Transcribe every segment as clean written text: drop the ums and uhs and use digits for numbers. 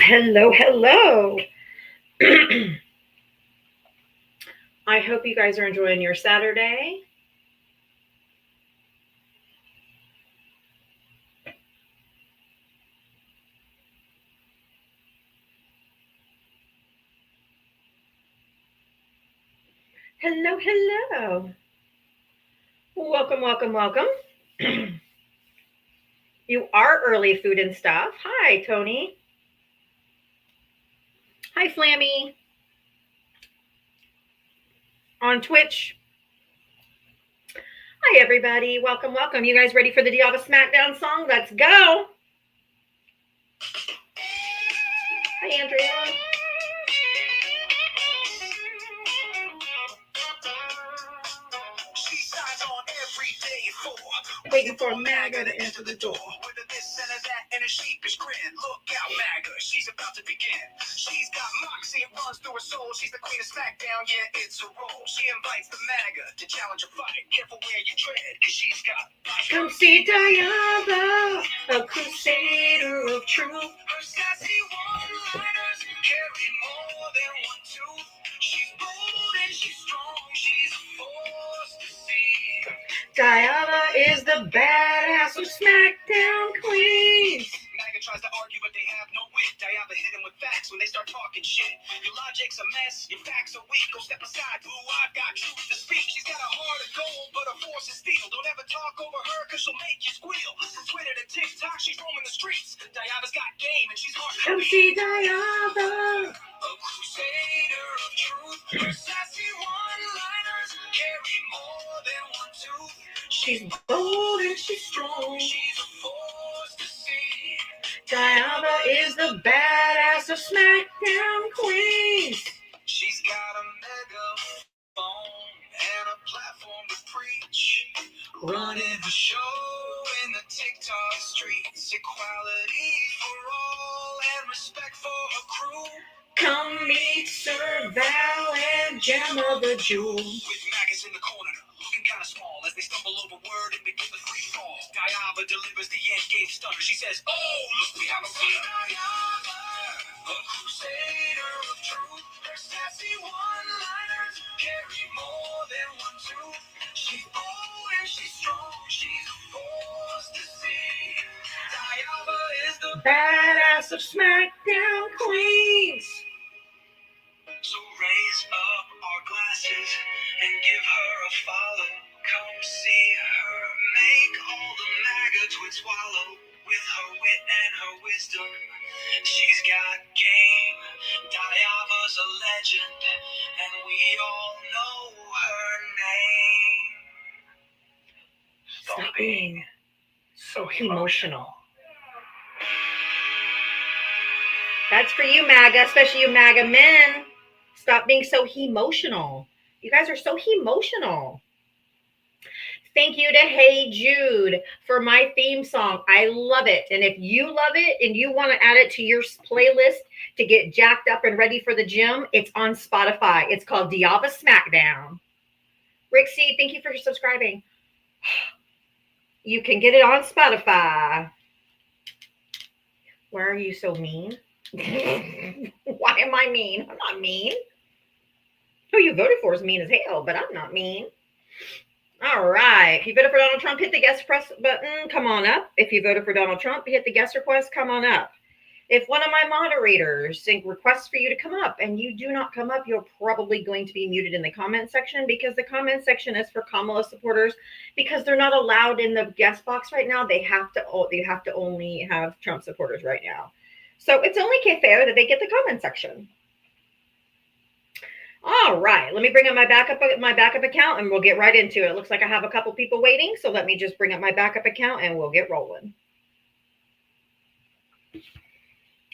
Hello, hello. I hope you guys are enjoying your Saturday. Hello, hello. Welcome, welcome, welcome. You are early food and stuff. Hi, Tony. Hi, Flammy. On Twitch. Hi, everybody. Welcome, welcome. You guys ready for the Diava Smackdown song? Let's go. Hi, Andrea. She signs on every day at 4, waiting for MAGA to enter the door. With a this and a that and a sheepish grin. Look out, MAGA, she's about to begin. She's got moxie, it runs through her soul. She's the queen of SmackDown, yeah, it's a role. She invites the MAGA to challenge a fight. Careful where you tread, cause she's got... Come see Diana, a crusader of truth. Her sassy one-liners carry more than one tooth. She's bold and she's strong, she's a force to see. Diana is the badass of SmackDown Queens. MAGA tries to argue, but they have no wit. Diana hit him with facts when they start talking shit. Your logic's a mess, your facts are weak. Go step aside, boo, I've got truth to speak. She's got a heart of gold, but her force is steel. Don't ever talk over her, cause she'll make you squeal. From Twitter to TikTok, she's roaming the streets. Diana's got game, and she's hard to beat. MC Diana, a crusader of truth. Her sassy one-liners carry more than one tooth. She's bold and she's strong. She's a force to see. Diana is the badass of SmackDown Queens. She's got a megaphone and a platform to preach. Running the show in the TikTok streets. Equality for all and respect for her crew. Come meet Sir Val and Gemma the Jewel. With maggots in the corner, looking kind of small as they stumble over word and begin the free fall. Diava delivers the end game stunner. She says, oh, look, we have a winner. Diava, a crusader of truth. Her sassy one-liners carry more than one tooth. She's bold and she's strong. She's a force to see. Diava is the badass of SmackDown Queens. So raise up our glasses and give her a follow. Come see her make all the MAGA twits swallow. With her wit and her wisdom, she's got game. Diava's a legend, and we all know her name. Stop being so emotional. That's for you, MAGA, especially you MAGA men. Stop being so emotional. You guys are so emotional. Thank you to Hey Jude for my theme song. I love it. And if you love it and you want to add it to your playlist to get jacked up and ready for the gym, it's on Spotify. It's called Diava Smackdown. Rick C, thank you for subscribing. You can get it on Spotify. Why are you so mean? Why am I mean? I'm not mean. Who you voted for is mean as hell, but I'm not mean. All right. If you voted for Donald Trump, hit the guest press button. Come on up. If you voted for Donald Trump, hit the guest request. Come on up. If one of my moderators requests for you to come up and you do not come up, you're probably going to be muted in the comment section, because the comment section is for Kamala supporters, because they're not allowed in the guest box right now. They have to only have Trump supporters right now. So it's only fair that they get the comment section. All right, let me bring up my backup account and we'll get right into it. It looks like I have a couple people waiting, so let me just bring up my backup account and we'll get rolling.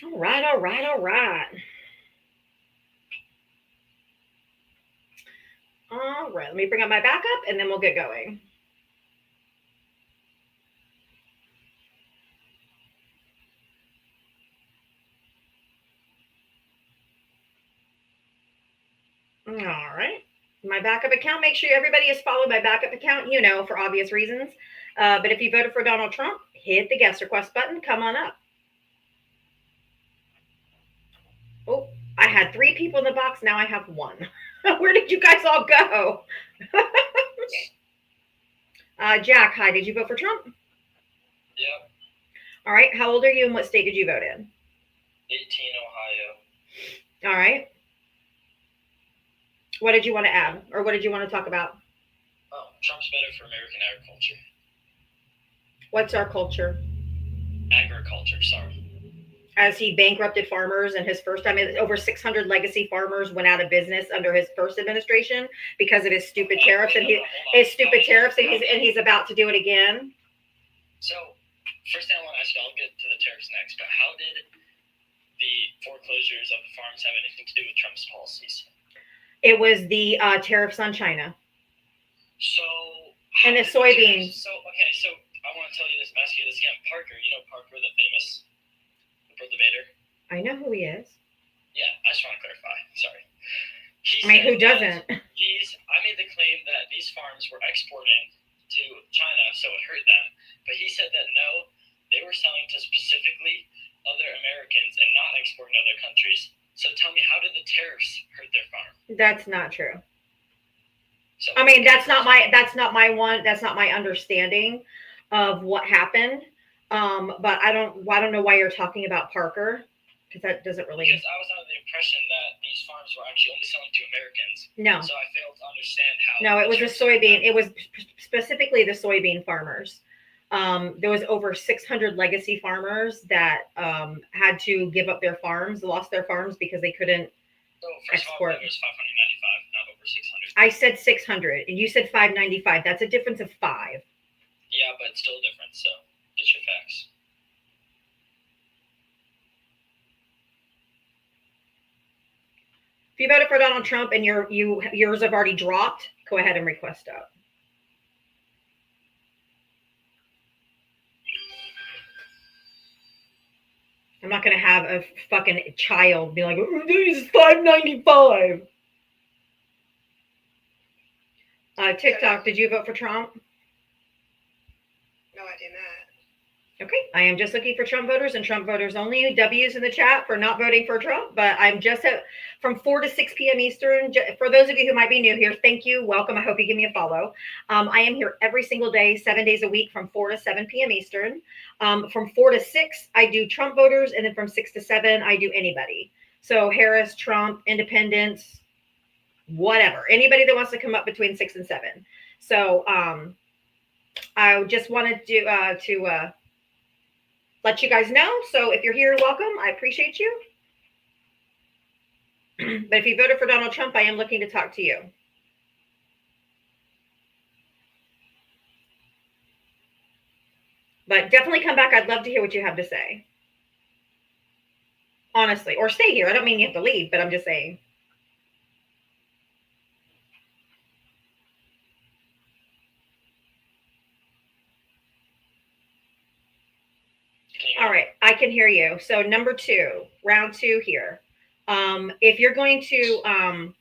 All right. All right, let me bring up my backup and then we'll get going. All right. My backup account, make sure everybody has followed my backup account, for obvious reasons. But if you voted for Donald Trump, hit the guest request button. Come on up. I had 3 people in the box. Now I have 1. Where did you guys all go? Jack, hi. Did you vote for Trump? Yep. All right. How old are you and what state did you vote in? 18, Ohio. All right. What did you want to add, or what did you want to talk about? Oh, Trump's better for American agriculture. What's our culture? Agriculture, sorry. As he bankrupted farmers in his first time, over 600 legacy farmers went out of business under his first administration because of his stupid tariffs, and he's about to do it again. So, first thing I want to ask you, I'll get to the tariffs next, but how did the foreclosures of the farms have anything to do with Trump's policies? It was the tariffs on China. So, and the soybeans. So I want to tell you this, ask you this again. Parker, you know Parker, the famous liberal debater? I know who he is. Yeah, I just want to clarify. Sorry. Who doesn't? I made the claim that these farms were exporting to China, so it hurt them. But he said that no, they were selling to specifically other Americans and not exporting to other countries. So tell me, how did the tariffs hurt their farm? That's not true. So, I mean, that's not my understanding of what happened. But I don't know why you're talking about Parker, because that doesn't really. Because I was under the impression that these farms were actually only selling to Americans. No. So I failed to understand how. No, it was the soybean. It was specifically the soybean farmers. There was over 600 legacy farmers that had to give up their farms, lost their farms because they couldn't export. It was 595, not over 600. I said 600, and you said 595. That's a difference of 5. Yeah, but it's still a difference. So get your facts. If you voted for Donald Trump and yours have already dropped, go ahead and request up. I'm not going to have a fucking child be like, oh, this is $5.95. TikTok, did you vote for Trump? No, I did not. Okay, I am just looking for Trump voters and Trump voters only. W's in the chat for not voting for Trump, but I'm just from 4 to 6 p.m. Eastern. For those of you who might be new here, thank you. Welcome. I hope you give me a follow. I am here every single day, 7 days a week from 4 to 7 p.m. Eastern. From 4 to 6, I do Trump voters, and then from 6 to 7, I do anybody. So Harris, Trump, Independents, whatever. Anybody that wants to come up between 6 and 7. So I just wanted to let you guys know. So if you're here, welcome. I appreciate you. But if you voted for Donald Trump, I am looking to talk to you. But definitely come back. I'd love to hear what you have to say. Honestly. Or stay here. I don't mean you have to leave, but I'm just saying. All right, I can hear you. So number 2, round 2 here. If you're going to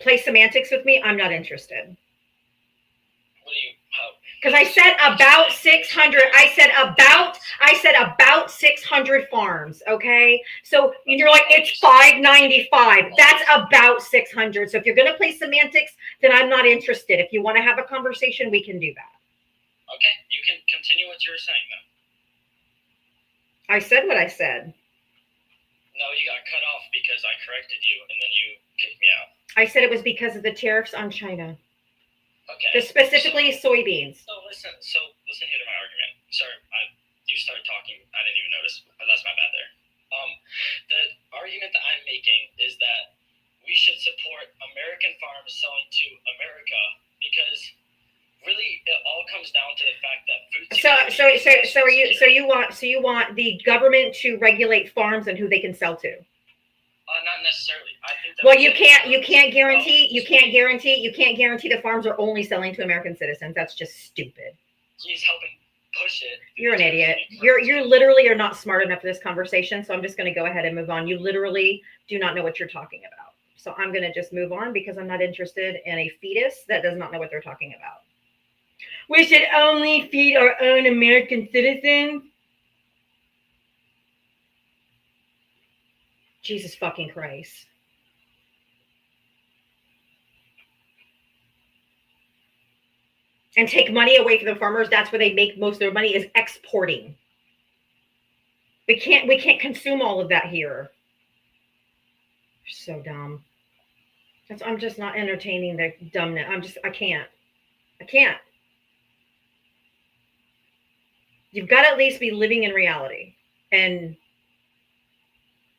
play semantics with me, I'm not interested. What do you? Because I said about 600. I said about 600 farms. Okay, so you're like it's 595. That's about 600. So if you're going to play semantics, then I'm not interested. If you want to have a conversation, we can do that. Okay, you can continue what you were saying then. I said what I said. No, you got cut off because I corrected you, and then you kicked me out. I said it was because of the tariffs on China. Okay. Specifically soybeans. So listen here to my argument. Sorry, you started talking. I didn't even notice. That's my bad there. The argument that I'm making is that we should support American farms selling to America because really it all comes down to the fact that food. So you want the government to regulate farms and who they can sell to? Not necessarily. I think that. Well, you can't guarantee the farms are only selling to American citizens. That's just stupid. He's helping push it. You're an idiot. You're literally are not smart enough for this conversation. So I'm just going to go ahead and move on. You literally do not know what you're talking about. So I'm going to just move on because I'm not interested in a fetus that does not know what they're talking about. We should only feed our own American citizens. Jesus fucking Christ. And take money away from the farmers. That's where they make most of their money, is exporting. We can't consume all of that here. So dumb. I'm just not entertaining the dumbness. I can't. You've got to at least be living in reality and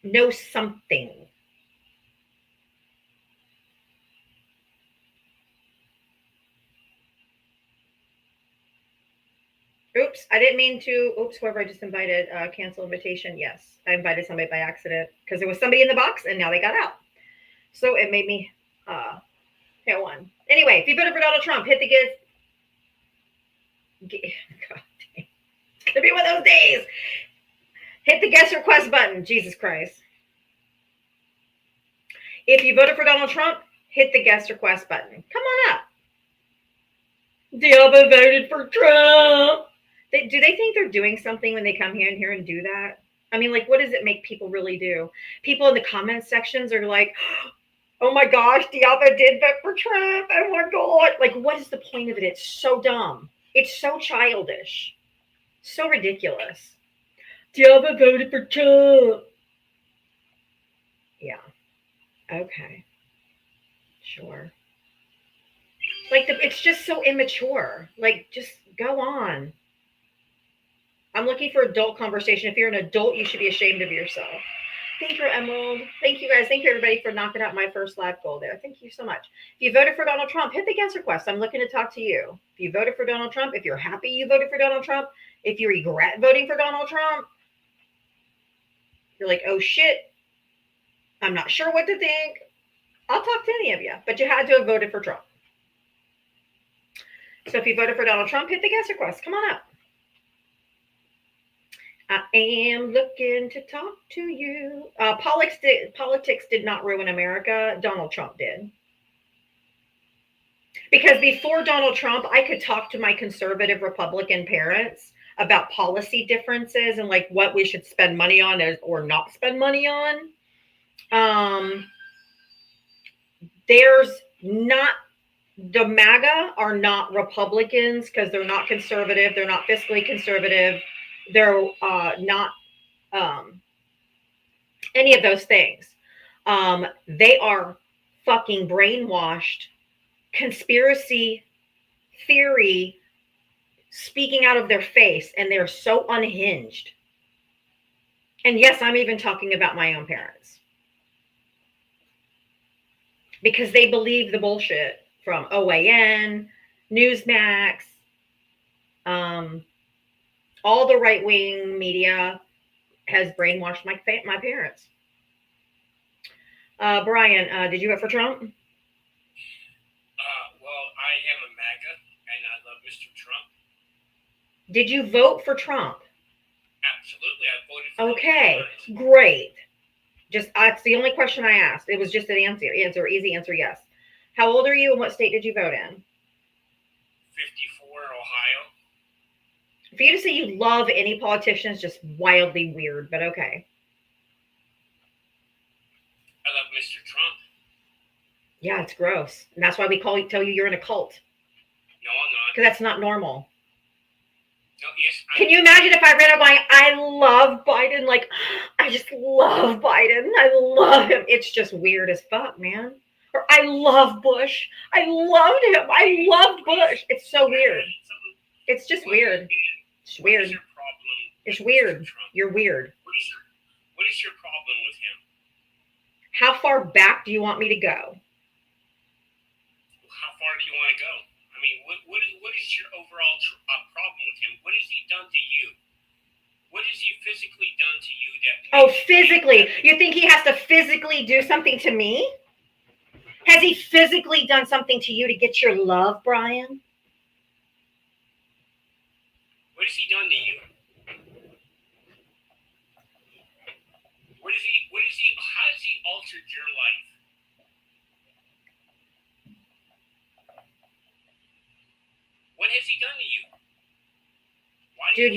know something. Oops, I didn't mean to. Oops, whoever I just invited, cancel invitation. Yes, I invited somebody by accident because there was somebody in the box and now they got out. So it made me hit one. Anyway, if you voted for Donald Trump, hit the God damn. It's going to be one of those days. Hit the guest request button. Jesus Christ. If you voted for Donald Trump, hit the guest request button. Come on up. Diava voted for Trump. Do they think they're doing something when they come here and do that? I mean, like, what does it make people really do? People in the comment sections are like, oh my gosh, Diava did vote for Trump. Oh my God. Like, what is the point of it? It's so dumb. It's so childish. So ridiculous. Diava voted for Trump. Yeah. Okay. Sure. Like, it's just so immature. Like, just go on. I'm looking for adult conversation. If you're an adult, you should be ashamed of yourself. Thank you, Emerald. Thank you, guys. Thank you, everybody, for knocking out my first live goal there. Thank you so much. If you voted for Donald Trump, hit the guest request. I'm looking to talk to you. If you voted for Donald Trump, if you're happy you voted for Donald Trump, if you regret voting for Donald Trump, you're like, oh, shit, I'm not sure what to think. I'll talk to any of you, but you had to have voted for Trump. So if you voted for Donald Trump, hit the guest request. Come on up. I am looking to talk to you. Politics did not ruin America. Donald Trump did. Because before Donald Trump, I could talk to my conservative Republican parents about policy differences and like what we should spend money on or not spend money on. There's not, the MAGA are not Republicans because they're not conservative. They're not fiscally conservative. They're not any of those things. They are fucking brainwashed, conspiracy theory speaking out of their face, and they're so unhinged. And yes, I'm even talking about my own parents. Because they believe the bullshit from OAN, Newsmax, all the right-wing media has brainwashed my parents. Brian, did you vote for Trump? Well, I am a MAGA, and I love Mr. Trump. Did you vote for Trump? Absolutely, I voted for Okay, great. That's the only question I asked. It was just an easy answer, yes. How old are you and what state did you vote in? 54, Ohio. For you to say you love any politician is just wildly weird, but okay. I love Mr. Trump. Yeah, it's gross. And that's why we tell you you're in a cult. No, I'm not. Because that's not normal. No, yes. Can you imagine if I read, I'm like, I love Biden. Like, I just love Biden. I love him. It's just weird as fuck, man. Or I love Bush. I loved him. I loved Bush. It's so weird. It's just weird. It's weird. What is your problem? It's weird. You're weird. What is your problem with him? How far back do you want me to go? How far do you want to go? I mean, what is your overall problem with him? What has he done to you? What has he physically done to you that... Oh, physically. You think he has to physically do something to me? Has he physically done something to you to get your love, Brian? What has he done to you? How has he altered your life? What has he done to you? Dude,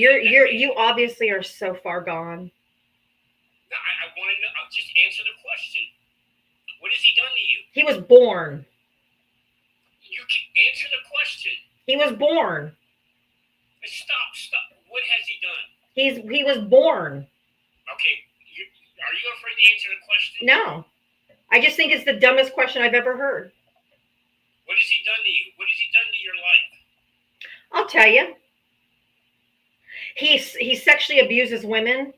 you obviously are so far gone. No, I want to know. Just answer the He was born. You can answer the question. He was born. Stop. What has he done? He was born. Okay, are you afraid to answer the question? No. I just think it's the dumbest question I've ever heard. What has he done to you? What has he done to your life? I'll tell you. He sexually abuses women.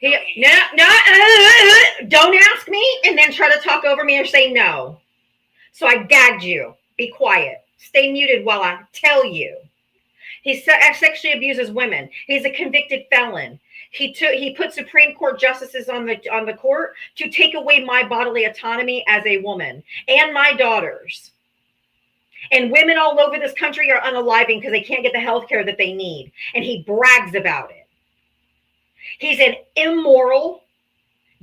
Don't ask me and then try to talk over me or say no. So I gagged you. Be quiet. Stay muted while I tell you. He sexually abuses women. He's a convicted felon. He put Supreme Court justices on the court to take away my bodily autonomy as a woman and my daughters. And women all over this country are unaliving because they can't get the health care that they need. And he brags about it. He's an immoral,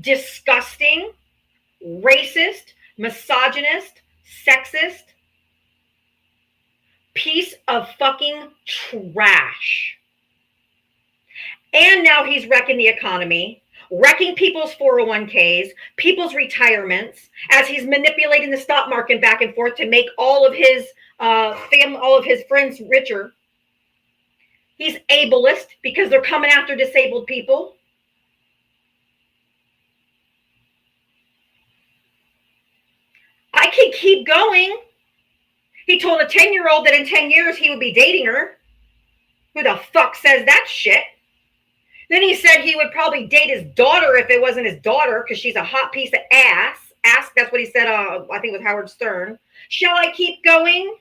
disgusting, racist, misogynist, sexist piece of fucking trash. And now he's wrecking the economy, wrecking people's 401ks, people's retirements, as he's manipulating the stock market back and forth to make all of his all of his friends richer. He's ableist because they're coming after disabled people. I can keep going. He told a 10-year-old that in 10 years he would be dating her. Who the fuck says that shit? Then he said he would probably date his daughter if it wasn't his daughter because she's a hot piece of ass. That's what he said, I think it was Howard Stern. Shall I keep going?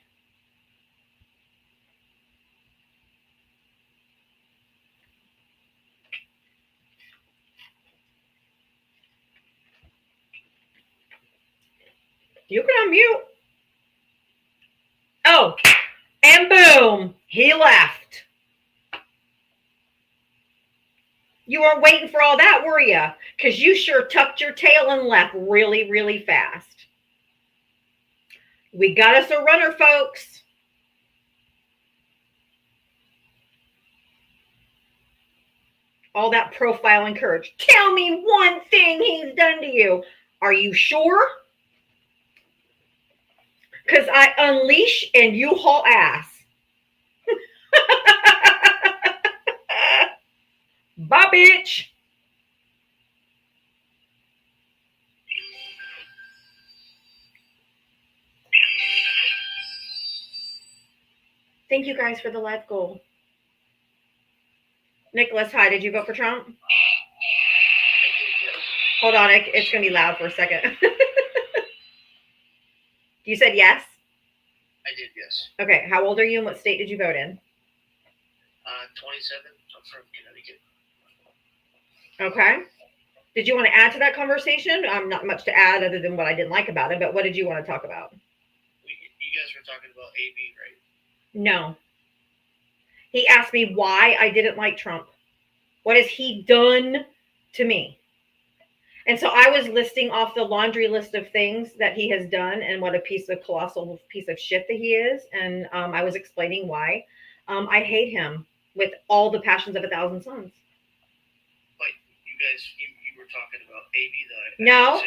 You can unmute. Oh, and boom, he left. You weren't waiting for all that, were you? Because you sure tucked your tail and left really, really fast. We got us a runner, folks. All that profile and courage. Tell me one thing he's done to you. Are you sure? Because I unleash and you haul ass. Bye, bitch. Thank you guys for the live goal. Nicholas, hi. Did you vote for Trump? Hold on. It's going to be loud for a second. You said yes? I did, yes. Okay. How old are you and what state did you vote in? 27. I'm from Connecticut. Okay. Did you want to add to that conversation? Not much to add other than what I didn't like about it, but what did you want to talk about? You guys were talking about AB, right? No. He asked me why I didn't like Trump. What has he done to me? And so I was listing off the laundry list of things that he has done and what a colossal piece of shit that he is. And I was explaining why I hate him with all the passions of 1,000 suns. But you were talking about AB, though. No.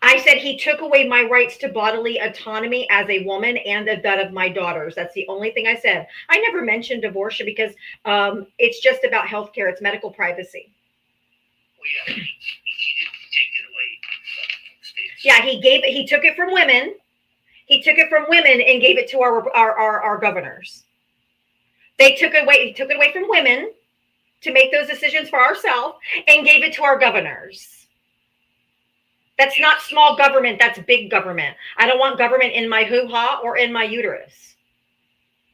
I said he took away my rights to bodily autonomy as a woman and that of my daughters. That's the only thing I said. I never mentioned abortion because it's just about healthcare. It's medical privacy. Well, yeah, he didn't take it away from the states. Yeah, he took it from women. He took it from women and gave it to our governors. He took it away from women to make those decisions for ourselves and gave it to our governors. That's not small government. That's big government. I don't want government in my hoo-ha or in my uterus.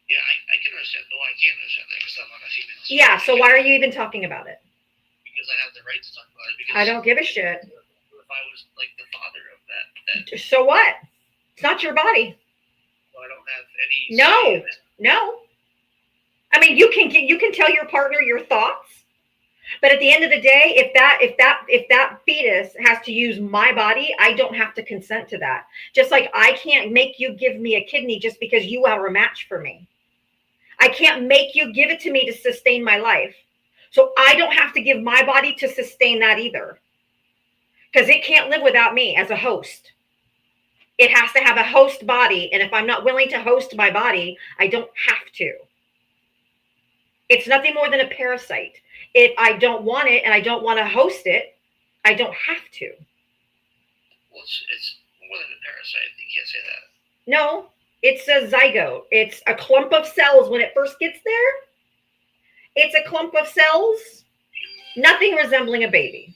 Yeah, I can understand. Well, I can't understand that because I'm not a female. Yeah, so why are you even talking about it? Because I have the right to talk about it. Because I don't give a shit. If I was like the father of that so what? It's not your body. Well, I don't have any. No. I mean, you can tell your partner your thoughts, but at the end of the day, if that fetus has to use my body, I don't have to consent to that. Just like I can't make you give me a kidney just because you are a match for me. I can't make you give it to me to sustain my life. So I don't have to give my body to sustain that either. Because it can't live without me as a host. It has to have a host body. And if I'm not willing to host my body, I don't have to. It's nothing more than a parasite. If I don't want it and I don't want to host it, I don't have to. Well, it's more than a parasite. You can't say that. No, it's a zygote. It's a clump of cells when it first gets there. It's a clump of cells, nothing resembling a baby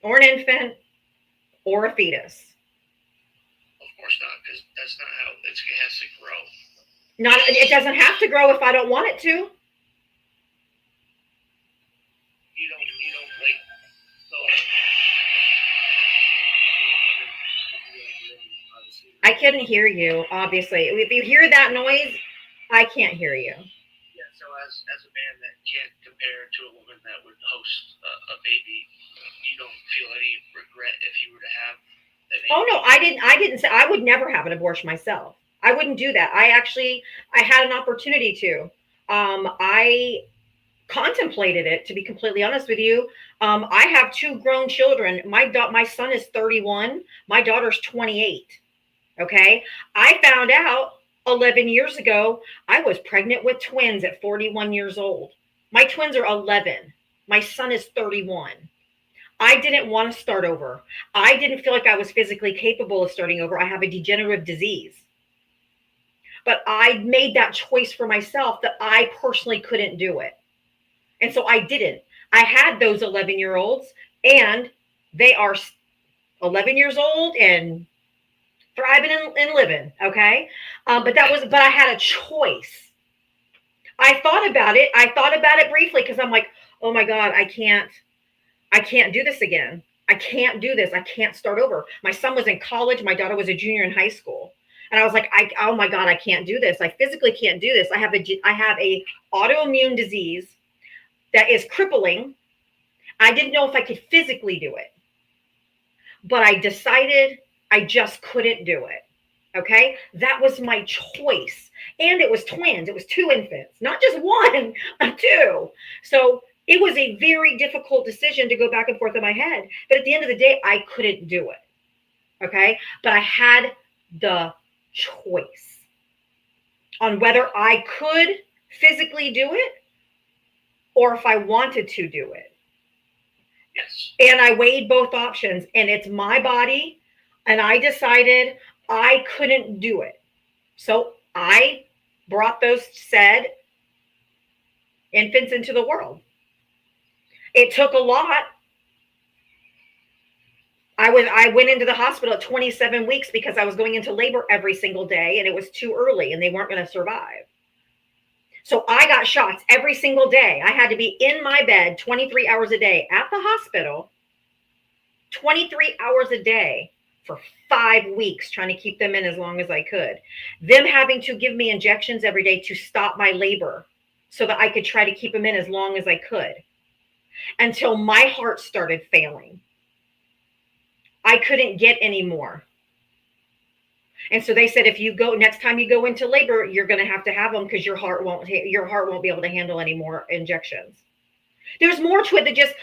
or an infant or a fetus. Of course not, because that's not how it has to grow. It doesn't have to grow if I don't want it to. You don't like so. I couldn't hear you, obviously. If you hear that noise, I can't hear you. Yeah, so as a man that can't compare to a woman that would host a baby, you don't feel any regret if you were to have an baby? Oh no, I didn't say I would never have an abortion myself. I wouldn't do that. I had an opportunity to. I contemplated it, to be completely honest with you. I have 2 grown children. My son is 31. My daughter's 28. Okay. I found out 11 years ago, I was pregnant with twins at 41 years old. My twins are 11. My son is 31. I didn't want to start over. I didn't feel like I was physically capable of starting over. I have a degenerative disease. But I made that choice for myself that I personally couldn't do it. And so I didn't. I had those 11-year-olds, and they are 11 years old and thriving and living. Okay. But I had a choice. I thought about it briefly because I'm like, oh my God, I can't do this again. I can't do this. I can't start over. My son was in college. My daughter was a junior in high school. And I was like, oh my God, I can't do this. I physically can't do this. I have a autoimmune disease that is crippling. I didn't know if I could physically do it, but I decided I just couldn't do it. Okay. That was my choice. And it was twins. It was 2 infants, not just 1, 2. So it was a very difficult decision to go back and forth in my head. But at the end of the day, I couldn't do it. Okay. But I had the choice on whether I could physically do it or if I wanted to do it. Yes. And I weighed both options, and it's my body. And I decided I couldn't do it. So I brought those said infants into the world. It took a lot. I went into the hospital at 27 weeks because I was going into labor every single day, and it was too early and they weren't going to survive. So I got shots every single day. I had to be in my bed 23 hours a day at the hospital, 23 hours a day for 5 weeks, trying to keep them in as long as I could. Them having to give me injections every day to stop my labor so that I could try to keep them in as long as I could until my heart started failing. I couldn't get any more. And so they said, if you go next time you go into labor, you're going to have them because your heart won't be able to handle any more injections. There's more to it than just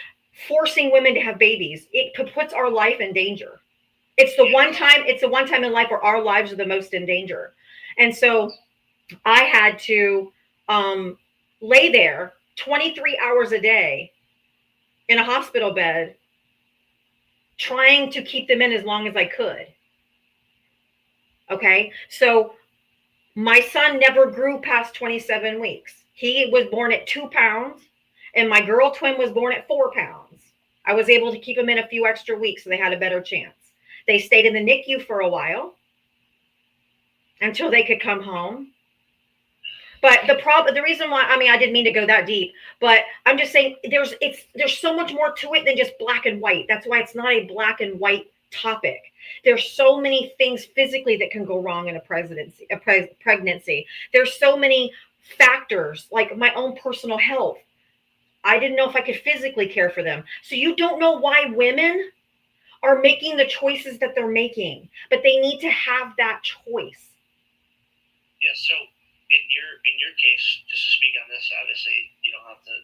forcing women to have babies. It puts our life in danger. It's the one time in life where our lives are the most in danger. And so I had to lay there 23 hours a day in a hospital bed, trying to keep them in as long as I could. Okay. So my son never grew past 27 weeks. He was born at 2 pounds, and my girl twin was born at 4 pounds. I was able to keep them in a few extra weeks so they had a better chance. They stayed in the NICU for a while until they could come home. But the reason why, I didn't mean to go that deep, but I'm just saying there's so much more to it than just black and white. That's why it's not a black and white topic. There's so many things physically that can go wrong in a pregnancy. There's so many factors, like my own personal health. I didn't know if I could physically care for them. So you don't know why women are making the choices that they're making, but they need to have that choice. Yeah, so in your case, just to speak on this, obviously you don't have to.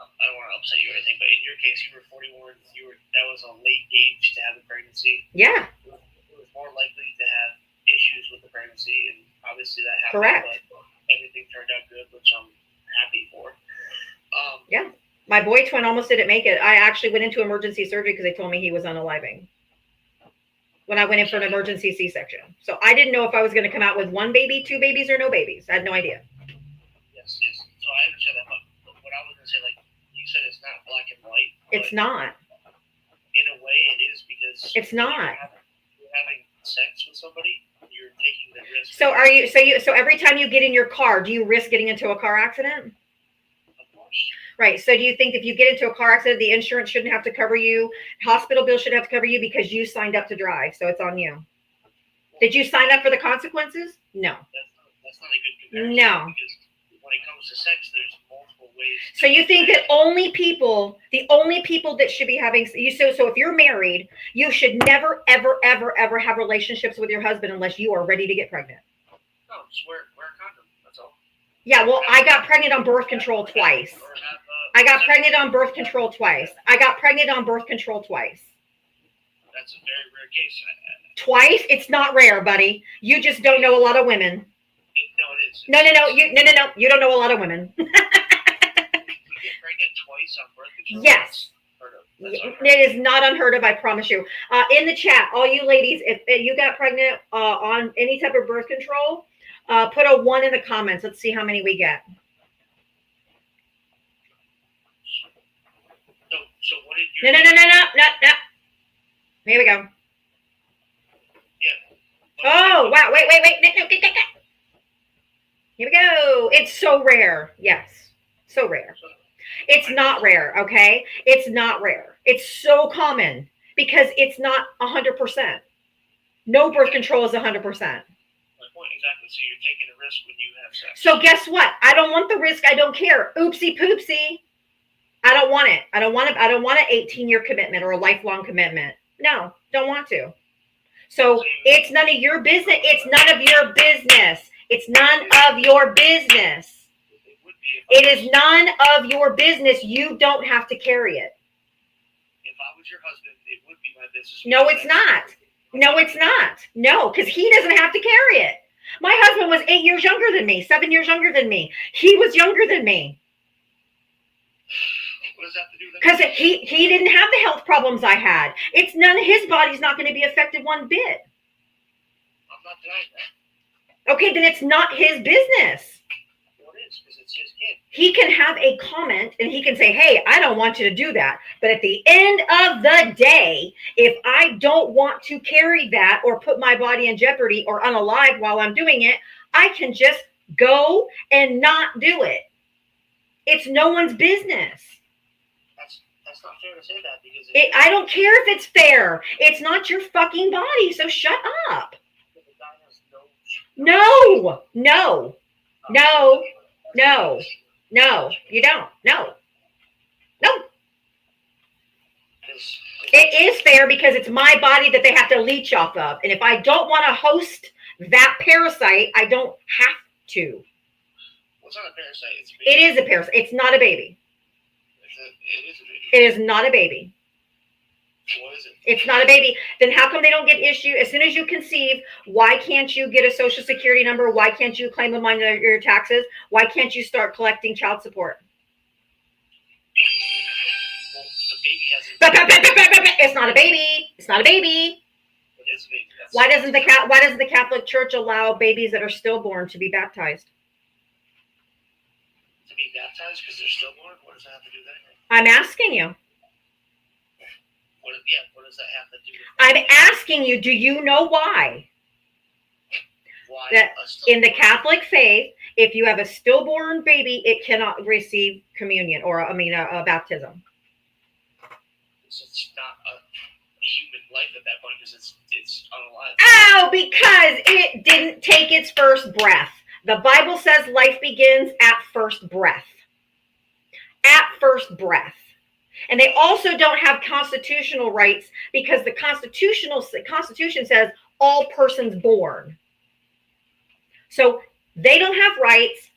I don't want to upset you or anything, but in your case, you were 41. That was a late age to have a pregnancy. Yeah. It was more likely to have issues with the pregnancy, and obviously that happened. Correct. But everything turned out good, which I'm happy for. Yeah. My boy twin almost didn't make it. I actually went into emergency surgery because they told me he was unaliving when I went in for an emergency C-section. So I didn't know if I was going to come out with 1 baby, 2 babies, or no babies. I had no idea. Yes. So I understand that, but what I was going to say, like you said, it's not black and white. It's not. In a way, it is, because It's not. You're having sex with somebody, you're taking the risk. So so every time you get in your car, do you risk getting into a car accident? Of course. Right. So do you think if you get into a car accident, the insurance shouldn't have to cover you? Hospital bill should have to cover you because you signed up to drive. So it's on you. Did you sign up for the consequences? No. That's not a good comparison. No. Because when it comes to sex, there's multiple ways. So you think that the only people that should be having so if you're married, you should never, ever, ever, ever have relationships with your husband unless you are ready to get pregnant. No, just wear a condom. That's all. Yeah, well, I got pregnant on birth control twice. I got pregnant on birth control twice. That's a very rare case. Twice? It's not rare, buddy. You just don't know a lot of women. No, it is. No. You don't know a lot of women. You get pregnant twice on birth control? Yes. That's unheard of. It is not unheard of, I promise you. In the chat, all you ladies, if you got pregnant on any type of birth control, put a 1 in the comments. Let's see how many we get. So what did you? No. Here we go. Yeah. Oh, wow. Wait. No. Here we go. It's so rare. Yes. So rare. It's not rare, okay? It's not rare. It's so common because it's not 100%. No birth control is 100%. My point, exactly. So you're taking a risk when you have sex. So guess what? I don't want the risk. I don't care. Oopsie poopsie. I don't want it. I don't want an 18-year commitment or a lifelong commitment. No, don't want to. So it's none of your business. It's none of your business. It's none of your business. It is none of your business. You don't have to carry it. If I was your husband, it would be my business. No, it's not. No, it's not. No, because he doesn't have to carry it. My husband was 8 years younger than me, 7 years younger than me. He was younger than me. What does that have to do with that? Because he didn't have the health problems I had. It's none of his body's not going to be affected one bit. I'm not denying that. Okay, then it's not his business. Well, it is, because it's his kid. He can have a comment and he can say, hey, I don't want you to do that. But at the end of the day, if I don't want to carry that or put my body in jeopardy or unalive while I'm doing it, I can just go and not do it. It's no one's business. That's not fair to say that, because I don't care if it's fair. It's not your fucking body, so shut up. No, you don't. No. It is fair because it's my body that they have to leech off of. And if I don't want to host that parasite, I don't have to. Well, it's not a parasite. It's a baby. It is a parasite. It's not a baby. It is a baby. It is not a baby. What is it? It's not a baby. Then how come they don't get issue? As soon as you conceive, why can't you get a social security number? Why can't you claim them on your taxes? Why can't you start collecting child support? Well, the baby hasn't. It's not a baby. It's not a baby. It is a baby. Why doesn't the Catholic Church allow babies that are stillborn to be baptized? To be baptized because they're stillborn? What does that have to do with anything? I'm asking you. What does that have to do with anything? I'm asking you, do you know why? Why That a in the stillborn- Catholic faith, if you have a stillborn baby, it cannot receive communion or a baptism. It's not a human life at that point because it's unalive. Oh, because it didn't take its first breath. The Bible says life begins at first breath. At first breath. And they also don't have constitutional rights because the Constitution says all persons born. So they don't have rights.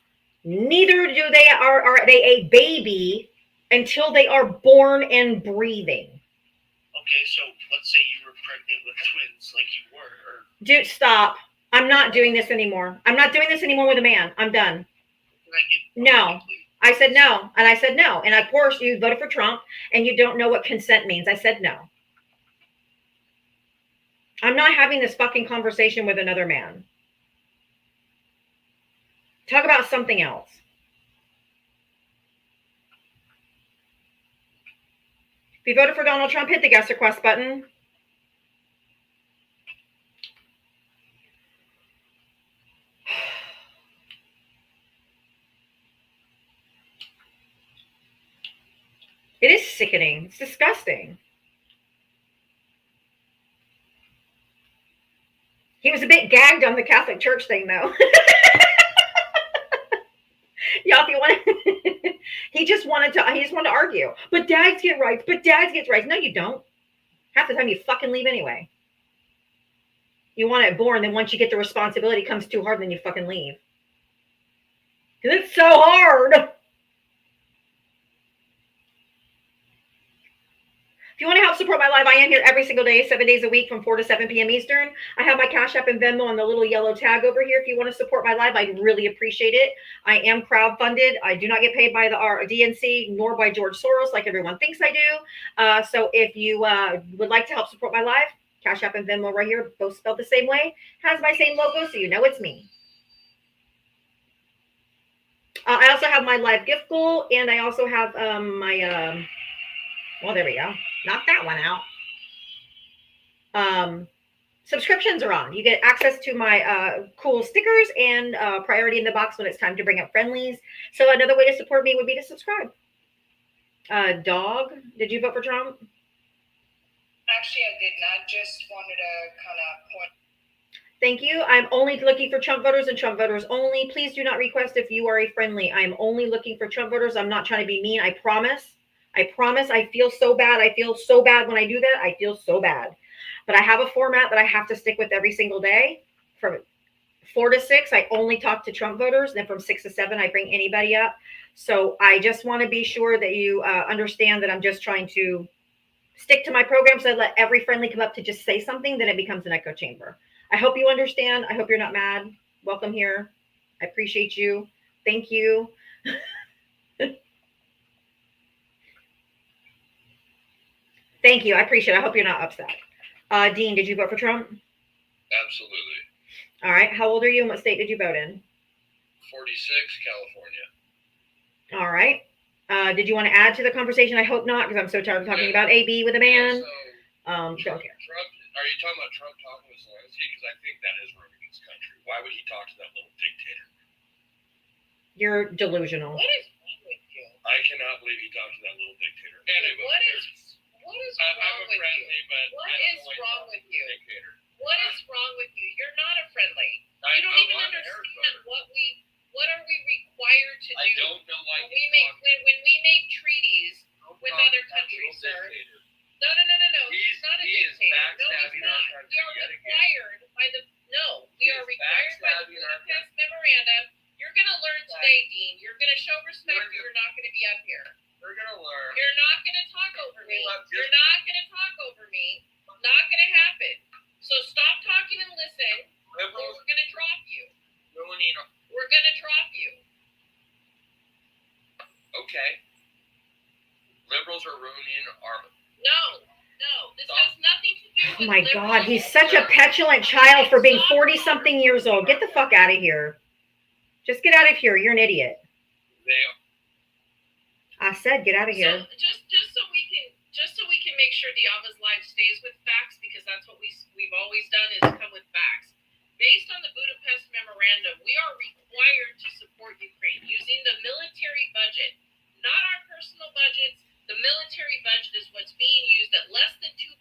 Neither do they are they a baby until they are born and breathing. Okay, so let's say you were pregnant with twins, like you were, or Dude, stop. I'm not doing this anymore. I'm not doing this anymore with a man. I'm done. No. I said no. And I said no. And of course, you voted for Trump and you don't know what consent means. I said no. I'm not having this fucking conversation with another man. Talk about something else. If you voted for Donald Trump, hit the guest request button. It is sickening. It's disgusting. He was a bit gagged on the Catholic Church thing, though. Yeah, if you want, he just wanted to argue. But dads get rights. But dads get rights. No, you don't. Half the time you fucking leave anyway. You want it born, then once you get the responsibility, it comes too hard, then you fucking leave. Because it's so hard. If you want to help support my live, I am here every single day, 7 days a week from 4 to 7 p.m. Eastern. I have my Cash App and Venmo on the little yellow tag over here. If you want to support my live, I'd really appreciate it. I am crowdfunded. I do not get paid by the DNC nor by George Soros like everyone thinks I do. So if you would like to help support my live, Cash App and Venmo right here, both spelled the same way, has my same logo, so you know it's me. I also have my live gift goal, and I also have my well, there we go. Knock that one out. Subscriptions are on. You get access to my cool stickers and priority in the box when it's time to bring up friendlies. So another way to support me would be to subscribe. Dog, did you vote for Trump? Actually, I did not. Just wanted to kind of point. Thank you. I'm only looking for Trump voters and Trump voters only. Please do not request if you are a friendly. I'm only looking for Trump voters. I'm not trying to be mean. I promise. I promise. I feel so bad. I feel so bad when I do that. I feel so bad. But I have a format that I have to stick with every single day. From 4 to 6, I only talk to Trump voters. Then from 6 to 7, I bring anybody up. So I just want to be sure that you understand that I'm just trying to stick to my program. So I let every friendly come up to just say something. Then it becomes an echo chamber. I hope you understand. I hope you're not mad. Welcome here. I appreciate you. Thank you. Thank you. I appreciate it. I hope you're not upset. Dean, did you vote for Trump? Absolutely. All right. How old are you and what state did you vote in? 46, California. All right. Did you want to add to the conversation? I hope not, because I'm so tired of talking about AB with a man. Don't care. Trump, are you talking about Trump talking with Zelensky? Because I think that is ruining this country. Why would he talk to that little dictator? You're delusional. What is wrong with you? I cannot believe he talked to that little dictator. Anyway, What is wrong with you? But What I don't is know why he wrong talked with to the you? dictator. What is wrong with you? You're not a friendly. You don't even understand what are we required to do? I don't know why when we make treaties with other countries, sir. No. He's not a dictator. No, he's not. We are required by the Budapest Memorandum. You're going to learn today, Dean. You're going to show respect. You're not going to be up here. We're gonna learn. You're not going to talk over me. You're not going to talk over me. Not going to happen. So stop talking and listen. Or we're going to drop you. We're going to drop you. Okay. Liberals are ruining our. No. This has nothing to do with. Oh my God, he's such a petulant child for being 40-something years old. Get the fuck out of here. Just get out of here. You're an idiot. I said get out of here. So just so we can make sure Diava's live stays with facts, because that's what we've always done, is come with facts. Based on the Budapest Memorandum, we are required to support Ukraine using the military budget, not our personal budgets. The military budget is what's being used at less than 2%.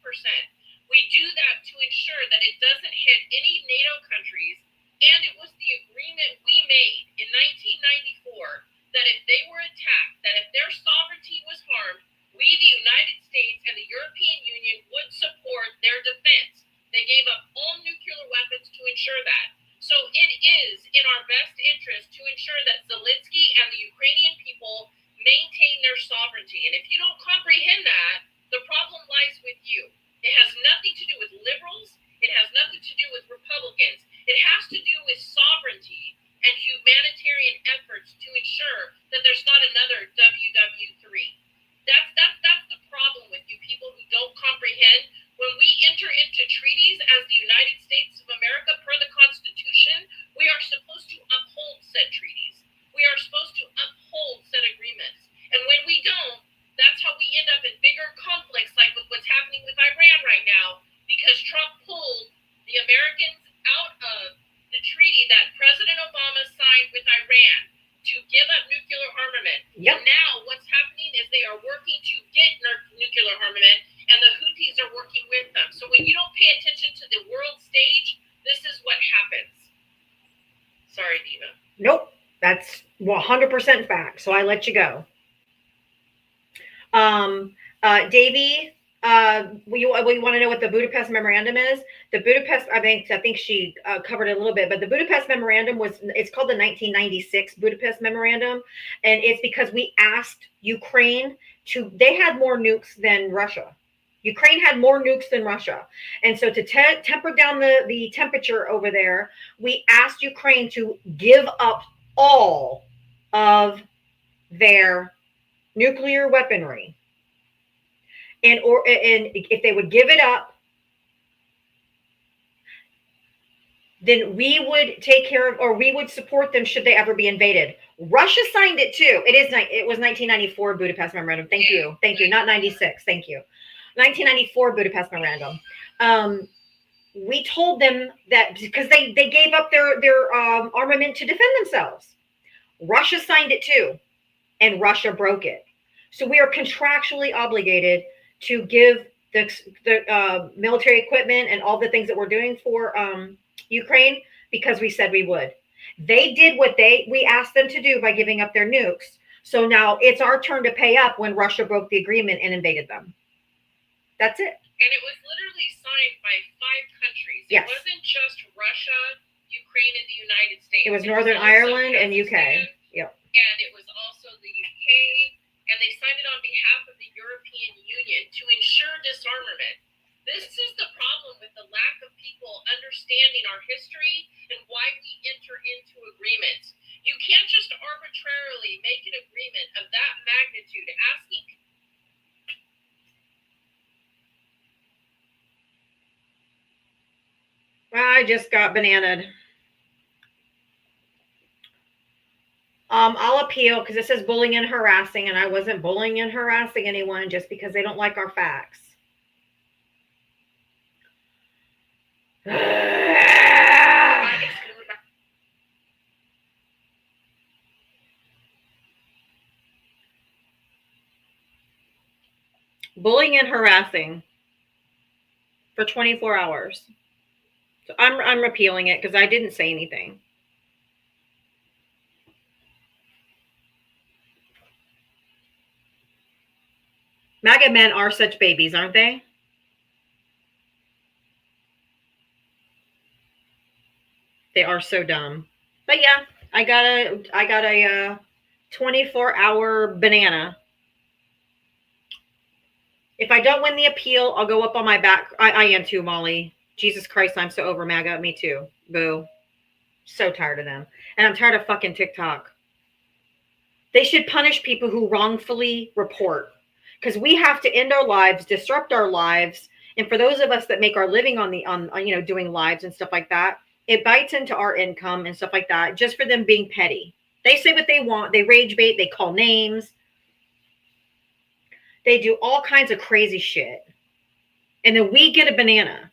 We do that to ensure that it doesn't hit any NATO countries, and it was the agreement we made in 1994 that if they were attacked, that if their sovereignty was harmed, we, the United States and the European Union, would support their defense. They gave up all nuclear weapons to ensure that. So it is in our best interest to ensure that Zelensky and the Ukrainian people maintain their sovereignty. And if you don't comprehend that, the problem lies with you. It has nothing to do with liberals. It has nothing to do with Republicans. there's not another WW3. That's the problem with you people who don't comprehend. When we enter into treaties as the United States of America per the Constitution, we are supposed to uphold said treaties. We are supposed to uphold said agreements. And when we don't, that's how we end up in bigger conflicts like with what's happening with Iran right now, because Trump pulled the Americans out of the treaty that President Obama signed with Iran to give up nuclear armament. Yep. And now what's happening is they are working to get nuclear armament, and the Houthis are working with them. So when you don't pay attention to the world stage, this is what happens. Sorry, Diva. Nope. That's 100% fact. So I let you go. Davey, we want to know what the Budapest Memorandum is. The Budapest, I think she covered it a little bit, but the Budapest Memorandum it's called the 1996 Budapest Memorandum, and it's because we asked Ukraine they had more nukes than Russia. Ukraine had more nukes than Russia, and so to temper down the temperature over there, we asked Ukraine to give up all of their nuclear weaponry. And if they would give it up, then we would take care of, or we would support them should they ever be invaded. Russia signed it too. It was 1994 Budapest Memorandum. Thank you. Not 96. Thank you. 1994 Budapest Memorandum. We told them that because they gave up their armament to defend themselves. Russia signed it too, and Russia broke it. So we are contractually obligated to give the military equipment and all the things that we're doing for Ukraine because we said we would. They did what we asked them to do by giving up their nukes. So now it's our turn to pay up when Russia broke the agreement and invaded them. That's it. And it was literally signed by 5 countries. Yes. It wasn't just Russia, Ukraine, and the United States. It was Northern Ireland and UK. Yep. And it was also the UK. And they signed it on behalf of the European Union to ensure disarmament. This is the problem with the lack of people understanding our history and why we enter into agreements. You can't just arbitrarily make an agreement of that magnitude, asking people. I just got bananaed. I'll appeal because it says bullying and harassing, and I wasn't bullying and harassing anyone just because they don't like our facts. Bullying and harassing for 24 hours. So I'm repealing it because I didn't say anything. MAGA men are such babies, aren't they? They are so dumb. But yeah, I got a 24-hour banana. If I don't win the appeal, I'll go up on my back. I am too, Molly. Jesus Christ, I'm so over MAGA. Me too. Boo. So tired of them. And I'm tired of fucking TikTok. They should punish people who wrongfully report. Because we have to end our lives, disrupt our lives. And for those of us that make our living on doing lives and stuff like that, it bites into our income and stuff like that, just for them being petty. They say what they want. They rage bait. They call names. They do all kinds of crazy shit. And then we get a banana.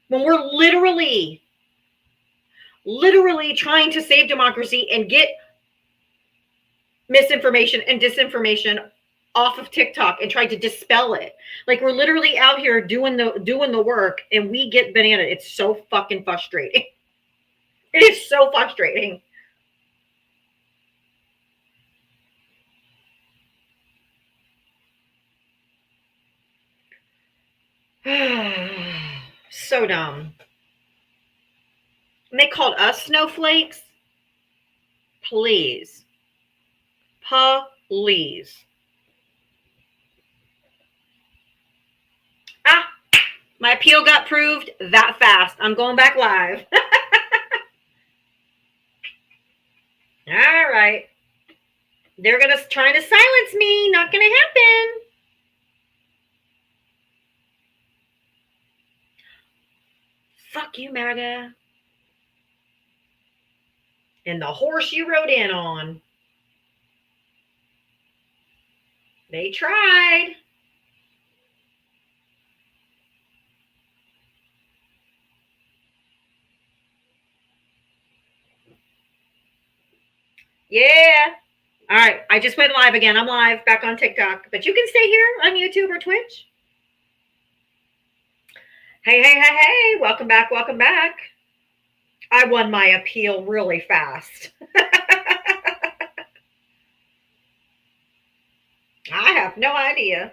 When we're literally trying to save democracy and get misinformation and disinformation off of TikTok and try to dispel it. Like we're literally out here doing the work and we get banana. It's so fucking frustrating. It is so frustrating. So dumb. And they called us snowflakes. Please. Please. My appeal got proved that fast. I'm going back live. All right. They're going to try to silence me. Not going to happen. Fuck you, MAGA. And the horse you rode in on. They tried. Yeah. All right. I just went live again. I'm live back on TikTok. But you can stay here on YouTube or Twitch. Hey. Welcome back. Welcome back. I won my appeal really fast. I have no idea.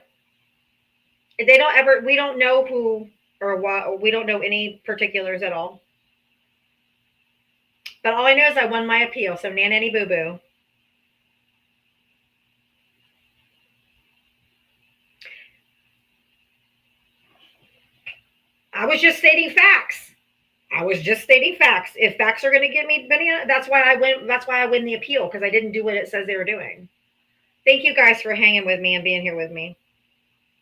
They don't ever, we don't know who or what, we don't know any particulars at all. But all I know is I won my appeal, so nanny boo boo. I was just stating facts. If facts are going to get me, that's why I win. That's why I win the appeal, because I didn't do what it says they were doing. Thank you guys for hanging with me and being here with me.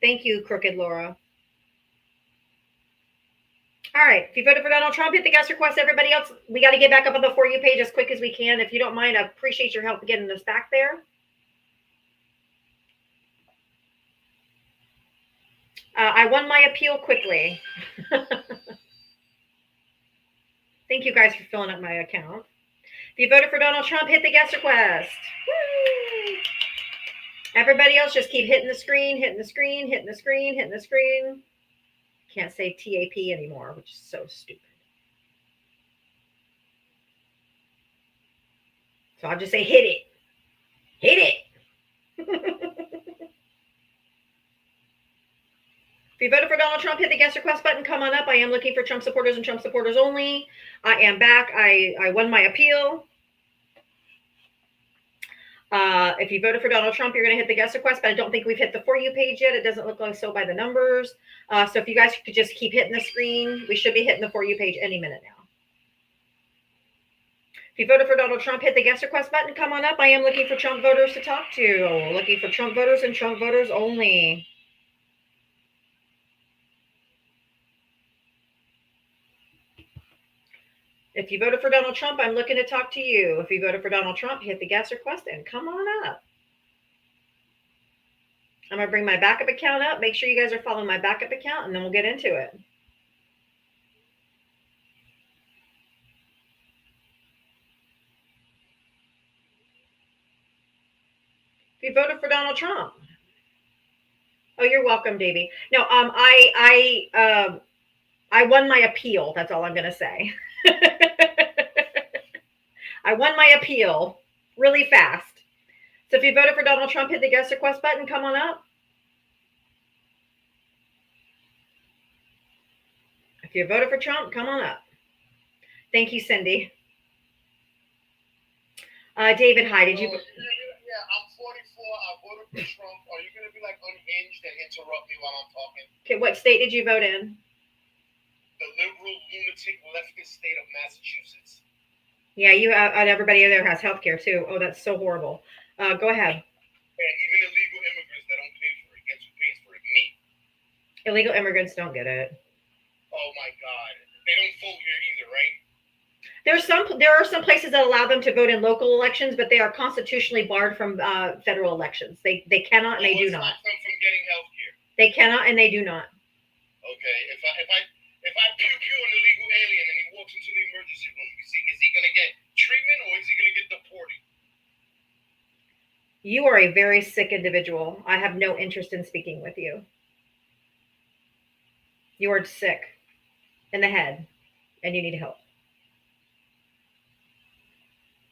Thank you, Crooked Laura. All right. If you voted for Donald Trump, hit the guest request. Everybody else, we got to get back up on the For You page as quick as we can. If you don't mind, I appreciate your help getting us back there. I won my appeal quickly. Thank you guys for filling up my account. If you voted for Donald Trump, hit the guest request. Woo! Everybody else, just keep hitting the screen, hitting the screen, hitting the screen, hitting the screen. Can't say TAP anymore, which is so stupid. So I'll just say hit it. Hit it. If you voted for Donald Trump, hit the guest request button. Come on up. I am looking for Trump supporters and Trump supporters only. I am back. I won my appeal. If you voted for Donald Trump, you're going to hit the guest request, but I don't think we've hit the For You page yet. It doesn't look like so by the numbers. So if you guys could just keep hitting the screen, we should be hitting the For You page any minute now. If you voted for Donald Trump, hit the guest request button. Come on up. I am looking for Trump voters to talk to. Looking for Trump voters and Trump voters only. If you voted for Donald Trump, I'm looking to talk to you. If you voted for Donald Trump, hit the guest request and come on up. I'm going to bring my backup account up. Make sure you guys are following my backup account, and then we'll get into it. If you voted for Donald Trump. Oh, you're welcome, Davey. No, I won my appeal. That's all I'm going to say. I won my appeal really fast. So if you voted for Donald Trump, hit the guest request button. Come on up. If you voted for Trump, come on up. Thank you, Cindy. David, hi. Did you? Yeah, I'm 44. I voted for Trump. Are you going to be like unhinged and interrupt me while I'm talking? Okay, what state did you vote in? The liberal, lunatic, leftist state of Massachusetts. Yeah, you and everybody there has health care too. Oh, that's so horrible. Go ahead. And even illegal immigrants that don't pay for it. Guess who pays for it? Me. Illegal immigrants don't get it. Oh my God. They don't vote here either, right? There are some places that allow them to vote in local elections, but they are constitutionally barred from federal elections. They cannot and they do not. From getting health care. They cannot and they do not. Okay, if I pew an illegal alien and he walks into the emergency room, is he gonna get treatment or is he gonna get deported? You are a very sick individual. I have no interest in speaking with you. You are sick in the head and you need help.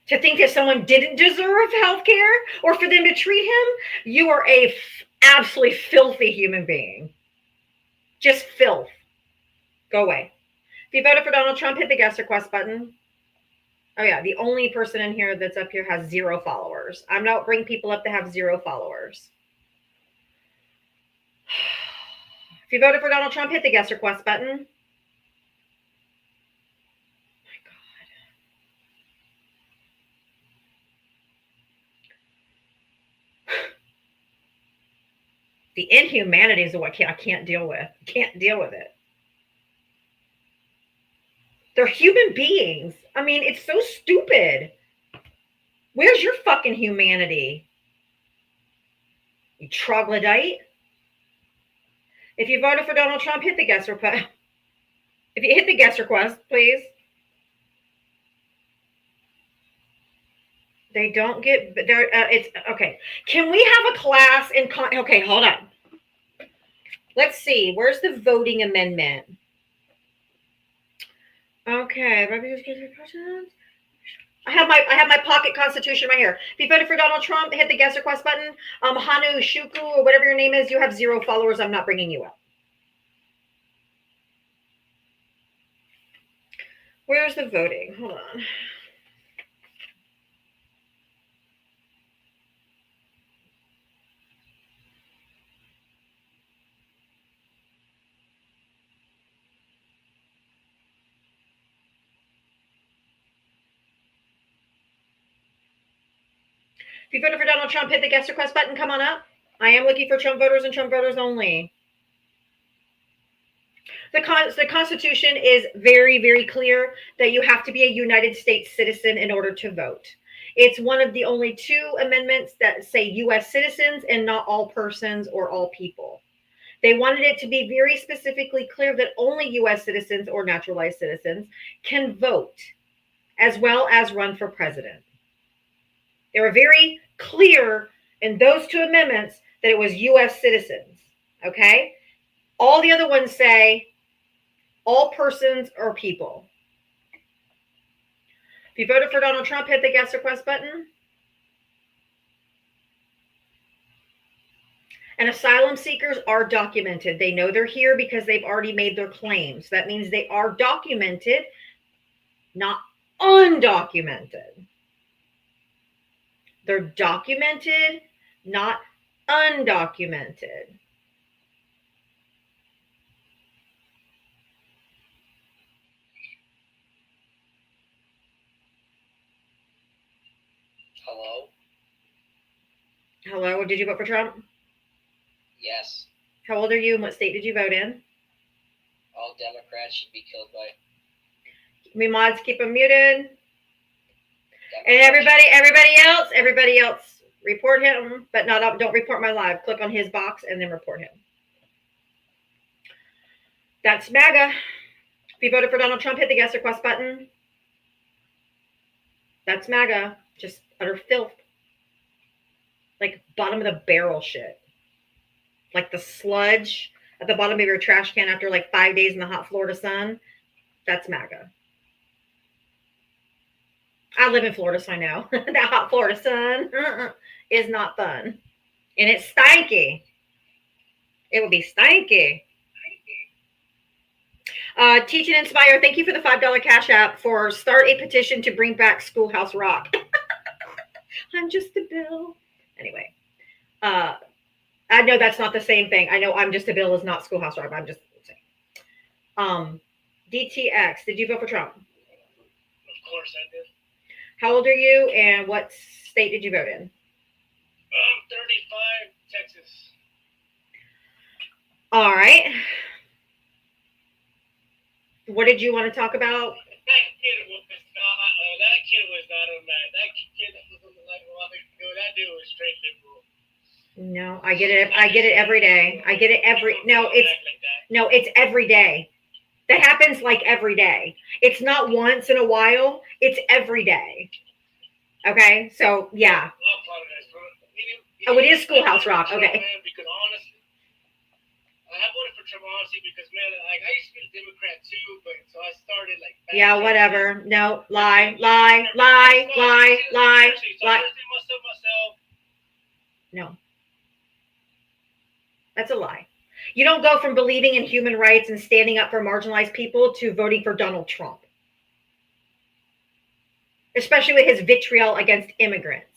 To think that someone didn't deserve health care or for them to treat him, you are a absolutely filthy human being. Just filth. Go away. If you voted for Donald Trump, hit the guest request button. Oh yeah, the only person in here that's up here has 0 followers. I'm not bringing people up that have 0 followers. If you voted for Donald Trump, hit the guest request button. My God. The inhumanity is what I can't deal with. Can't deal with it. They're human beings. I mean, it's so stupid. Where's your fucking humanity? You troglodyte. If you voted for Donald Trump, hit the guest request. If you hit the guest request, please. They don't get there. It's okay. Can we have a class in? Okay, hold on. Let's see. Where's the voting amendment? Okay. I have my pocket constitution right here. If you voted for Donald Trump, hit the guest request button. Hanu Shuku or whatever your name is, you have 0 followers. I'm not bringing you up. Where's the voting? Hold on. If you voted for Donald Trump, hit the guest request button. Come on up. I am looking for Trump voters and Trump voters only. The Constitution is very, very clear that you have to be a United States citizen in order to vote. It's one of the only 2 amendments that say U.S. citizens and not all persons or all people. They wanted it to be very specifically clear that only U.S. citizens or naturalized citizens can vote, as well as run for president. They were very clear in those 2 amendments that it was U.S. citizens, okay? All the other ones say all persons or people. If you voted for Donald Trump, hit the guest request button. And asylum seekers are documented. They know they're here because they've already made their claims. That means they are documented, not undocumented. They're documented, not undocumented. Hello? Hello, did you vote for Trump? Yes. How old are you and what state did you vote in? All Democrats should be killed by... We mods, keep them muted. And Democrats. everybody else, report him, but don't report my live. Click on his box and then report him. That's MAGA. If you voted for Donald Trump, hit the guest request button. That's MAGA. Just utter filth. Like bottom of the barrel shit. Like the sludge at the bottom of your trash can after like 5 days in the hot Florida sun. That's MAGA. I live in Florida, so I know. That hot Florida sun is not fun. And it's stanky. It will be stanky. Teach and Inspire, thank you for the $5 Cash App for start a petition to bring back Schoolhouse Rock. I'm just a bill. Anyway. I know that's not the same thing. I know I'm just a bill is not Schoolhouse Rock. I'm just saying. DTX, did you vote for Trump? Of course I did. How old are you and what state did you vote in? 35, Texas. All right. What did you want to talk about? That kid was not a man. That kid was like, that dude was straight liberal. No, I get it every day. I get it it's every day. That happens like every day. It's not once in a while. It's every day. Okay, so yeah. Oh, it is Schoolhouse Rock. Okay. Because honestly, I voted for Trump honestly because man, like I used to be a Democrat too, but so I started like. Yeah, whatever. No, lie. No. That's a lie. You don't go from believing in human rights and standing up for marginalized people to voting for Donald Trump. Especially with his vitriol against immigrants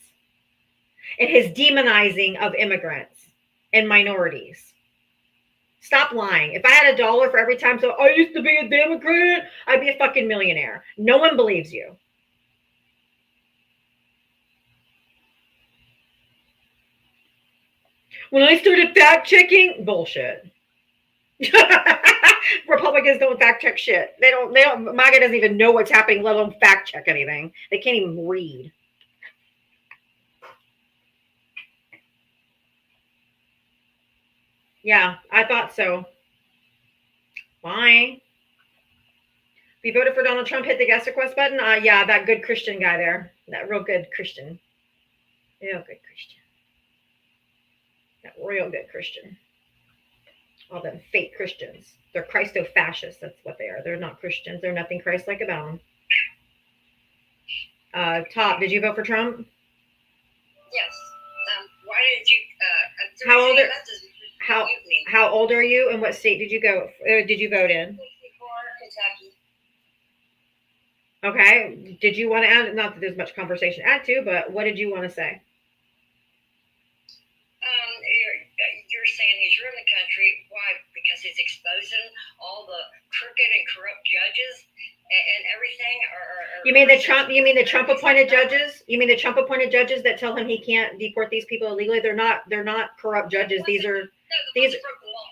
and his demonizing of immigrants and minorities. Stop lying. If I had $1 for every time, so I used to be a Democrat, I'd be a fucking millionaire. No one believes you. When I started fact checking, bullshit. Republicans don't fact check shit. They don't. MAGA doesn't even know what's happening, let alone fact check anything. They can't even read. Yeah, I thought so. Why? If you voted for Donald Trump, hit the guest request button. Yeah, that good Christian guy there. That real good Christian. Real good Christian. That real good Christian. All them fake Christians. They're Christo-fascists. That's what they are. They're not Christians. They're nothing Christ-like about them. Top, did you vote for Trump? Yes. Why didn't you? How old are how old are you, and what state did you go? Did you vote in? 64, Kentucky. Okay. Did you want to add? Not that there's much conversation to add to, but what did you want to say? You're saying he's ruining the country. Why? Because he's exposing all the crooked and corrupt judges and everything. You mean the Trump? You mean the Trump appointed judges? You mean the Trump appointed judges that tell him he can't deport these people illegally? They're not corrupt judges. These are the ones that broke the law.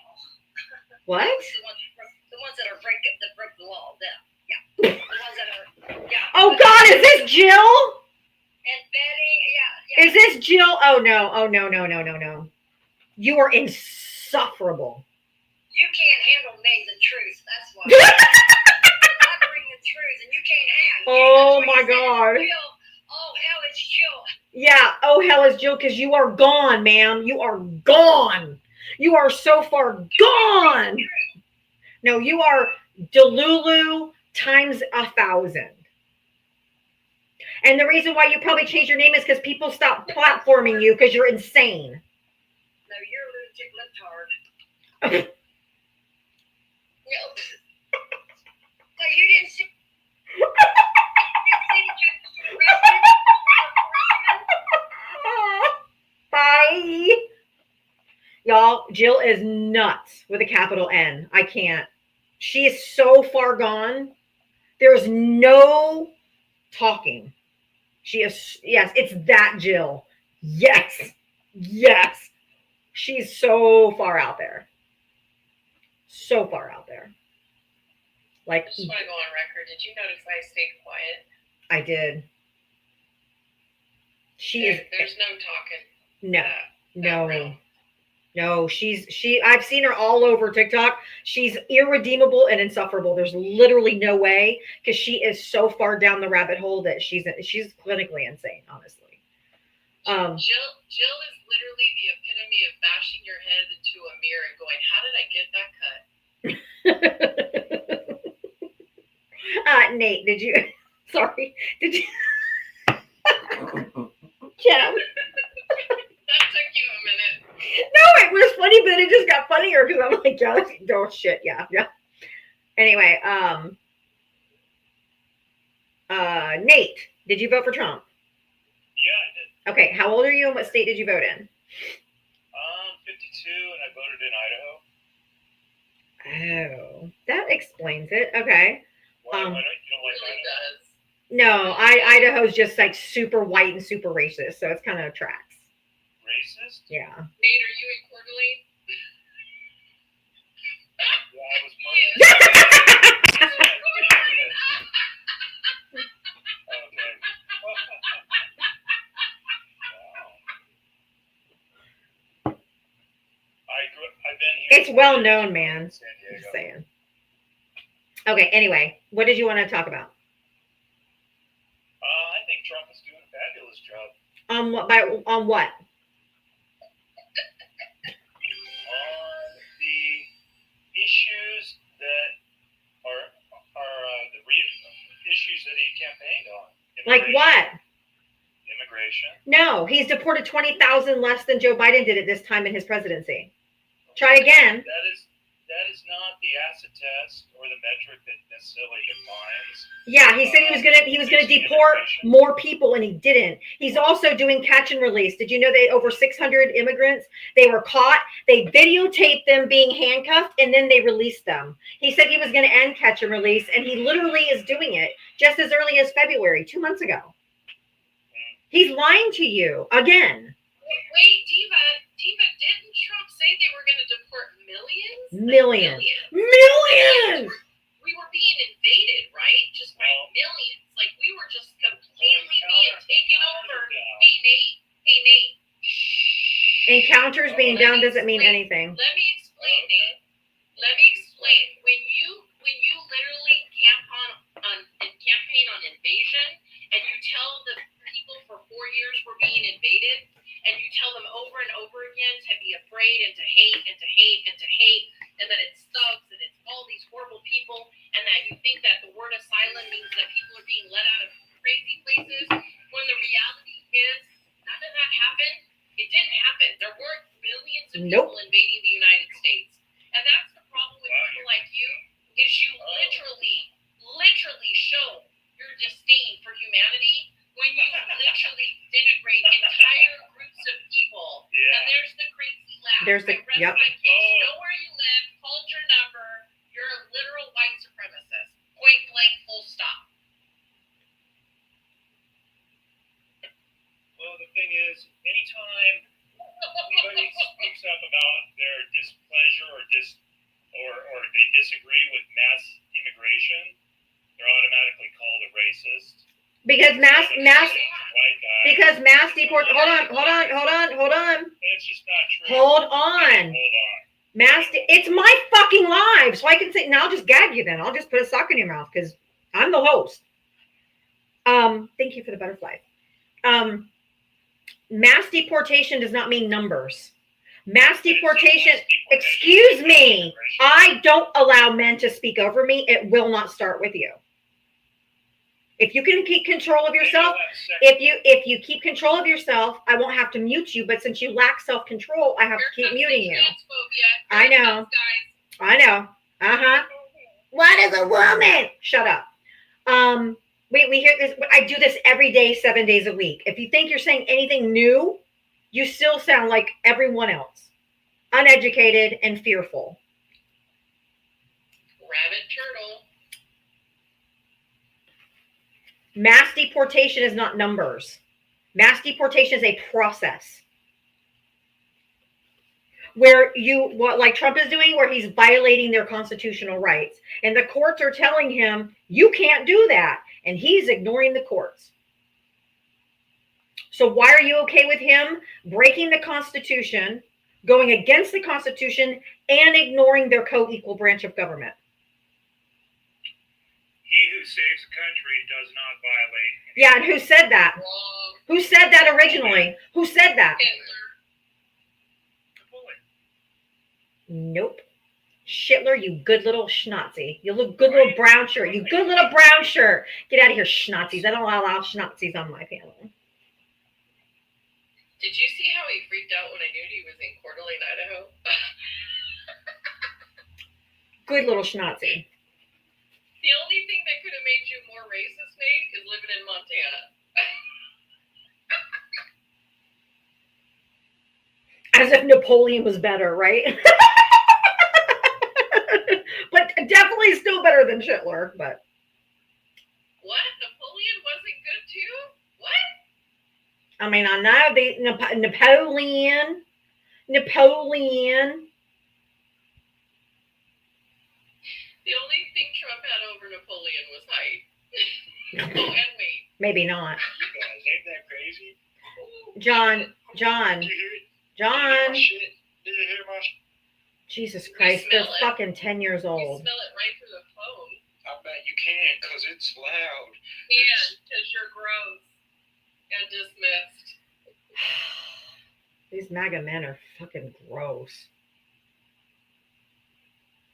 what? The ones that broke the law. Yeah. The ones that are. Yeah. Oh God, is this Jill? And betting. Yeah. Is this Jill? Oh no! Oh no! You are insufferable. You can't handle me, the truth. That's why. I bring the truth, and you can't handle it. Oh my God. Jill, oh, hell, it's Jill. Yeah. Oh hell is Jill, because you are gone, ma'am. You are gone. You are so far gone. No, you are Delulu times 1,000. And the reason why you probably changed your name is because people stopped platforming you because you're insane. No, you're a lunatic libtard. No, you didn't see. Bye. Y'all, Jill is nuts with a capital N. I can't. She is so far gone. There's no talking. She is, yes, it's that Jill. Yes. She's so far out there. So far out there. Like, I just want to go on record. Did you notice I stayed quiet? I did. There's no talking. No, I've seen her all over TikTok. She's irredeemable and insufferable. There's literally no way, because she is so far down the rabbit hole that she's clinically insane, honestly. Jill is literally the epitome of bashing your head into a mirror and going, "How did I get that cut?" Nate, did you? Sorry, did you? Jim. That took you a minute. No, it was funny, but it just got funnier because I'm like, oh shit, yeah. Anyway, Nate, did you vote for Trump? Yeah, I did. Okay, how old are you and what state did you vote in? 52, and I voted in Idaho. Oh, that explains it. Okay. Why don't you don't like Really Idaho? does. No, Idaho's just like super white and super racist, so it's kind of tracks. Racist? Yeah. Nate, are you in Coeur d'Alene? Yeah, I was part of it. Okay. I've been here. It's well known, man. San Diego. Just saying. Okay, anyway, what did you want to talk about? I think Trump is doing a fabulous job. On what? On the issues that are the issues that he campaigned on. Like what? Immigration. No, he's deported 20,000 less than Joe Biden did at this time in his presidency. Try again. That is not the acid test or the metric that necessarily defines. Yeah, he said he was gonna deport more people, and he didn't. He's also doing catch and release. Did you know they over 600 immigrants? They were caught. They videotaped them being handcuffed, and then they released them. He said he was going to end catch and release, and he literally is doing it just as early as February, 2 months ago. He's lying to you again. Wait, Diva, didn't Millions. Millions! We were being invaded, right? Just by millions. Like, we were just completely being taken over. Hey, Nate. Encounters being done doesn't mean anything. Let me explain, Nate. Let me explain. When you literally campaign on invasion, and you tell the people for 4 years we're being invaded, and you tell them over and over again to be afraid and to hate and to hate and to hate, and that it's thugs and it's all these horrible people, and that you think that the word asylum means that people are being let out of crazy places, when the reality is none of that happened. It didn't happen. There weren't millions of people invading the United States. And that's the problem with people like you, is you literally show your disdain for humanity when you literally denigrate entire groups of people. And there's the crazy laugh. There's the, I rest my case. Know where you live, called your number. You're a literal white supremacist. Point blank, full stop. Well, the thing is, anytime anybody speaks up about their displeasure or they disagree with mass immigration, they're automatically called a racist. because mass deport. Hold on. It's just not true. Hold on. It's my fucking live, so I can say. Now I'll just gag you. Then I'll just put a sock in your mouth because I'm the host. Thank you for the butterfly. Mass deportation does not mean numbers. Mass deportation, excuse me, I don't allow men to speak over me. It will not start with you. If you can keep control of yourself, if you keep control of yourself, I won't have to mute you. But since you lack self-control, I have to keep muting you. I know. Uh-huh. What is a woman? Shut up. We hear this. I do this every day, 7 days a week. If you think you're saying anything new, you still sound like everyone else. Uneducated and fearful. Rabbit turtle. Mass deportation is not numbers. Mass deportation is a process. Where what like Trump is doing, where he's violating their constitutional rights. And the courts are telling him, you can't do that. And he's ignoring the courts. So why are you okay with him breaking the Constitution, going against the Constitution, and ignoring their co-equal branch of government? He who saves the country does not violate. Yeah, and who said that? Wrong. Who said that originally? Who said that? Nope. Shitler, you good little schnazzy. You look good little brown shirt. You good little brown shirt. Get out of here, schnauzzies. I don't allow schnauzzies on my panel. Did you see how he freaked out when I knew he was in Coeur d'Alene, Idaho? Good little schnazzy. The only thing that could have made you more racist, Nate, is living in Montana. As if Napoleon was better, right? But definitely still better than Hitler. But what? Napoleon wasn't good too? What? I mean, I know the Napoleon. The only thing Trump had over Napoleon was height. Oh, and weight. Maybe not. You guys, ain't that crazy? John. Did you hear my shit? Jesus Christ, they're fucking 10 years You old. smell it right through the phone. I bet you can, because it's loud. Yeah, because you're gross and dismissed. These MAGA men are fucking gross.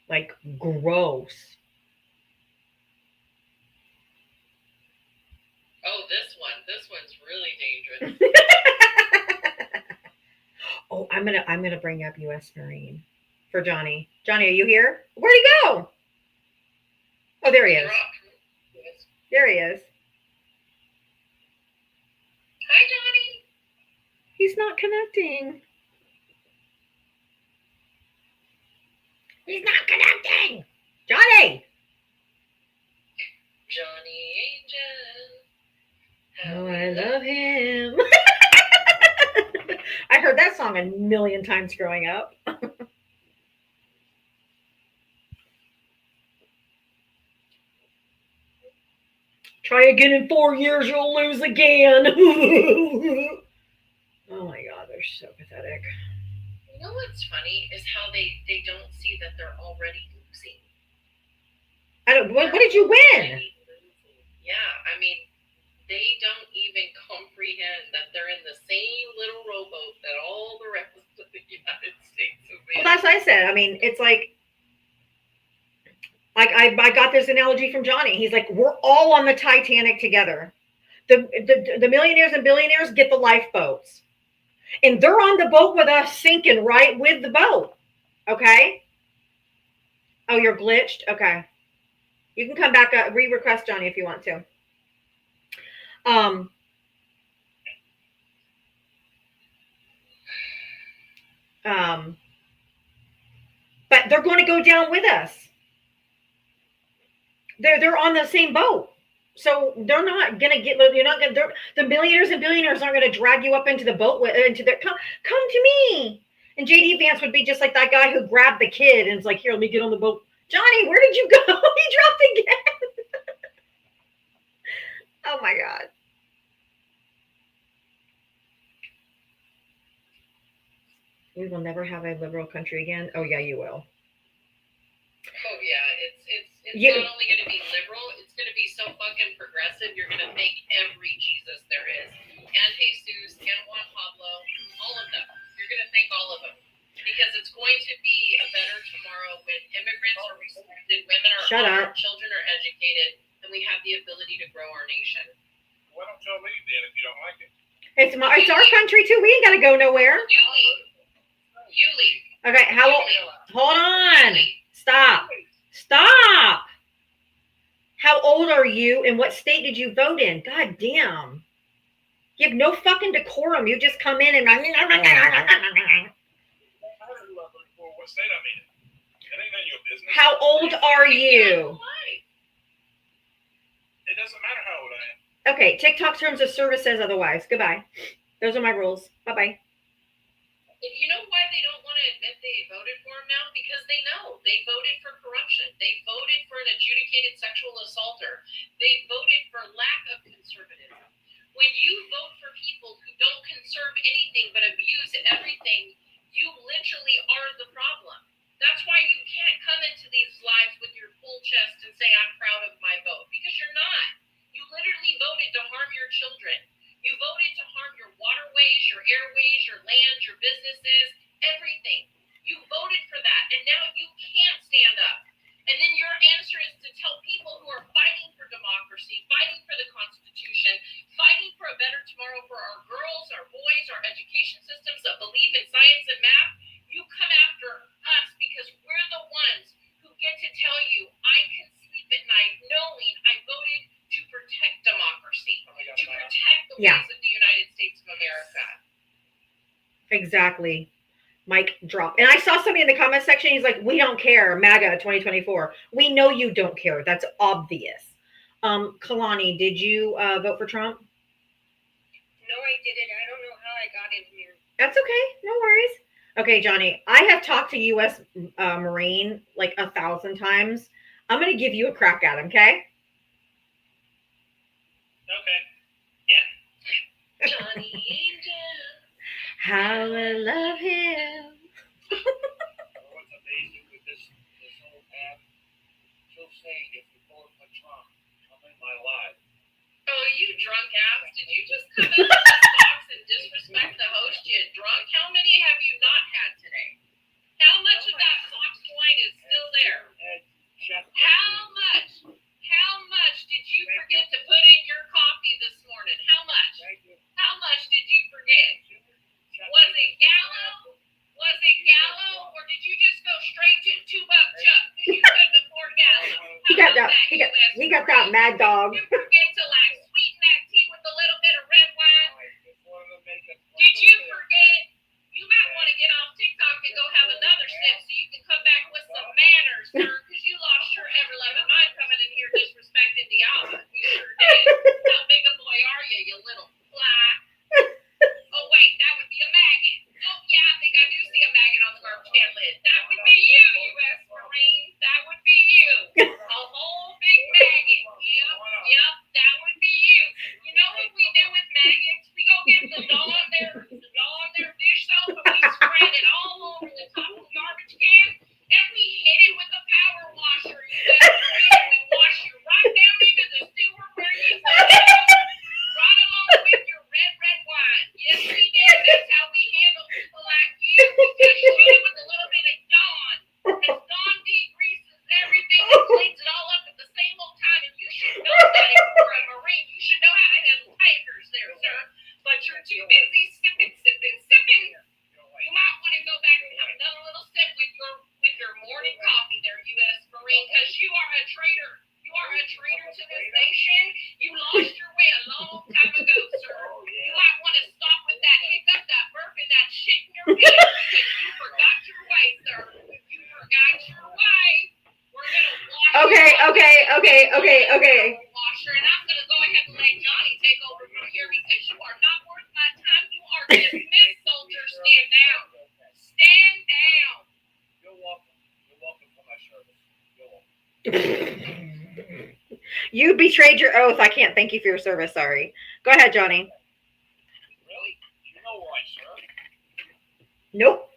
Like, gross. Oh, this one's really dangerous. Oh, I'm gonna bring up U.S. Marine for Johnny. Johnny, are you here? Where'd he go? Oh, there he is. There he is. Hi, Johnny. He's not connecting. He's not connecting. Johnny. Johnny Angel. Oh, I love him. I heard that song a million times growing up. Try again in 4 years, you'll lose again. Oh my God, they're so pathetic. You know what's funny is how they don't see that they're already losing. I don't. What did you win? Yeah, I mean, they don't even comprehend that they're in the same little rowboat that all the rest of the United States is in. Well, that's what I said. I mean, it's like I got this analogy from Johnny. He's like, we're all on the Titanic together. The millionaires and billionaires get the lifeboats, and they're on the boat with us, sinking right with the boat. Okay. Oh, you're glitched. Okay. You can come back, re-request Johnny if you want to. But they're going to go down with us. They're on the same boat, so they're not gonna get. You're not gonna. The millionaires and billionaires aren't gonna drag you up into the boat into their come to me. And JD Vance would be just like that guy who grabbed the kid and was like, "Here, let me get on the boat." Johnny, where did you go? He dropped again. Oh my God. We will never have a liberal country again. Oh yeah, you will. Oh yeah, it's not only going to be liberal, it's going to be so fucking progressive. You're going to thank every Jesus there is, and Jesus, and Juan Pablo, all of them. You're going to thank all of them because it's going to be a better tomorrow when immigrants are respected, women are honored, children are educated, and we have the ability to grow our nation. Why don't y'all leave then if you don't like it? It's our country too. We ain't got to go nowhere. You leave. You leave. Okay, hold on. Stop. How old are you and what state did you vote in? God damn. You have no fucking decorum. You just come in and I heard what state I'm in. That ain't none of your business. How old are you? It doesn't matter how old I am. Okay, TikTok terms of service says otherwise. Goodbye. Those are my rules. Bye-bye. You know why they don't want to admit they voted for him now? Because they know. They voted for corruption. They voted for an adjudicated sexual assaulter. They voted for lack of conservatism. When you vote for people who don't conserve anything but abuse everything, you literally are the problem. That's why you can't come into these lives with your full chest and say, I'm proud of my vote. Because you're not. You literally voted to harm your children. You voted to harm your waterways, your airways, your land, your businesses, everything. You voted for that, and now you can't stand up. And then your answer is to tell people who are fighting for democracy, fighting for the Constitution, fighting for a better tomorrow for our girls, our boys, our education systems that believe in science and math. You come after us because we're the ones who get to tell you, I can sleep at night knowing I voted to protect democracy, to protect the ways of the United States of America. Exactly. Mic drop. And I saw somebody in the comment section. He's like, we don't care. MAGA 2024. We know you don't care. That's obvious. Kalani, did you vote for Trump? No, I didn't. I don't know how I got in here. That's okay. No worries. Okay, Johnny, I have talked to U.S. Marine like 1,000 times. I'm going to give you a crack at him, okay? Okay. Yeah. Johnny Angel. How I love him. What's amazing with this whole app, she'll say if you vote for Trump, I'm in my life. Oh, you drunk ass. Did you just come into this box and disrespect the host, you drunk? How many have you not had today? How much of that Fox wine is still there? How much did you forget to put in your coffee this morning? How much? How much did you forget? Was it Gallo? Or did you just go straight to $2 Chuck? You couldn't afford Gallo. He got that Mad Dog. You forget to like sweeten that tea with a little bit of red wine. Did you forget? You might want to get off TikTok and go have another sip so you can come back with some manners, sir, because you lost your ever-loving mind coming in here disrespecting Diava. You sure did. How big a boy are you, you little fly? Oh, wait, that would be a maggot. Oh, yeah, I think I do see a maggot on the garbage can lid. That would be you, U.S. Marine. That would be you. A whole big maggot. Yep. Washer, and I'm gonna go ahead and let Johnny take over from here because you are not worth my time. You are dismissed, soldier. Stand down. Stand down. You're welcome. You're welcome for my service. You're welcome. You betrayed your oath. I can't thank you for your service. Sorry. Go ahead, Johnny. Really? You know where I serve? Nope.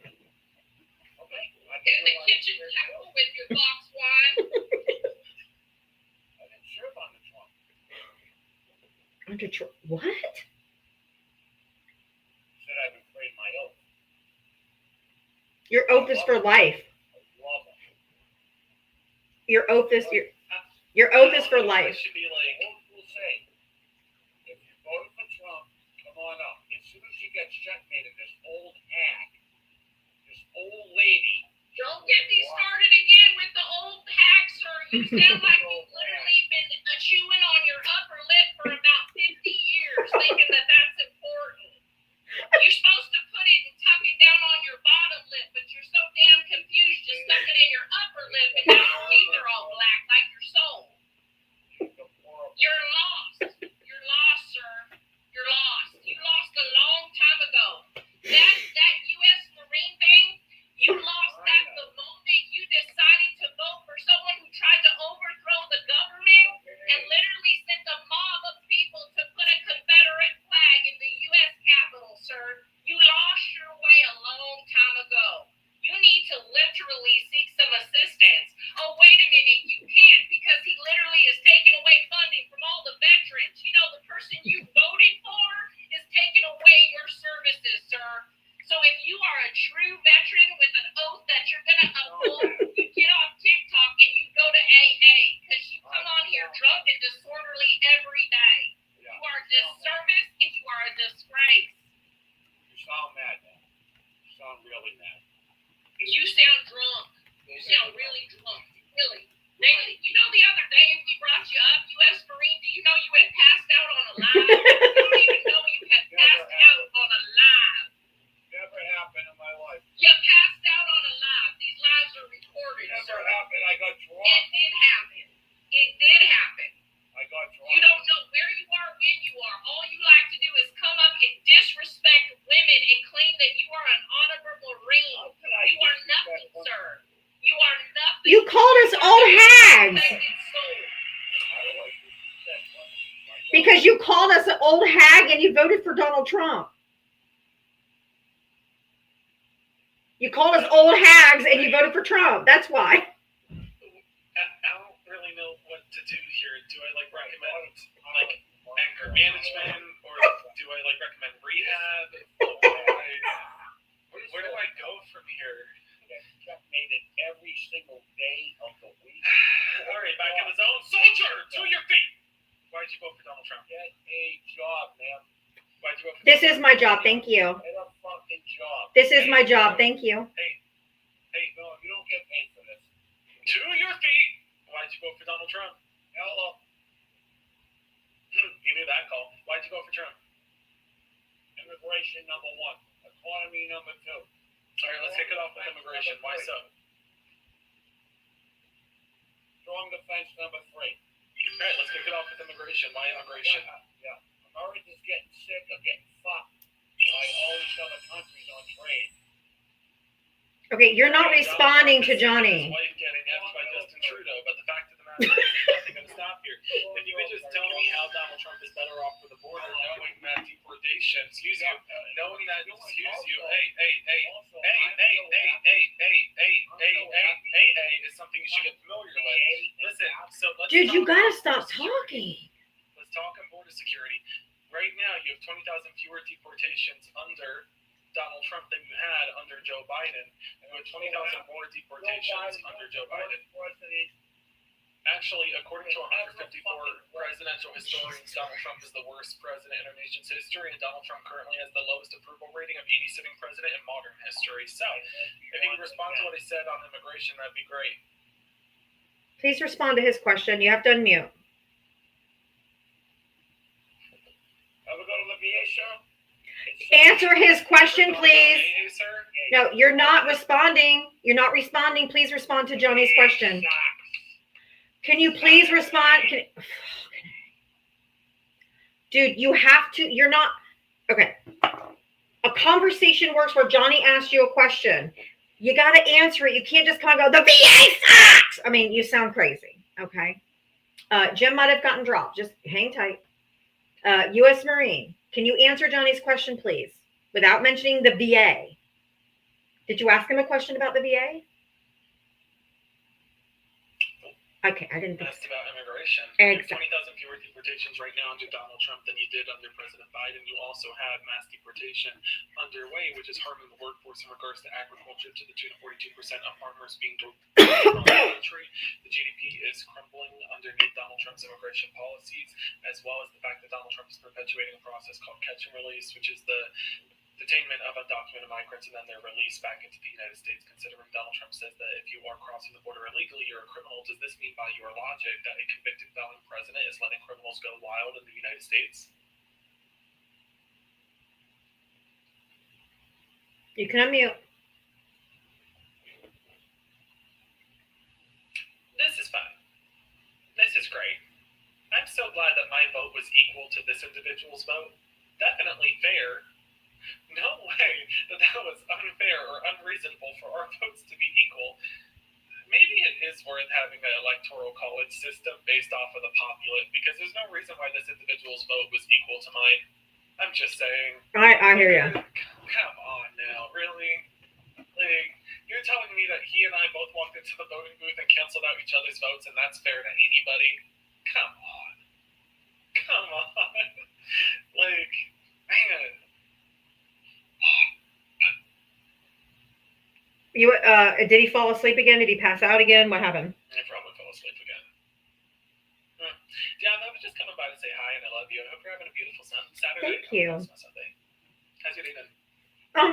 Okay. In the kitchen table with your box wine. I didn't serve on the trunk. What? Said I betrayed my oath. Your oath is for life. Love them. Your oath is your oath is for life. It should be like, We'll say, if you voted for Trump, come on up. As soon as she gets checkmated, this old hag, this old lady. Don't get me started again with the old hag, sir. You sound like you've literally been chewing on your upper lip for about 50 years, thinking that that's important. You're supposed to put it and tuck it down on your bottom lip, but you're so damn confused, just stuck it in your upper lip, and now your teeth are all black like your soul. You're lost. You're lost, sir. You're lost. You lost a long time ago. That U.S. Marine thing, you lost that the moment you decided to vote for someone who tried to overthrow the government and literally sent a mob of people to put a Confederate flag in the U.S. Capitol, sir. You lost your way a long time ago. You need to literally seek some assistance. Oh, wait a minute, you can't because he literally is taking away funding from all the veterans. You know, the person you voted for is taking away your services, sir. So if you are a true veteran with an oath that you're going to uphold, you get off TikTok and you go to AA because you come on here drunk and disorderly every day. You are a disservice and you are a disgrace. You sound mad now. You sound really mad. You sound drunk. You sound really drunk. Really. You know the other day we brought you up, U.S. Marine, do you know you had passed out on a live? You don't even know you had passed out on a live. Never happened in my life. You passed out on a live. These lives are recorded. Never happened. I got drunk. It did happen. It did happen. I got drunk. You don't know where you are, when you are. All you like to do is come up and disrespect women and claim that you are an honorable Marine. You are nothing, sir. You are nothing. You called us old hags. Because you called us an old hag and you voted for Donald Trump. You called us old hags and you voted for Trump. That's why. I don't really know what to do here. Do I recommend anger management, or do I recommend rehab? Where do I go from here? Checkmated every single day of the week. All right, back in the zone. Soldier, to your feet. Why'd you vote for Donald Trump? Get a job, man. Why'd you vote for This Donald is my job. Thank you. Get a fucking job. This is my job. Thank you. Hey, No, you don't get paid for this. to your feet. Why'd you vote for Donald Trump? Hello. You knew that call. Why'd you vote for Trump? Immigration number 1. Economy number 2. All right, let's kick it off with immigration. Why so? Strong defense number 3. All right, let's kick it off with immigration. Why immigration? Yeah. Americans getting sick or getting fucked by all these other countries on trade. Okay, you're not responding to Johnny. His wife getting effed by Justin Trudeau, but the fact of the matter is there's nothing going to stop here. If you could just tell me how Donald Trump is better off for the border, knowing that deportation, knowing that, hey, is something you should get familiar with. Listen, so let's Dude, you gotta stop talking. Let's talk on border security. Right now, you have 20,000 fewer deportations under Donald Trump than you had under Joe Biden, and with 20,000 more deportations under Joe Biden. Actually, according to 154 presidential historians, Donald Trump is the worst president in our nation's history, and Donald Trump currently has the lowest approval rating of any sitting president in modern history. So, if you could respond to what I said on immigration, that'd be great. Please respond to his question. You have to unmute. Ever go to the VA show? Answer his question, please. Hey, sir? No, you're not responding. You're not responding. Please respond to Johnny's question. Can you please respond? Dude, you have to. You're not. Okay. A conversation works where Johnny asked you a question. You got to answer it. You can't just come and go, the VA sucks. I mean, you sound crazy. Okay. Jim might have gotten dropped. Just hang tight. U.S. Marine, can you answer Johnny's question, please, without mentioning the VA? Did you ask him a question about the VA? Okay, I didn't think asked about immigration. Exactly. 20,000 fewer deportations right now under Donald Trump than you did under President Biden. You also have mass deportation underway, which is harming the workforce in regards to agriculture to the tune of 42% of farmers being from the country. The GDP is crumbling underneath Donald Trump's immigration policies, as well as the fact that Donald Trump is perpetuating a process called catch and release, which is the detainment of undocumented migrants and then their release back into the United States. Considering Donald Trump says that if you are crossing the border illegally, you're a criminal, does this mean by your logic that a convicted felon president is letting criminals go wild in the United States? You can unmute. This is fun. This is great. I'm so glad that my vote was equal to this individual's vote. Definitely fair. No way that was unfair or unreasonable for our votes to be equal. Maybe it is worth having an electoral college system based off of the populate, because there's no reason why this individual's vote was equal to mine. I'm just saying. I hear you. Come on now, really? Like, you're telling me that he and I both walked into the voting booth and canceled out each other's votes, and that's fair to anybody? Come on. Come on. Like, man. Did he fall asleep again? Did he pass out again? What happened? I probably fell asleep again. Yeah, I was just coming by to say hi and I love you. I hope you're having a beautiful Saturday. Thank you. That's my Sunday. How's your day been?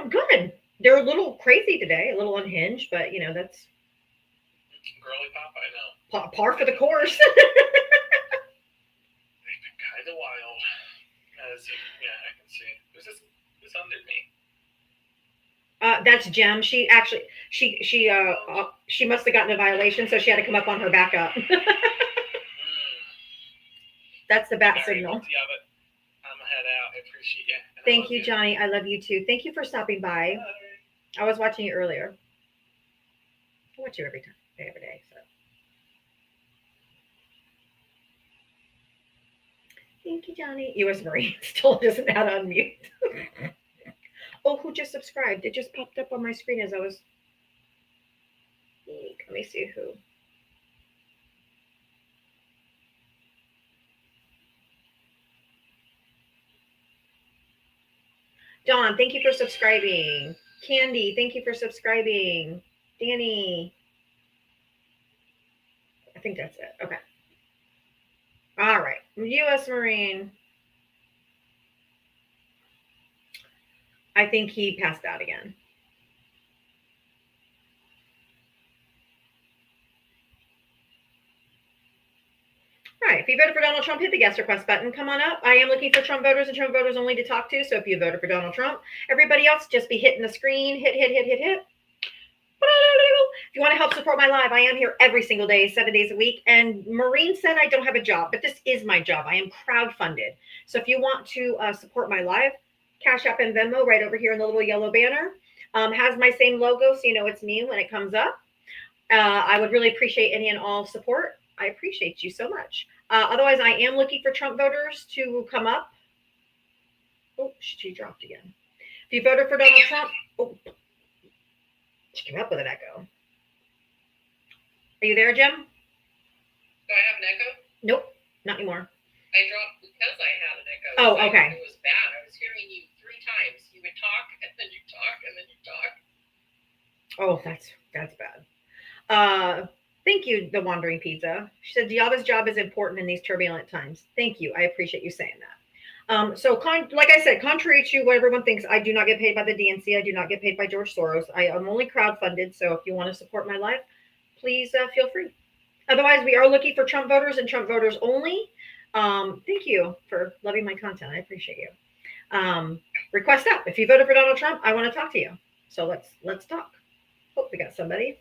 Good. They're a little crazy today, a little unhinged, but you know that's girly pop. I know. Par for the course. They've been kind of wild. Yeah, I can see. Who's this under me? That's Jem. She must have gotten a violation, so she had to come up on her backup. That's the bat signal. Yeah, but I'm gonna head out. I appreciate you. Thank you, Johnny. I love you too. Thank you for stopping by. Bye. I was watching you earlier. I watch you every day. So. Thank you, Johnny. U.S. Marine still doesn't know how to unmute. Oh, who just subscribed? It just popped up on my screen as I was. Let me see who. Dawn, thank you for subscribing. Candy, thank you for subscribing. Danny. I think that's it. Okay. All right. U.S. Marine. I think he passed out again. All right. If you voted for Donald Trump, hit the guest request button. Come on up. I am looking for Trump voters and Trump voters only to talk to. So if you voted for Donald Trump, everybody else just be hitting the screen. Hit. If you want to help support my live, I am here every single day, 7 days a week. And Maureen said I don't have a job, but this is my job. I am crowdfunded. So if you want to support my live, Cash App and Venmo right over here in the little yellow banner. Has my same logo, so you know it's me when it comes up. I would really appreciate any and all support. I appreciate you so much. Otherwise, I am looking for Trump voters to come up. Oh, she dropped again. If you voted for Donald Trump, she came up with an echo. Are you there, Jim? Do I have an echo? Nope, not anymore. I dropped because I had an echo. Oh, okay. It was bad. I was hearing you 3 times. You would talk, and then you talk, and then you talk. Oh, that's bad. Thank you, The Wandering Pizza. She said, Diava's job is important in these turbulent times. Thank you. I appreciate you saying that. Like I said, contrary to what everyone thinks, I do not get paid by the DNC. I do not get paid by George Soros. I am only crowdfunded. So if you want to support my life, please feel free. Otherwise, we are looking for Trump voters and Trump voters only. Thank you for loving my content. I appreciate you. Request up. If you voted for Donald Trump, I want to talk to you. So let's talk. Oh, we got somebody.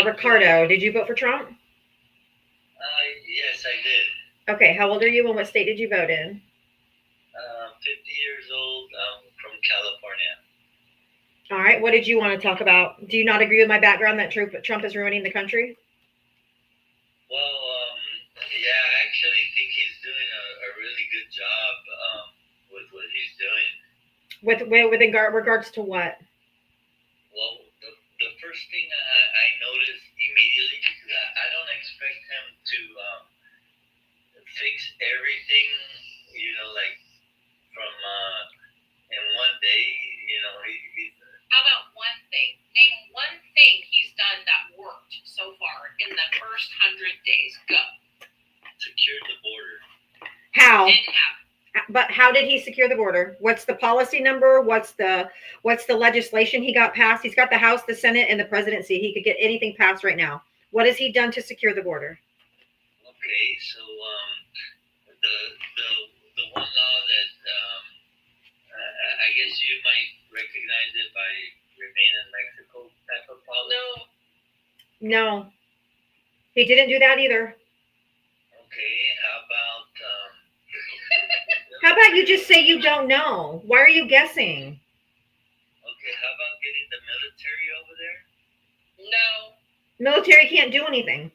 Ricardo, did you vote for Trump? Yes, I did. Okay, how old are you and what state did you vote in? 50 years old. From California. All right, what did you want to talk about? Do you not agree with my background that Trump is ruining the country? Well, yeah, I actually think he's doing a really good job with what he's doing. With regards to what? Well, the first thing I noticed immediately, because I don't expect him to fix everything, like from in one day. How about one thing? Name one thing he's done that worked so far in the first 100 days. Go. Secured the border. How? Didn't happen. But how did he secure the border? What's the policy number? What's the legislation he got passed? He's got the House, the Senate, and the presidency. He could get anything passed right now. What has he done to secure the border? Okay, so the one law that I guess you might recognize it by Remain in Mexico type of policy. No, he didn't do that either. Okay, How about you just say you don't know? Why are you guessing? Okay, how about getting the military over there? No. Military can't do anything.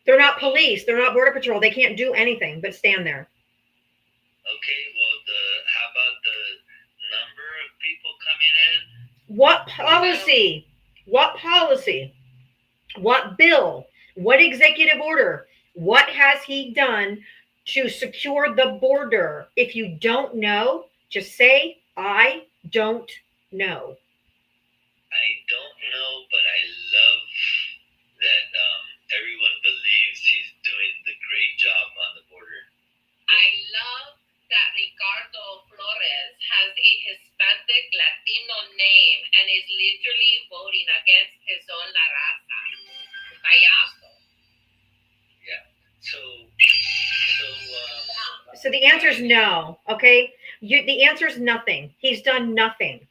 They're not police. They're not border patrol. They can't do anything but stand there. Okay, well, how about the number of people coming in? What policy? What policy? What bill? What executive order? What has he done to secure the border? If you don't know, just say, I don't know. I don't know, but I love that everyone believes he's doing the great job on the border. I love that Ricardo Flores has a Hispanic Latino name and is literally voting against his own La Raza. Payaso. Yeah. So the answer is no. Okay. The answer is nothing. He's done nothing.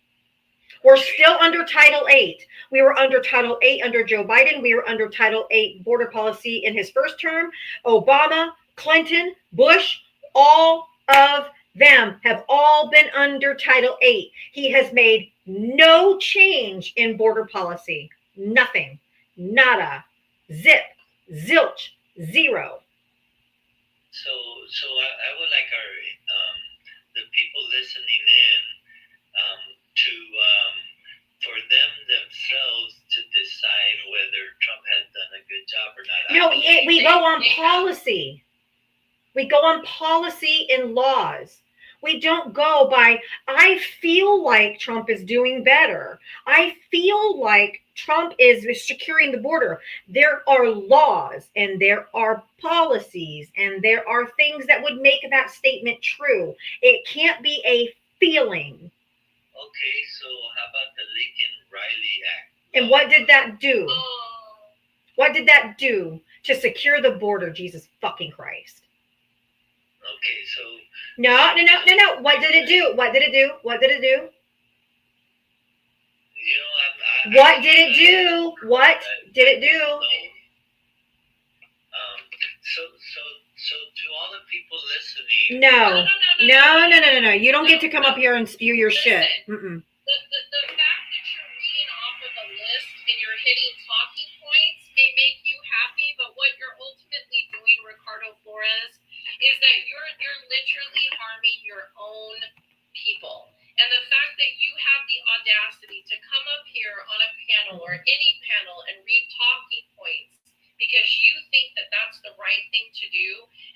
We're still under Title VIII. We were under Title VIII under Joe Biden. We were under Title VIII border policy in his first term. Obama, Clinton, Bush, all of them have all been under Title VIII. He has made no change in border policy. Nothing. Nada. Zip. Zilch. Zero. So I would like the people listening in to for them themselves to decide whether Trump has done a good job or not. No, we go on policy. We go on policy and laws. We don't go by, I feel like Trump is doing better. I feel like Trump is securing the border. There are laws and there are policies and there are things that would make that statement true. It can't be a feeling. Okay, so how about the Lincoln-Riley Act? And what did that do? What did that do to secure the border, Jesus fucking Christ? Okay, so... No. What did it do? What did it do? What did it do? What did it do? What did it do? So to all the people listening... No. You don't get to come up here and spew your shit. Mm-mm. The fact that you're reading off of a list and you're hitting talking points may make you happy, but what you're ultimately doing, Ricardo Flores, is that you're literally harming your own people. And the fact that you have the audacity to come up here on a panel or any panel and read talking points because you think that that's the right thing to do,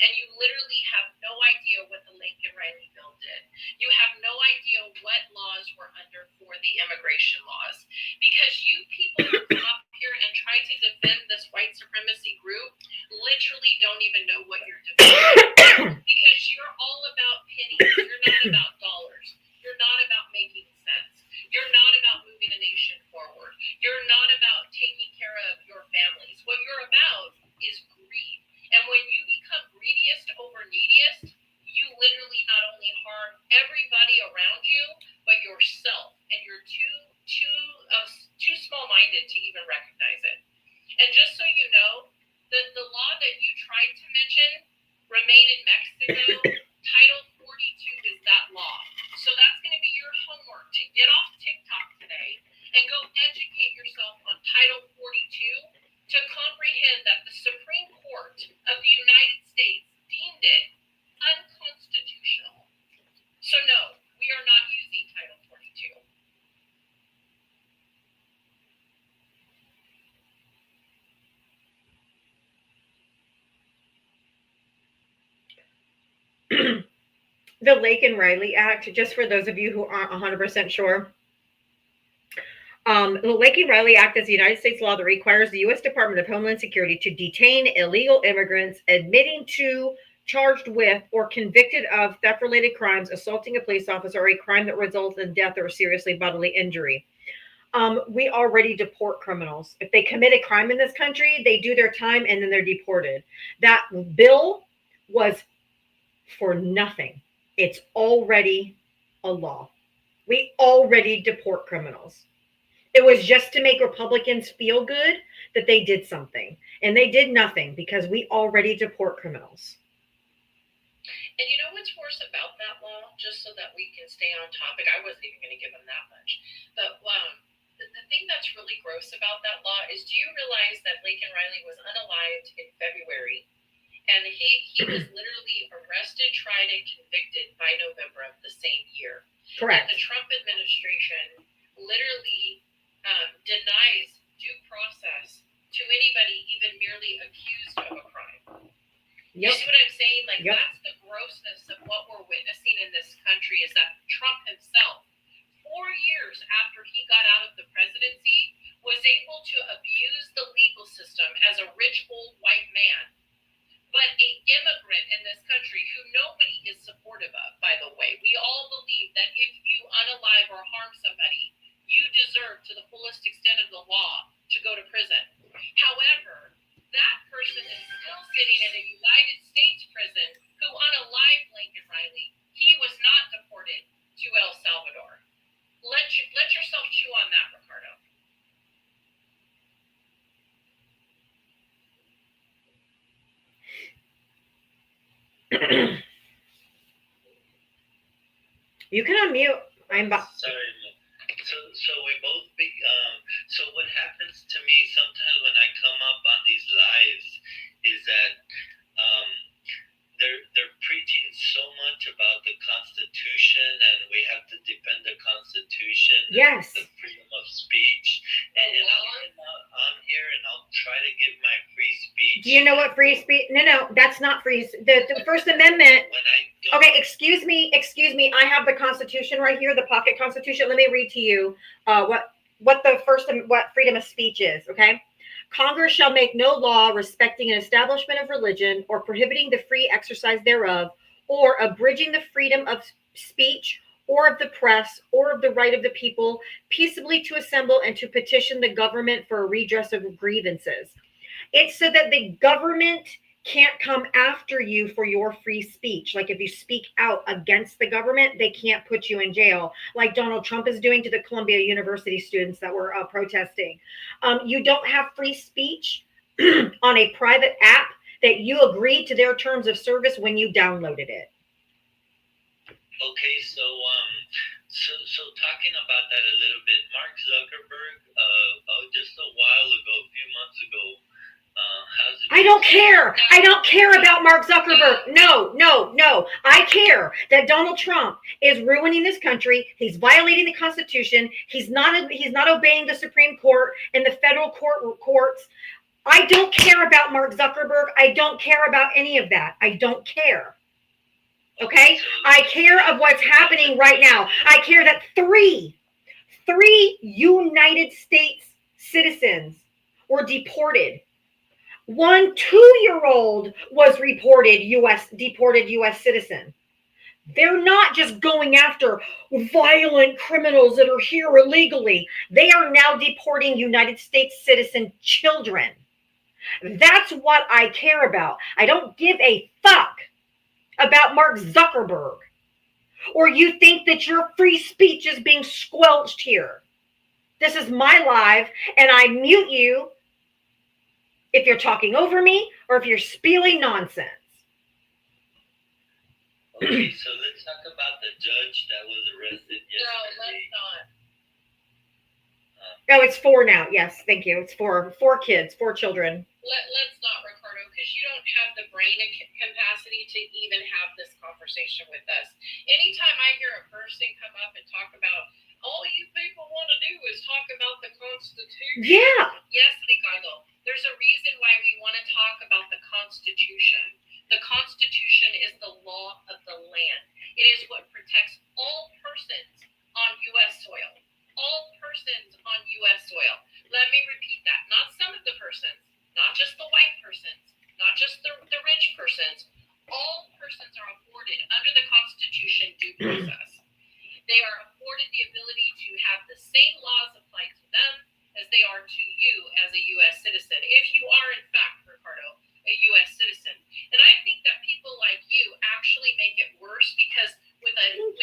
and you literally have no idea what the Lincoln-Riley bill did. You have no idea what laws were under for the immigration laws. Because you people who come up here and try to defend this white supremacy group literally don't even know what you're defending. Because you're all about pennies. You're not about dollars. You're not about making sense. You're not about moving a nation forward. You're not about taking care of your families. What you're about is greed. And when you become greediest over neediest, you literally not only harm everybody around you, but yourself and The Lake and Riley Act, just for those of you who aren't 100% sure, the Lake and Riley Act is a United States law that requires the U.S. Department of Homeland Security to detain illegal immigrants admitting to, charged with, or convicted of theft-related crimes, assaulting a police officer, or a crime that results in death or seriously bodily injury. We already deport criminals. If they commit a crime in this country, they do their time and then they're deported. That bill was for nothing. It's already a law. We already deport criminals. It was just to make Republicans feel good that they did something. And they did nothing because we already deport criminals. And you know what's worse about that law, just so that we can stay on topic? I wasn't even going to give them that much. But the thing that's really gross about that law is, do you realize that Lincoln Riley was unalived in February? And he was literally arrested, tried, and convicted by November of the same year. Correct. And the Trump administration literally denies due process to anybody even merely accused of a crime. You see what I'm saying? Like, that's the grossness of what we're witnessing in this country, is that Trump himself, 4 years after he got out of the presidency, was able to abuse the legal system as a rich old white man. But an immigrant in this country who nobody is supportive of, by the way. We all believe that if you unalive or harm somebody, you deserve, to the fullest extent of the law, to go to prison. However, that person is still sitting in a United States prison who unalived Lincoln Riley. He was not deported to El Salvador. Let yourself chew on that, Ricardo. You can unmute. Sorry. So we both so what happens to me sometimes when I come up on these lives is that they're preaching so much about the Constitution, and we have to defend the Constitution. Yes. And the freedom of speech. And I'm here and I'll try to give my free speech. Do you know what free speech? No, that's not free. The First Amendment. Okay, excuse me. I have the Constitution right here, the pocket Constitution. Let me read to you what freedom of speech is. Okay. Congress shall make no law respecting an establishment of religion or prohibiting the free exercise thereof, or abridging the freedom of speech or of the press or of the right of the people peaceably to assemble and to petition the government for a redress of grievances. It's so that the government can't come after you for your free speech. Like if you speak out against the government, they can't put you in jail, like Donald Trump is doing to the Columbia University students that were protesting. You don't have free speech on a private app that you agreed to their terms of service when you downloaded it. Okay, so talking about that a little bit, Mark Zuckerberg, just a while ago, a few months ago, I don't care. I don't care about Mark Zuckerberg. No. I care that Donald Trump is ruining this country. He's violating the Constitution. He's not obeying the Supreme Court and the federal courts. I don't care about Mark Zuckerberg. I don't care about any of that. I don't care. Okay? I care of what's happening right now. I care that three United States citizens were deported. One 2-year-old was deported U.S. citizen. They're not just going after violent criminals that are here illegally. They are now deporting United States citizen children. That's what I care about. I don't give a fuck about Mark Zuckerberg. Or you think that your free speech is being squelched here. This is my live, and I mute you if you're talking over me or if you're spewing nonsense. Okay, so let's talk about the judge that was arrested yesterday. No, let's not. Oh, it's 4 now. Yes, thank you. It's 4 kids, 4 children. Let's not, Ricardo, because you don't have the brain capacity to even have this conversation with us. Anytime I hear a person come up and talk about, all you people want to do is talk about the Constitution. Yeah. Yes, Ricardo. There's a reason why we want to talk about the Constitution. The Constitution is the law of the land. It is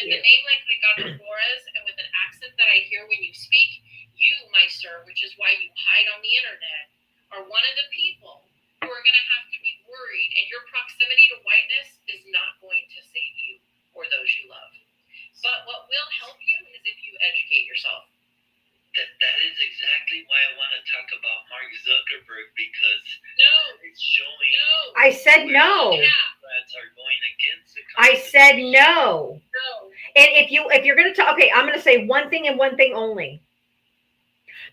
with a name like Ricardo Flores and with an accent that I hear when you speak, you, my sir, which is why you hide on the internet, are one of the people who are going to have to be worried, and your proximity to whiteness is not going to save you or those you love. But what will help you is if you educate yourself. That is exactly why I want to talk about Mark Zuckerberg, because it's showing. I said no. Democrats are going against the I said no. No. And if you're going to talk, okay, I'm going to say one thing and one thing only.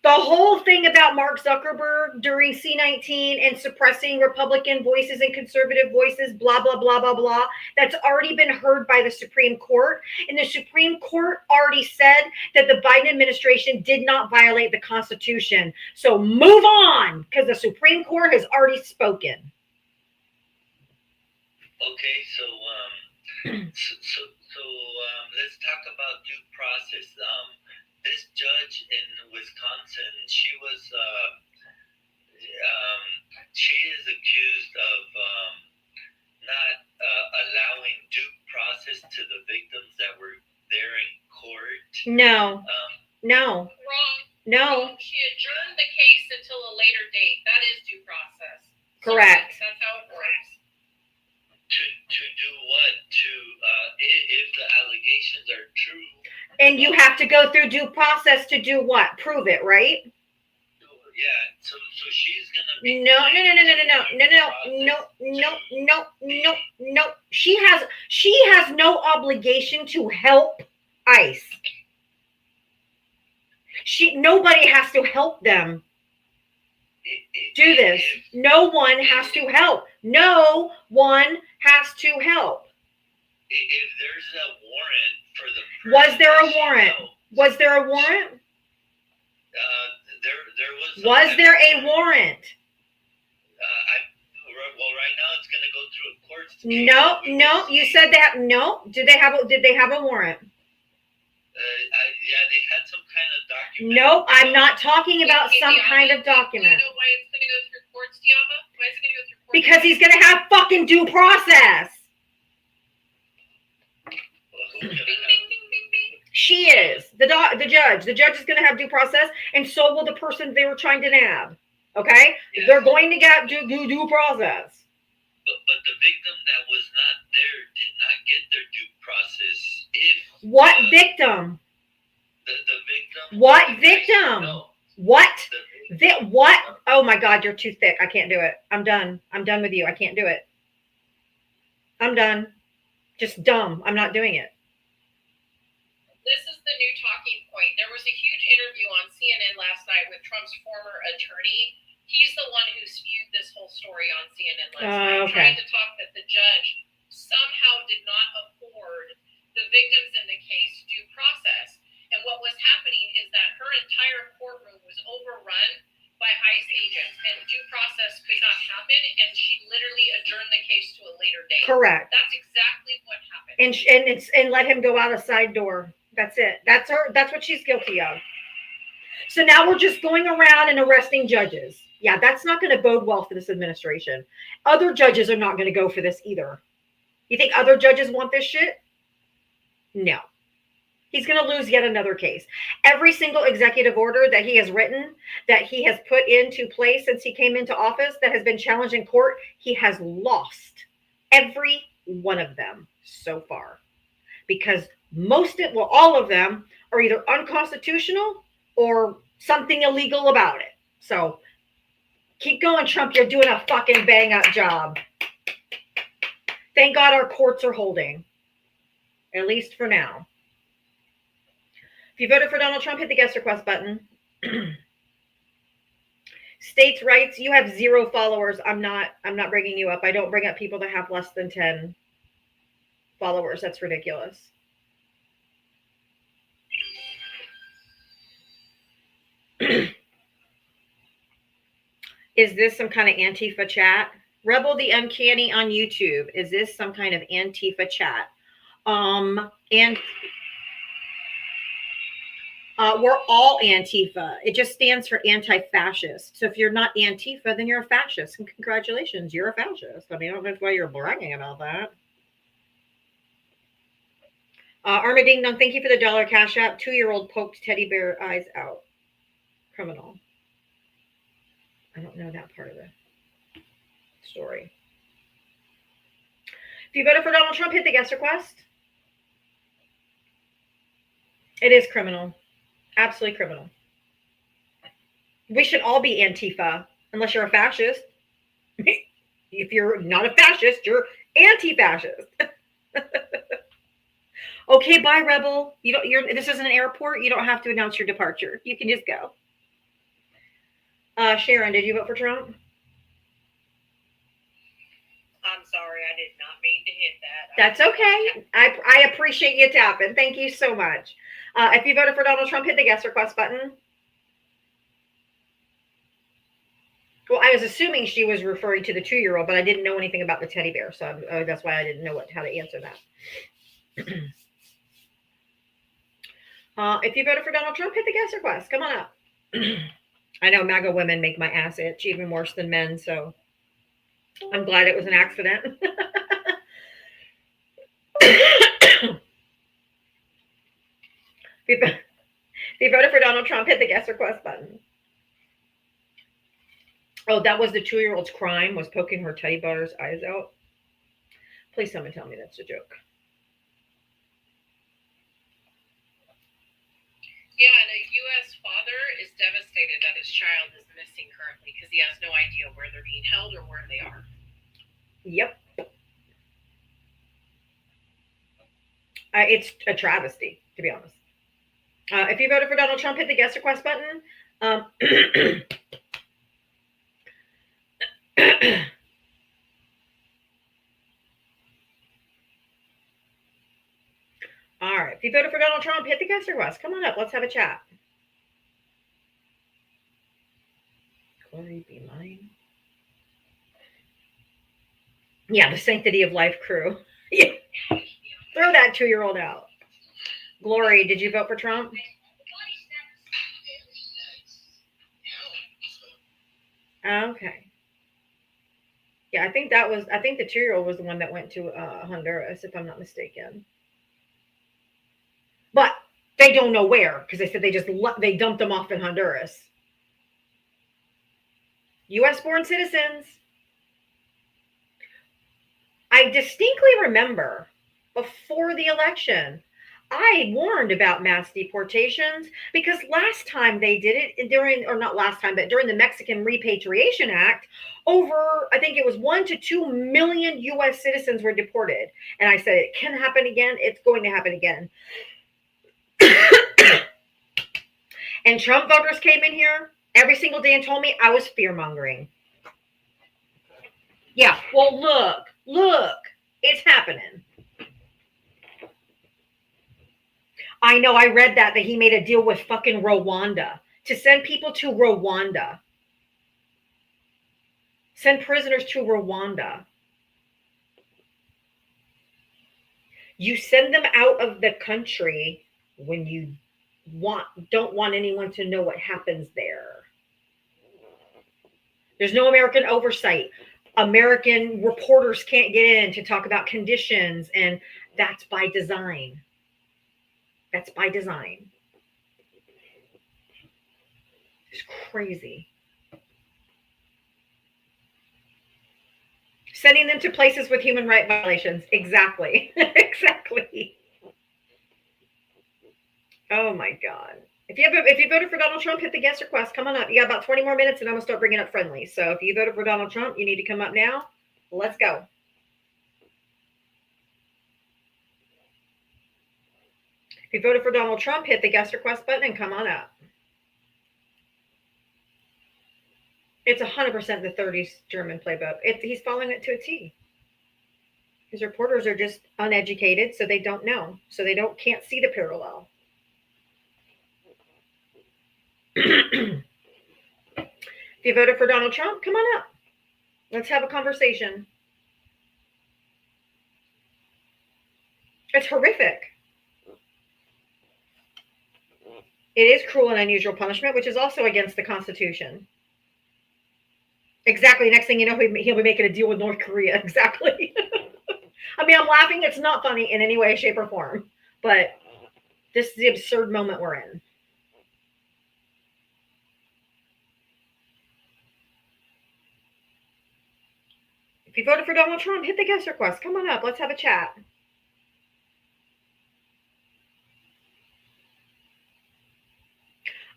The whole thing about Mark Zuckerberg during C-19 and suppressing Republican voices and conservative voices, blah, blah, blah, blah, blah, that's already been heard by the Supreme Court. And the Supreme Court already said that the Biden administration did not violate the Constitution. So move on, because the Supreme Court has already spoken. Okay, so let's talk about due process. This judge in Wisconsin, she is accused of not allowing due process to the victims that were there in court. No. Wrong. No. She adjourned the case until a later date. That is due process. Correct. So that's how it works. To do what? If the allegations are true. And you have to go through due process to do what? Prove it, right? Yeah. So she's gonna be. No. She has no obligation to help ICE. Nobody has to help them do this. No one has to help. No one has to help. If there's a warrant for the person, was there a warrant? Was there a warrant? There was. Was there a warrant? Well, right now it's going to go through a court. No. You said that. No. Did they have a warrant? Yeah, they had some kind of document. Nope, I'm not talking about some kind of document. Do you know why it's going to go through courts, Diava? Why is it going to go through courts? Because he's going to have fucking due process. Bing, bing, bing, bing, bing. She is. The judge. The judge is going to have due process, and so will the person they were trying to nab. Okay? Yes. They're going to get due process. But the victim that was not there did not get their due process. What victim? The victim. What victim? No. What? What? Oh my God, you're too thick. I can't do it. I'm done. I'm done with you. I can't do it. I'm done. Just dumb. I'm not doing it. This is the new talking point. There was a huge interview on CNN last night with Trump's former attorney. He's the one who spewed this whole story on CNN last night, Okay. trying to talk that the judge somehow did not afford the victims in the case due process. And what was happening is that her entire courtroom was overrun by ICE agents, and due process could not happen, and she literally adjourned the case to a later date. Correct. That's exactly what happened. And let him go out a side door. That's it. That's her. That's what she's guilty of. So now we're just going around and arresting judges. Yeah, that's not going to bode well for this administration. Other judges are not going to go for this either. You think other judges want this shit? No. He's going to lose yet another case. Every single executive order that he has written, that he has put into place since he came into office, that has been challenged in court, he has lost every one of them so far. Because all of them are either unconstitutional or something illegal about it. So keep going, Trump. You're doing a fucking bang up job. Thank God our courts are holding, at least for now. If you voted for Donald Trump, hit the guest request button. States' rights, you have 0 followers. I'm not bringing you up. I don't bring up people that have less than 10 followers. That's ridiculous. Is this some kind of Antifa chat? Rebel the Uncanny on YouTube. Is this some kind of Antifa chat? And we're all Antifa. It just stands for anti-fascist. So if you're not Antifa, then you're a fascist. And congratulations, you're a fascist. I mean, I don't know why you're bragging about that. Armading, no, thank you for the $1 cash app. 2-year-old poked teddy bear eyes out. Criminal. I don't know that part of the story. If you voted for Donald Trump, hit the guest request. It is criminal. Absolutely criminal. We should all be Antifa, unless you're a fascist. If you're not a fascist, you're anti-fascist. Okay, bye, rebel. This isn't an airport. You don't have to announce your departure. You can just go. Sharon, did you vote for Trump? I'm sorry, I did not mean to hit that. That's okay. I appreciate you tapping. Thank you so much. If you voted for Donald Trump, hit the guest request button. Well, I was assuming she was referring to the 2-year-old, but I didn't know anything about the teddy bear, so that's why I didn't know how to answer that. If you voted for Donald Trump, hit the guest request. Come on up. I know MAGA women make my ass itch even worse than men, so I'm glad it was an accident. If you voted for Donald Trump, hit the guest request button. Oh, that was the 2-year-old's crime, was poking her teddy bear's eyes out. Please someone tell me that's a joke. Yeah, and a U.S. father is devastated that his child is missing currently because he has no idea where they're being held or where they are. Yep. It's a travesty, to be honest. If you voted for Donald Trump, hit the guest request button. All right. If you voted for Donald Trump, hit the guest request. Come on up. Let's have a chat. Glory be mine. Yeah, the Sanctity of Life crew. Yeah. Throw that 2-year-old out. Glory, did you vote for Trump? Okay. Yeah, I think the 2-year-old was the one that went to Honduras, if I'm not mistaken. But they don't know where, because they said they dumped them off in Honduras. U.S. born citizens. I distinctly remember before the election, I warned about mass deportations because last time they did it during the Mexican Repatriation Act, I think it was 1 to 2 million U.S. citizens were deported. And I said, it can happen again. It's going to happen again. And Trump voters came in here every single day and told me I was fear-mongering. Yeah, well, look, it's happening. I know, I read that he made a deal with fucking Rwanda to send people to Rwanda. Send prisoners to Rwanda. You send them out of the country when you don't want anyone to know what happens there. There's no American oversight. American reporters can't get in to talk about conditions, and that's by design. That's by design. It's crazy. Sending them to places with human rights violations. Exactly. Exactly. Oh my God. If you voted for Donald Trump, hit the guest request. Come on up. You got about 20 more minutes and I'm going to start bringing up friendly. So if you voted for Donald Trump, you need to come up now. Let's go. If you voted for Donald Trump, hit the guest request button and come on up. It's 100% the 30s German playbook. He's following it to a T. His reporters are just uneducated, so they don't know. So they can't see the parallel. If you voted for Donald Trump, come on up. Let's have a conversation. It's horrific. It is cruel and unusual punishment, which is also against the Constitution. Exactly. Next thing you know, he'll be making a deal with North Korea. Exactly. I mean, I'm laughing. It's not funny in any way, shape, or form. But this is the absurd moment we're in. If you voted for Donald Trump, hit the guest request. Come on up. Let's have a chat.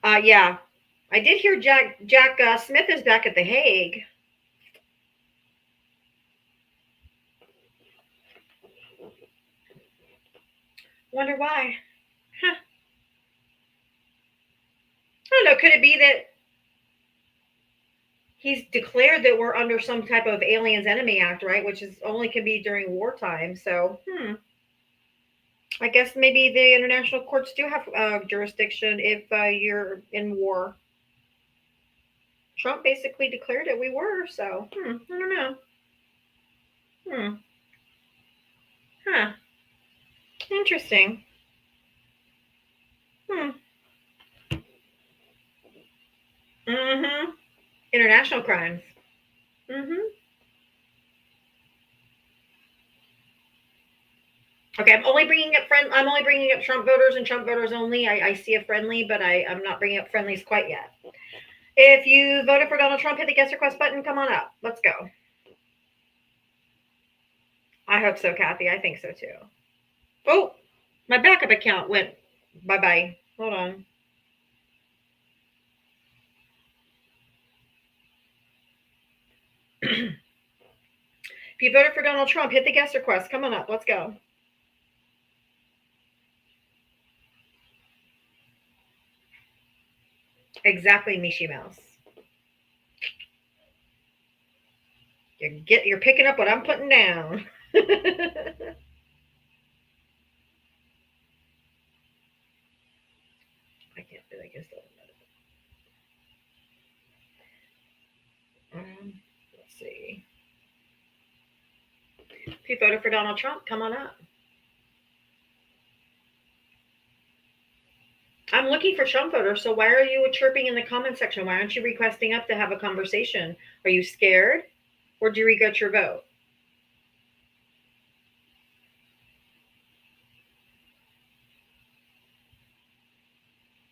Yeah. I did hear Jack Smith is back at The Hague. Wonder why. Huh. I don't know. Could it be that he's declared that we're under some type of Aliens Enemy Act, right? Which is only can be during wartime. So, I guess maybe the international courts do have jurisdiction if you're in war. Trump basically declared it. We were. So, I don't know. Huh. Interesting. International crimes. Okay, I'm only bringing up Trump voters and Trump voters only. I see a friendly, but I'm not bringing up friendlies quite yet. If you voted for Donald Trump, hit the guest request button. Come on up. Let's go. I hope so, Kathy. I think so too. Oh, my backup account went bye-bye. Hold on. If you voted for Donald Trump, hit the guest request. Come on up. Let's go. Exactly, Mishi Mouse. You're picking up what I'm putting down. I can't do that. Let's see. If you voted for Donald Trump, come on up. I'm looking for Trump voters, so why are you chirping in the comment section? Why aren't you requesting up to have a conversation? Are you scared? Or do you regret your vote?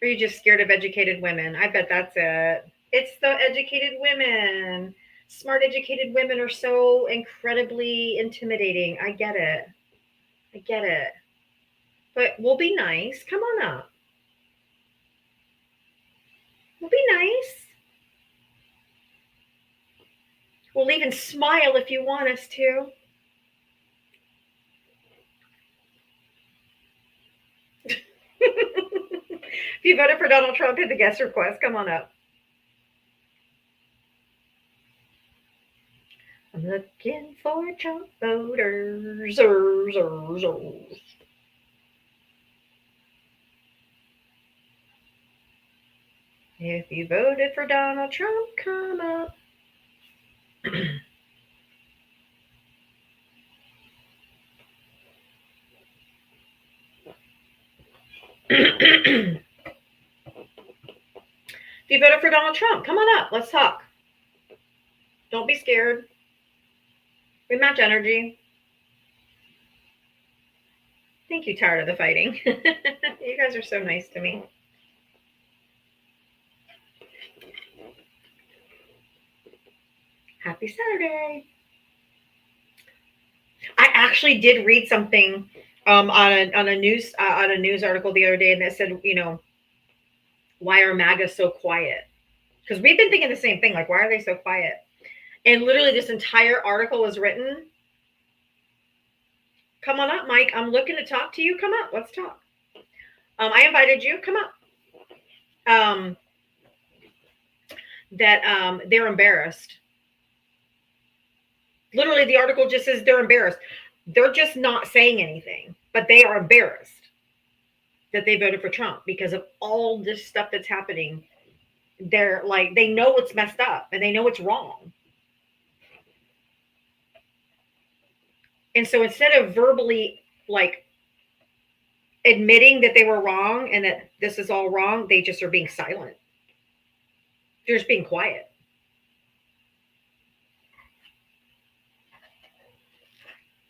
Or are you just scared of educated women? I bet that's it. It's the educated women. Smart, educated women are so incredibly intimidating. I get it. But we'll be nice. Come on up. We'll be nice. We'll even smile if you want us to. If you voted for Donald Trump, hit the guest request. Come on up. I'm looking for Trump voters. If you voted for Donald Trump, come up. If you voted for Donald Trump, come on up. Let's talk. Don't be scared. We match energy. Thank you, tired of the fighting. You guys are so nice to me. Happy Saturday. I actually did read something on a news article the other day, and that said, why are MAGA so quiet? Because we've been thinking the same thing, like, why are they so quiet? And literally this entire article was written. Come on up, Mike. I'm looking to talk to you. Come up. Let's talk. I invited you. Come up. That they're embarrassed. Literally, the article just says they're embarrassed. They're just not saying anything, but they are embarrassed that they voted for Trump because of all this stuff that's happening. They're like, they know it's messed up and they know it's wrong. And so instead of verbally like admitting that they were wrong and that this is all wrong, they just are being silent. They're just being quiet.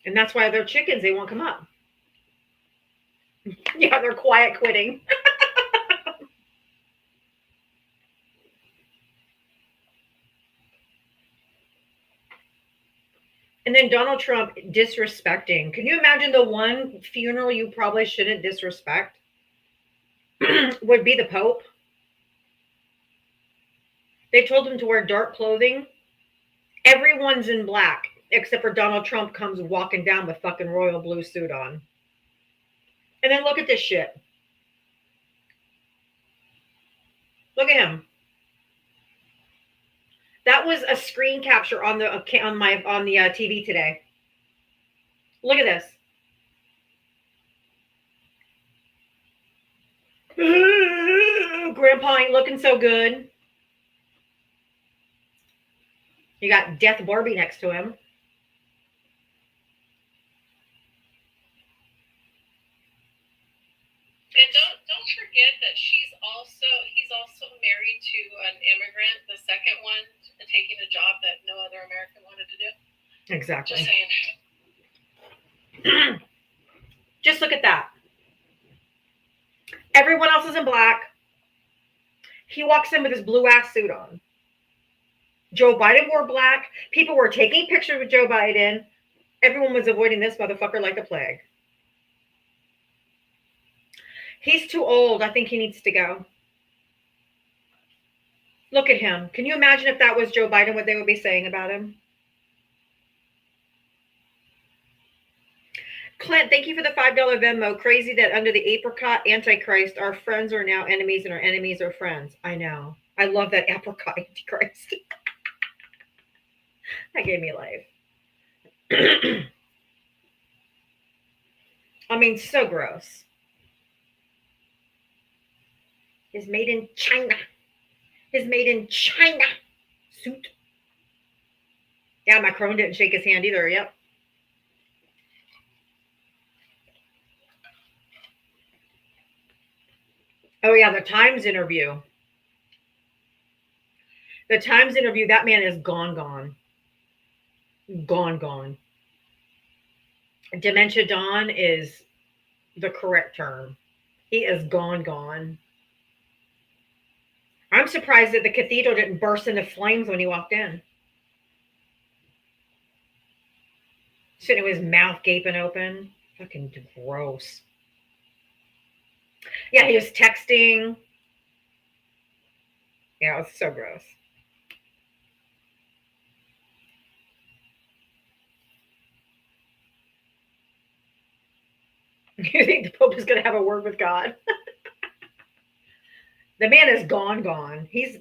And that's why they're chickens. They won't come up. they're quiet quitting. And then Donald Trump disrespecting. Can you imagine the one funeral you probably shouldn't disrespect? Would be the Pope. They told him to wear dark clothing. Everyone's in black except for Donald Trump comes walking down with fucking royal blue suit on. And then look at this shit. Look at him. That was a screen capture on the TV today. Look at this. Grandpa ain't looking so good. You got Death Barbie next to him. And don't forget that he's also married to an immigrant, the second one, taking a job that no other American wanted to do. Exactly. Just saying. Just look at that. Everyone else is in black. He walks in with his blue ass suit on. Joe Biden wore black. People were taking pictures with Joe Biden. Everyone was avoiding this motherfucker like the plague. He's too old. I think he needs to go. Look at him. Can you imagine if that was Joe Biden, what they would be saying about him? Clint, thank you for the $5 Venmo. Crazy that under the apricot Antichrist, our friends are now enemies and our enemies are friends. I know. I love that apricot Antichrist. That gave me life. I mean, so gross. His made in China. His made in China suit. Yeah, Macron didn't shake his hand either. Yep. Oh, yeah, the Times interview. The Times interview, that man is gone. Gone. Dementia Don is the correct term. He is gone. I'm surprised that the cathedral didn't burst into flames when he walked in. Sitting with his mouth gaping open. Fucking gross. Yeah, he was texting. Yeah, it was so gross. You think the Pope is going to have a word with God? The man is gone. He's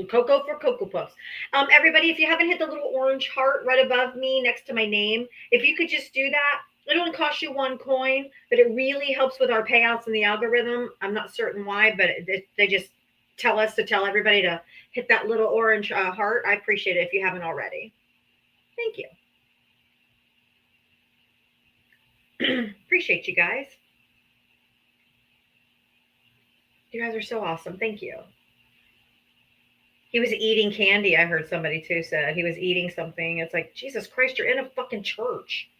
Cocoa for Cocoa Puffs. Everybody, if you haven't hit the little orange heart right above me next to my name, if you could just do that, it only costs you one coin, but it really helps with our payouts in the algorithm. I'm not certain why, but they just tell us to tell everybody to hit that little orange heart. I appreciate it if you haven't already. Thank you. Appreciate you guys. You guys are so awesome. Thank you. He was eating candy. I heard somebody too said he was eating something. It's like, Jesus Christ, you're in a fucking church.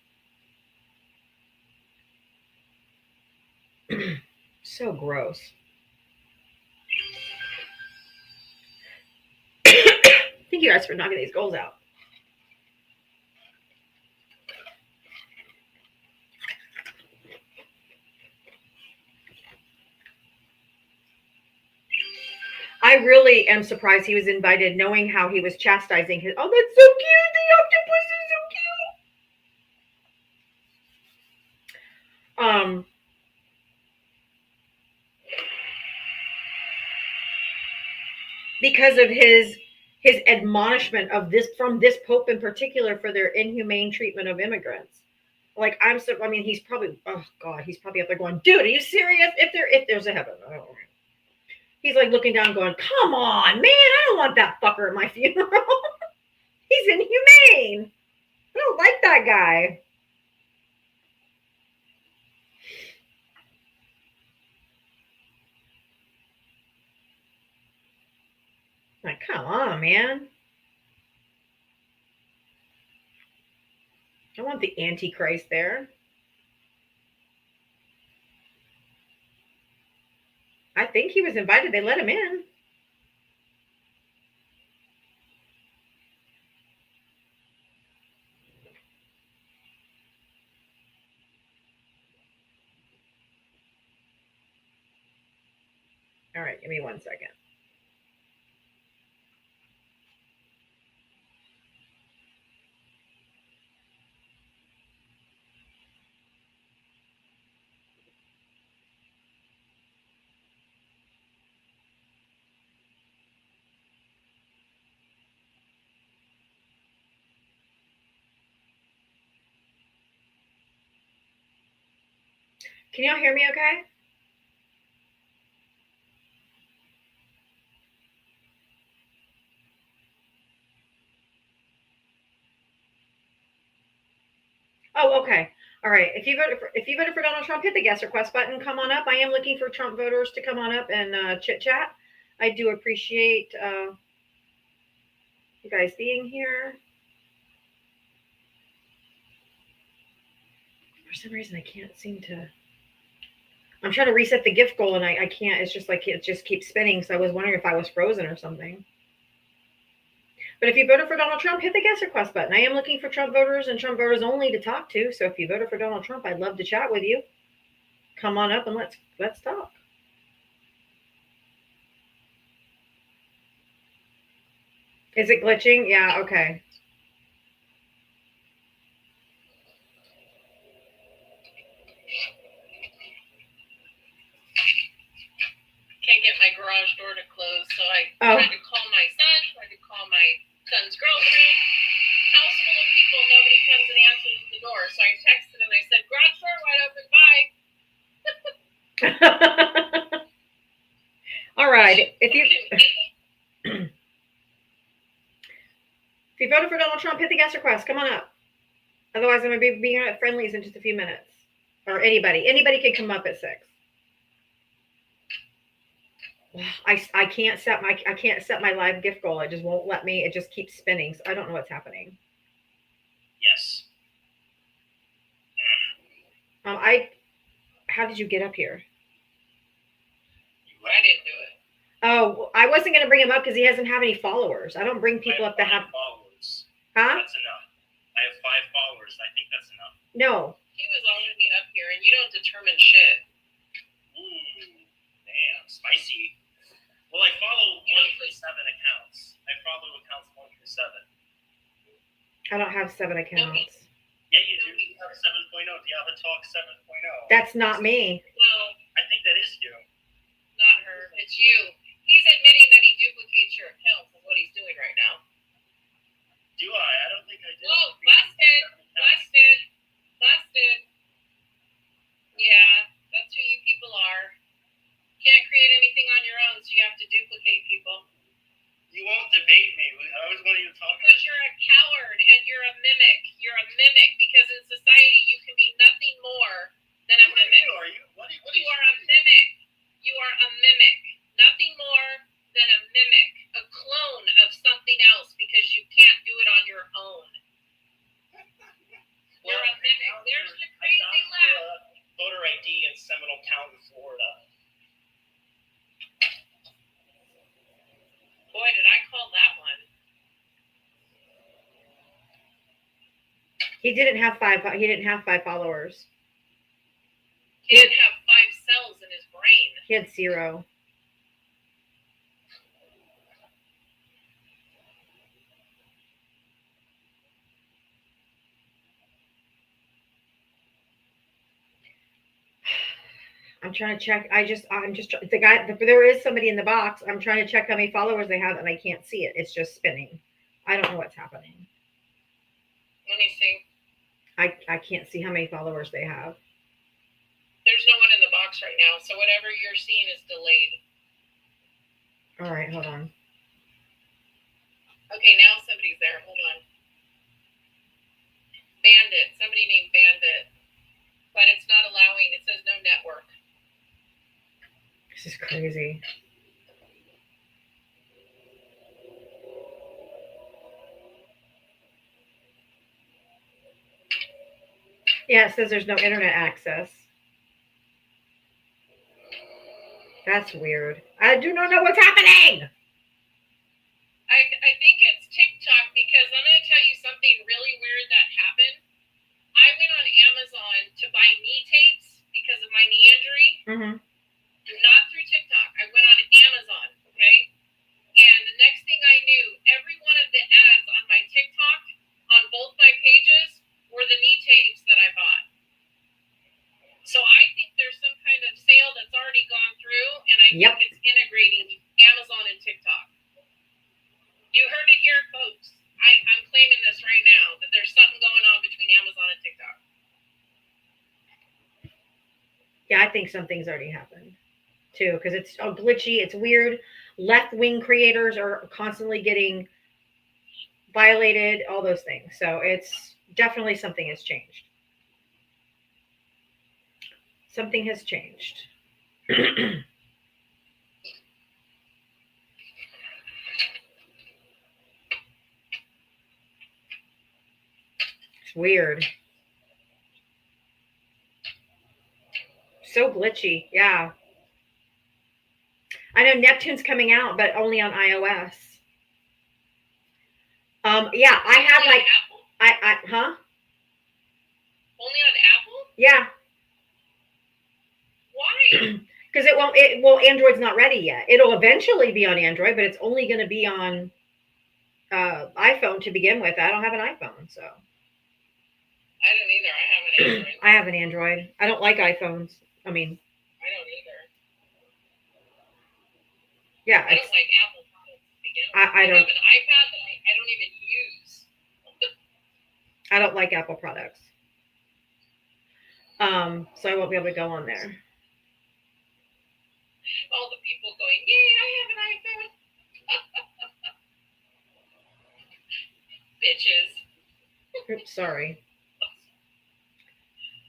So gross. Thank you guys for knocking these goals out. I really am surprised he was invited, knowing how he was chastising his. Oh, that's so cute. The octopus is so cute. Because of his admonishment of this from this Pope in particular for their inhumane treatment of immigrants. Like I mean, he's probably he's probably up there going, dude, are you serious? If there's a heaven, I don't know. He's like looking down, going, come on, man, I don't want that fucker at my funeral. He's inhumane. I don't like that guy. Like, come on, man. I want the Antichrist there. I think he was invited. They let him in. All right, give me 1 second. Can y'all hear me okay? Oh, okay. All right. If you voted for Donald Trump, hit the guest request button. Come on up. I am looking for Trump voters to come on up and chit chat. I do appreciate you guys being here. For some reason, I can't seem to. I'm trying to reset the gift goal and I can't. It's just like it just keeps spinning. So I was wondering if I was frozen or something. But if you voted for Donald Trump, hit the guest request button. I am looking for Trump voters and Trump voters only to talk to. So if you voted for Donald Trump, I'd love to chat with you. Come on up and let's talk. Is it glitching? Yeah, okay. Can't get my garage door to close, so I tried to call my son, tried to call my son's girlfriend. House full of people, nobody comes and answers the door. So I texted and I said, garage door wide open, bye. All right. If you voted for Donald Trump, hit the guest request. Come on up. Otherwise, I'm going to be being at Friendlies in just a few minutes. Or anybody can come up at 6. I can't set my live gift goal. It just won't let me. It just keeps spinning. So I don't know what's happening. Yes. How did you get up here? I didn't do it. Oh, I wasn't going to bring him up because he doesn't have any followers. I don't bring people up that have followers. Huh? That's enough. I have 5 followers. I think that's enough. No. He was already up here, and you don't determine shit. Ooh, damn, spicy. Well, I follow 1 through 7 accounts. I follow accounts 1 through 7. I don't have 7 accounts. Yeah, you do. You have 7.0. Diavatalks 7.0. That's not me. No, I think that is you. not her. It's you. He's admitting that he duplicates your accounts, is what he's doing right now. Do I? I don't think I do. Whoa, busted. Yeah, that's who you people are. Can't create anything on your own, so you have to duplicate people. You won't debate me. I always want you to talk. Because you're a coward and you're a mimic. You're a mimic because in society you can be nothing more than a mimic. Who are you? What You are a mimic. You are a mimic. Nothing more than a mimic. A clone of something else because you can't do it on your own. You're a mimic. There's the crazy laugh. Voter ID in Seminole County, Florida. Boy, did I call that one. He didn't have 5 followers. He didn't have 5 cells in his brain. He had 0. I'm trying to check. There is somebody in the box. I'm trying to check how many followers they have, and I can't see it. It's just spinning. I don't know what's happening. Let me see. I can't see how many followers they have. There's no one in the box right now, so whatever you're seeing is delayed. All right, hold on. Okay, now somebody's there. Hold on. Bandit. Somebody named Bandit. But it's not allowing. It says no network. This is crazy. Yeah, it says there's no internet access. That's weird. I do not know what's happening. I think it's TikTok because I'm going to tell you something really weird that happened. I went on Amazon to buy knee tapes because of my knee injury. Mm-hmm. Not through TikTok. I went on Amazon, okay? And the next thing I knew, every one of the ads on my TikTok, on both my pages, were the knee tapes that I bought. So I think there's some kind of sale that's already gone through, and I think it's integrating Amazon and TikTok. You heard it here, folks. I'm claiming this right now, that there's something going on between Amazon and TikTok. Yeah, I think something's already happened too, because it's glitchy, it's weird. Left-wing creators are constantly getting violated, all those things. So it's definitely something has changed. Something has changed. It's weird. So glitchy. Yeah. I know Neptune's coming out, but only on iOS. Yeah, I have Only like on Apple? Huh? Only on Apple? Yeah. Why? Because well, Android's not ready yet. It'll eventually be on Android, but it's only going to be on iPhone to begin with. I don't have an iPhone, so. I don't either. I have an Android. I have an Android. I don't like iPhones. I mean, I don't either. yeah. I don't like Apple products to begin with. I don't. have an iPad that I don't even use. I don't like Apple products. So I won't be able to go on there. All the people going, yay, I have an iPhone. Bitches. Oops, sorry.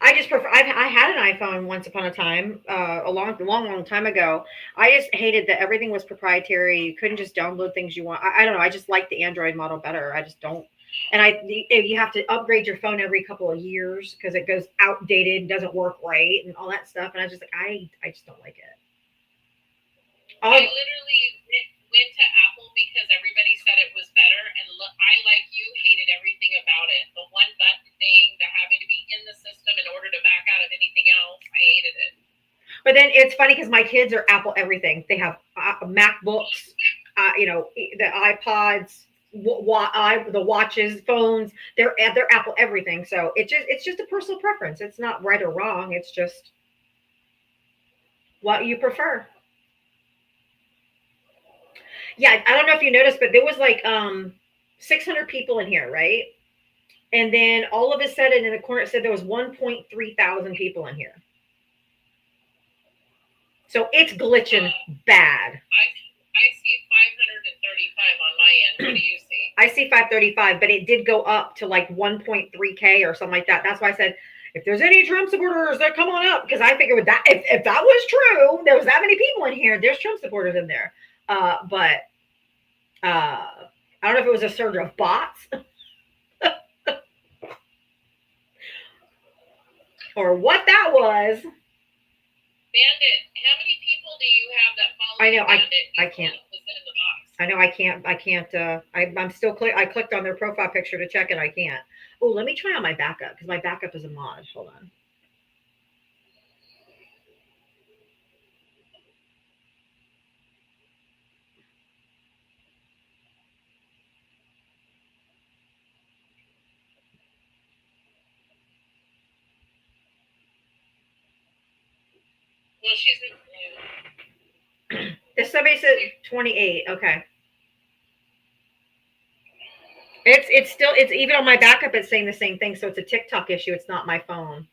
I just prefer. I had an iPhone once upon a time, a long time ago. I just hated that everything was proprietary. You couldn't just download things you want. I don't know. I just like the Android model better. I just don't. And you have to upgrade your phone every couple of years because it goes outdated, doesn't work right, and all that stuff. And I just like I just don't like it. I literally went to Apple because everybody said it was better, and look, I, like you, hated everything about it. The one button thing, the having to be in the system in order to back out of anything else, I hated it. But then it's funny because my kids are Apple everything. They have MacBooks, the iPods, the watches, phones. They're Apple everything. So it's just a personal preference. It's not right or wrong. It's just what you prefer. Yeah, I don't know if you noticed, but there was like 600 people in here, right? And then all of a sudden in the corner it said there was 1.3 thousand people in here. So it's glitching bad. I see 535 on my end. What do you see? I see 535, but it did go up to like 1.3K or something like that. That's why I said, if there's any Trump supporters that come on up, because I figured with that, if that was true, there was that many people in here, there's Trump supporters in there. But I don't know if it was a surge of bots or what that was. Bandit, how many people do you have that follow I know, Bandit? I can't. Was in the box. I know I can't. I'm still I clicked on their profile picture to check it. I can't. Oh, let me try on my backup because my backup is a mod. Hold on. Well, she's in blue. This somebody said 28. Okay. It's even on my backup. It's saying the same thing. So it's a TikTok issue. It's not my phone.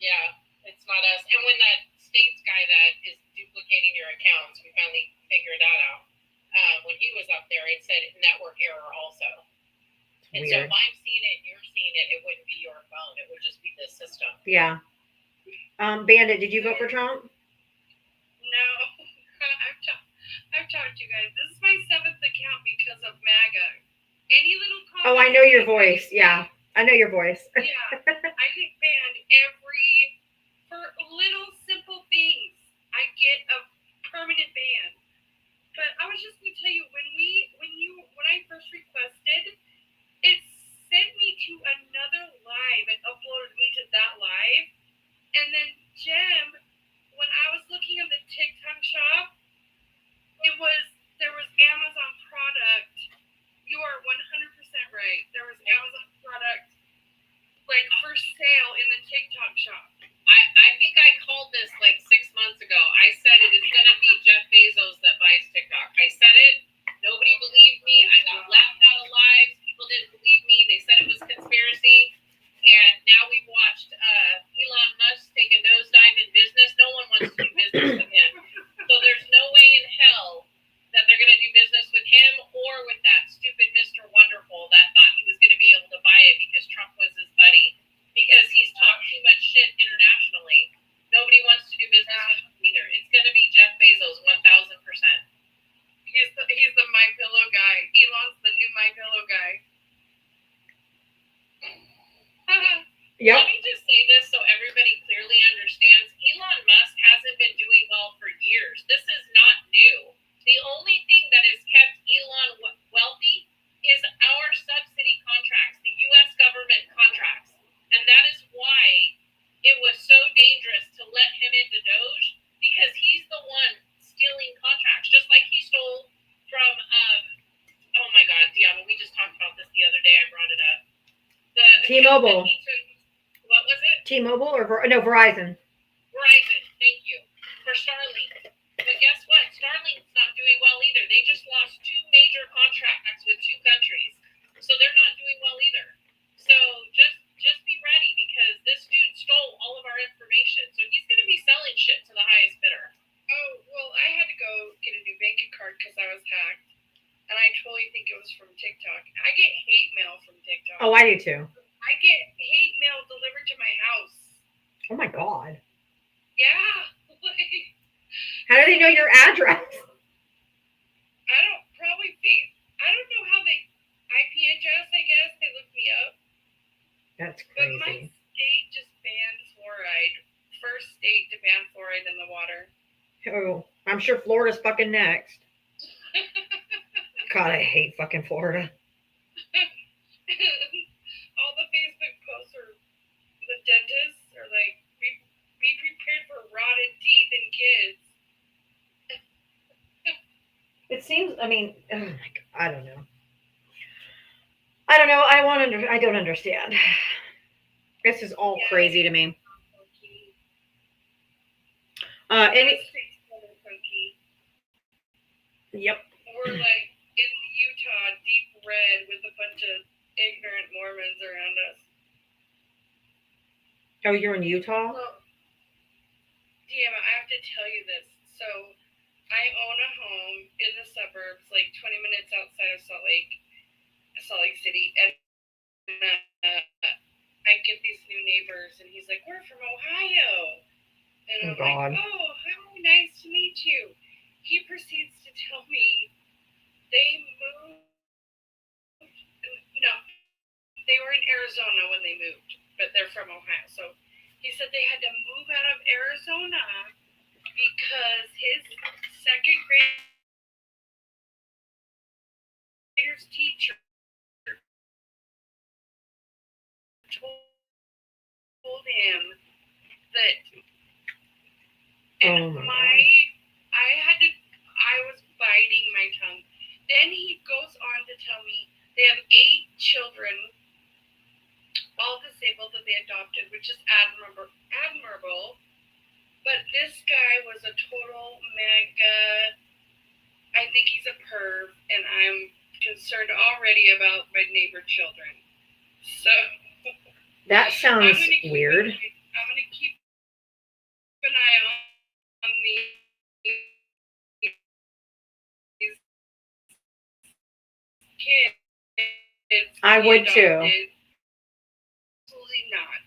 Yeah, it's not us. And when that States guy that is duplicating your accounts, we finally figured that out. When he was up there, it said network error also. And so if I'm seeing it and you're seeing it, it wouldn't be your phone. It would just be the system. Yeah. Bandit, did you vote for Trump? No. I've talked to you guys. This is my 7th account because of MAGA. Any little comment. Oh, I know your voice. Yeah. I know your voice. Yeah. I get banned for little simple things. I get a permanent ban. But I was just gonna tell you, when I first requested, it sent me to another live and uploaded me to that live. And then Jem, when I was looking at the TikTok shop, there was Amazon product. You are 100% right. There was Amazon product like for sale in the TikTok shop. I think I called this like 6 months ago. I said it is going to be Jeff Bezos that buys TikTok. I said it. Nobody believed me. I got laughed out of lives. People didn't believe me. They said it was conspiracy. And now we've watched Elon Musk take a nosedive in business. No one wants to do business with him. So there's no way in hell that they're going to do business with him or with that stupid Mr. Wonderful that thought he was going to be able to buy it because Trump was his buddy. Because he's talked too much shit internationally. Nobody wants to do business with him either. It's going to be Jeff Bezos, 1,000%. He's the My Pillow guy. Elon's the new My Pillow guy. Yep. Let me just say this so everybody clearly understands. Elon Musk hasn't been doing well for years. This is not new. The only thing that has kept Elon wealthy is our subsidy contracts, the U.S. government contracts. And that is why it was so dangerous to let him into Doge, because he's the one stealing contracts, just like he stole from, oh my God, Diana, we just talked about this the other day. I brought it up. T-Mobile. What was it? T-Mobile or Verizon? Verizon, thank you. For Starlink. But guess what? Starlink's not doing well either. They just lost 2 major contracts with 2 countries. So they're not doing well either. So just be ready, because this dude stole all of our information. So he's going to be selling shit to the highest bidder. Oh, well, I had to go get a new banking card because I was hacked. And I totally think it was from TikTok. I get hate mail from TikTok. Oh, I do too. I get hate mail delivered to my house. Oh my God. Yeah. How do they know your address? I don't know how they IP address, I guess. They looked me up. That's But my crazy. state just banned fluoride. First state to ban fluoride in the water. Oh, I'm sure Florida's fucking next. God, I hate fucking Florida. All the Facebook posts are the dentists are like, be prepared for rotted teeth in kids. It seems, I mean, oh my God, I don't know. I don't understand. This is all crazy to me. Yep. We're like in Utah, deep red, with a bunch of ignorant Mormons around us. Oh, you're in Utah? Well, damn, I have to tell you this. So, I own a home in the suburbs, like 20 minutes outside of Salt Lake City, and I get these new neighbors, and he's like, "We're from Ohio," and I'm God. like, "Oh, how nice to meet you." He proceeds to tell me they moved. No, they were in Arizona when they moved, but they're from Ohio. So he said they had to move out of Arizona because his second grader's teacher told him that, and I was biting my tongue. Then he goes on to tell me they have 8 children, all disabled, that they adopted, which is admirable. But this guy was a total mega, I think he's a perv, and I'm concerned already about my neighbor children. So that sounds weird. I'm going to keep an eye on these kids. I would too. Absolutely not.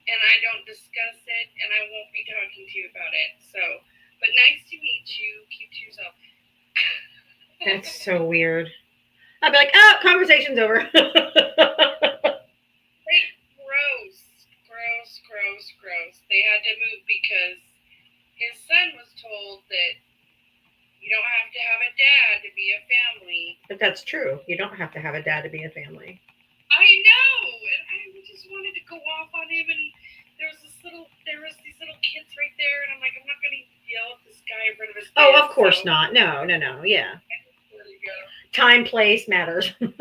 And I don't discuss it, and I won't be talking to you about it. So, but nice to meet you. Keep to yourself. That's so weird. I'd be like, oh, conversation's over. Like, gross. to move because his son was told that you don't have to have a dad to be a family. But that's true. You don't have to have a dad to be a family. I know, and I just wanted to go off on him, and there was these little kids right there, and I'm like, I'm not gonna yell at this guy in front of his kids. Oh, of course not. No. Yeah. There you go. Time, place matters. But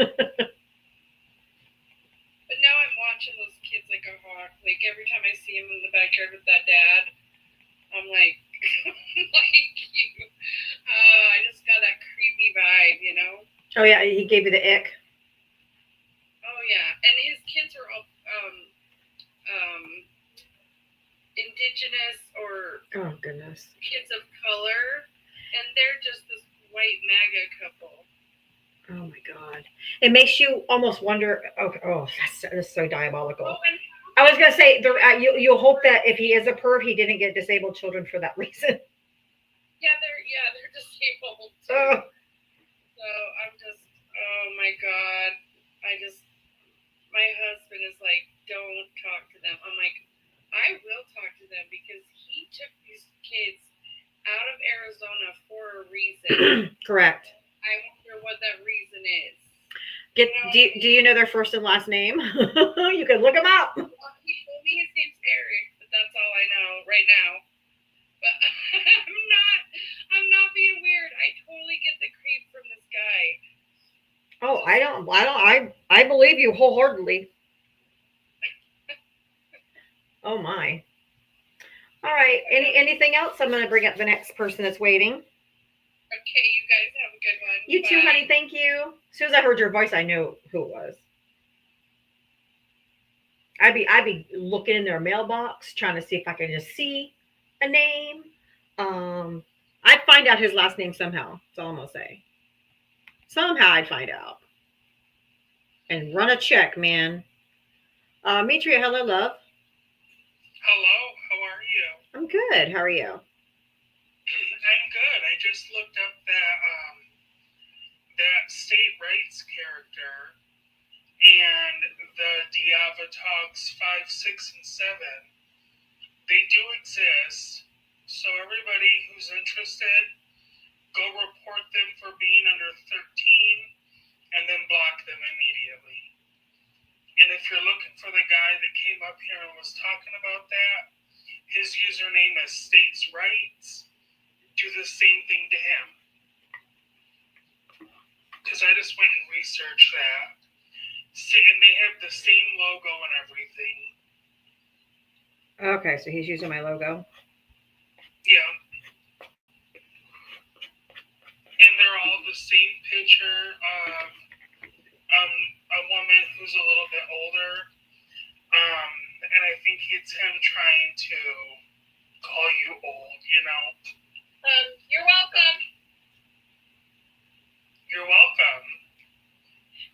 now I'm watching those kids like a hawk. Like every time I see him in the backyard with that dad, I'm like, like you. I just got that creepy vibe, you know? Oh yeah, he gave you the ick. Oh yeah, and his kids are all indigenous or Oh goodness. kids of color, and they're just this white MAGA couple. Oh my God. It makes you almost wonder. Oh, that's so diabolical. Oh, and I was gonna say, you hope that if he is a perv, he didn't get disabled children for that reason. they're disabled too. Oh. So I'm just, oh my God, my husband is like, don't talk to them. I'm like, I will talk to them because he took these kids out of Arizona for a reason. Correct. I wonder what that reason is. Do you know their first and last name? You can look them up. Well, he told me his name's Eric, but that's all I know right now. But I'm not being weird. I totally get the creep from this guy. Oh, I believe you wholeheartedly. Oh my. All right. Anything else? I'm going to bring up the next person that's waiting. Okay, you guys have a good one. You too, Bye. honey. Thank you. As soon as I heard your voice, I knew who it was. I'd be looking in their mailbox, trying to see if I can just see a name. I'd find out his last name somehow. That's all I'm gonna say. Somehow I'd find out. And run a check, man. Mitria, hello, love. Hello, how are you? I'm good. How are you? I'm good. I just looked up that state rights character and the Diavatalks 5, 6, and 7. They do exist, so everybody who's interested, go report them for being under 13 and then block them immediately. And if you're looking for the guy that came up here and was talking about that, his username is States Rights. Do the same thing to him. Because I just went and researched that. And they have the same logo and everything. Okay, so he's using my logo. Yeah. And they're all the same picture of a woman who's a little bit older. And I think it's him trying to call you old, you know? You're welcome. You're welcome.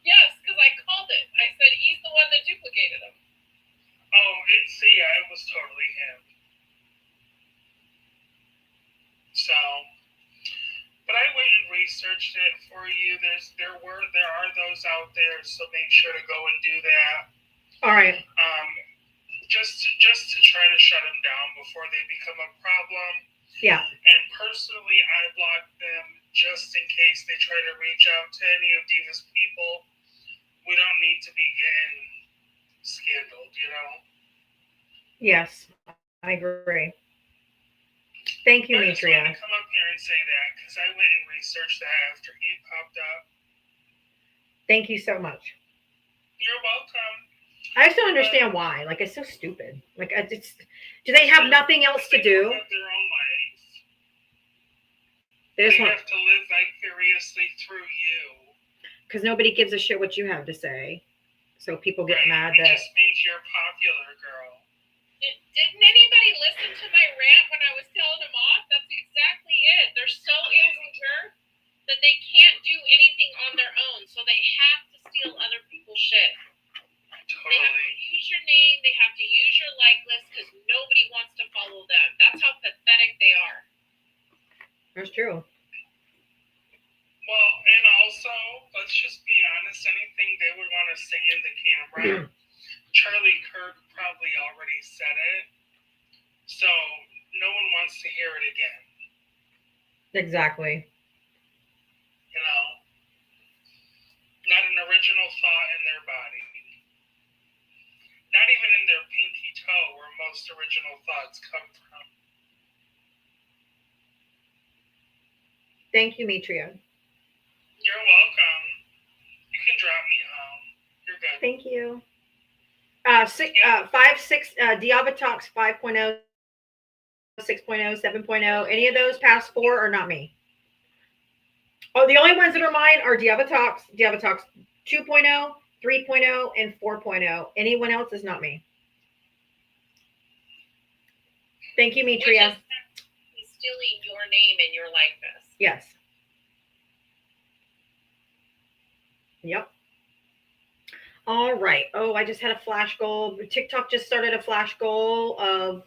Yes, because I called it. I said he's the one that duplicated him. Oh, it was totally him. So, but I went and researched it for you. There are those out there, so make sure to go and do that. All right. Just to try to shut them down before they become a problem. Yeah. And personally, I blocked them just in case they try to reach out to any of Diva's people. We don't need to be getting scandaled, you know? Yes, I agree. Thank you, I just wanted Mitria. to come up here and say that because I went and researched that after he popped up. Thank you so much. You're welcome. I just don't understand why. Like, it's so stupid. Like, do they have nothing else to do? They live their own life. They just They want, have to live vicariously through you. because nobody gives a shit what you have to say. So people get mad It that. just means you're popular, girl. Didn't anybody listen to my rant when I was telling them off? That's exactly it. They're so insecure that they can't do anything on their own, so they have to steal other people's shit. They have to Totally. use your name, they have to use your like list because nobody wants to follow them. That's how pathetic they are. That's true. Well, and also, let's just be honest, anything they would want to say in the camera, Charlie Kirk probably already said it. So no one wants to hear it again. Exactly. You know, not an original thought in their body. Not even in their pinky toe, where most original thoughts come from. Thank you, Mitria. You're welcome. You can drop me home. You're good. Thank you. 5-6 Diavatalks 5.0, 6.0, 7.0. Any of those past 4 are not me. Oh, the only ones that are mine are Diavatalks 2.0, 3.0, and 4.0. Anyone else is not me. Thank you, Mitria. He's stealing your name and your likeness. Yes. Yep. All right. Oh, I just had a flash goal. TikTok just started a flash goal of,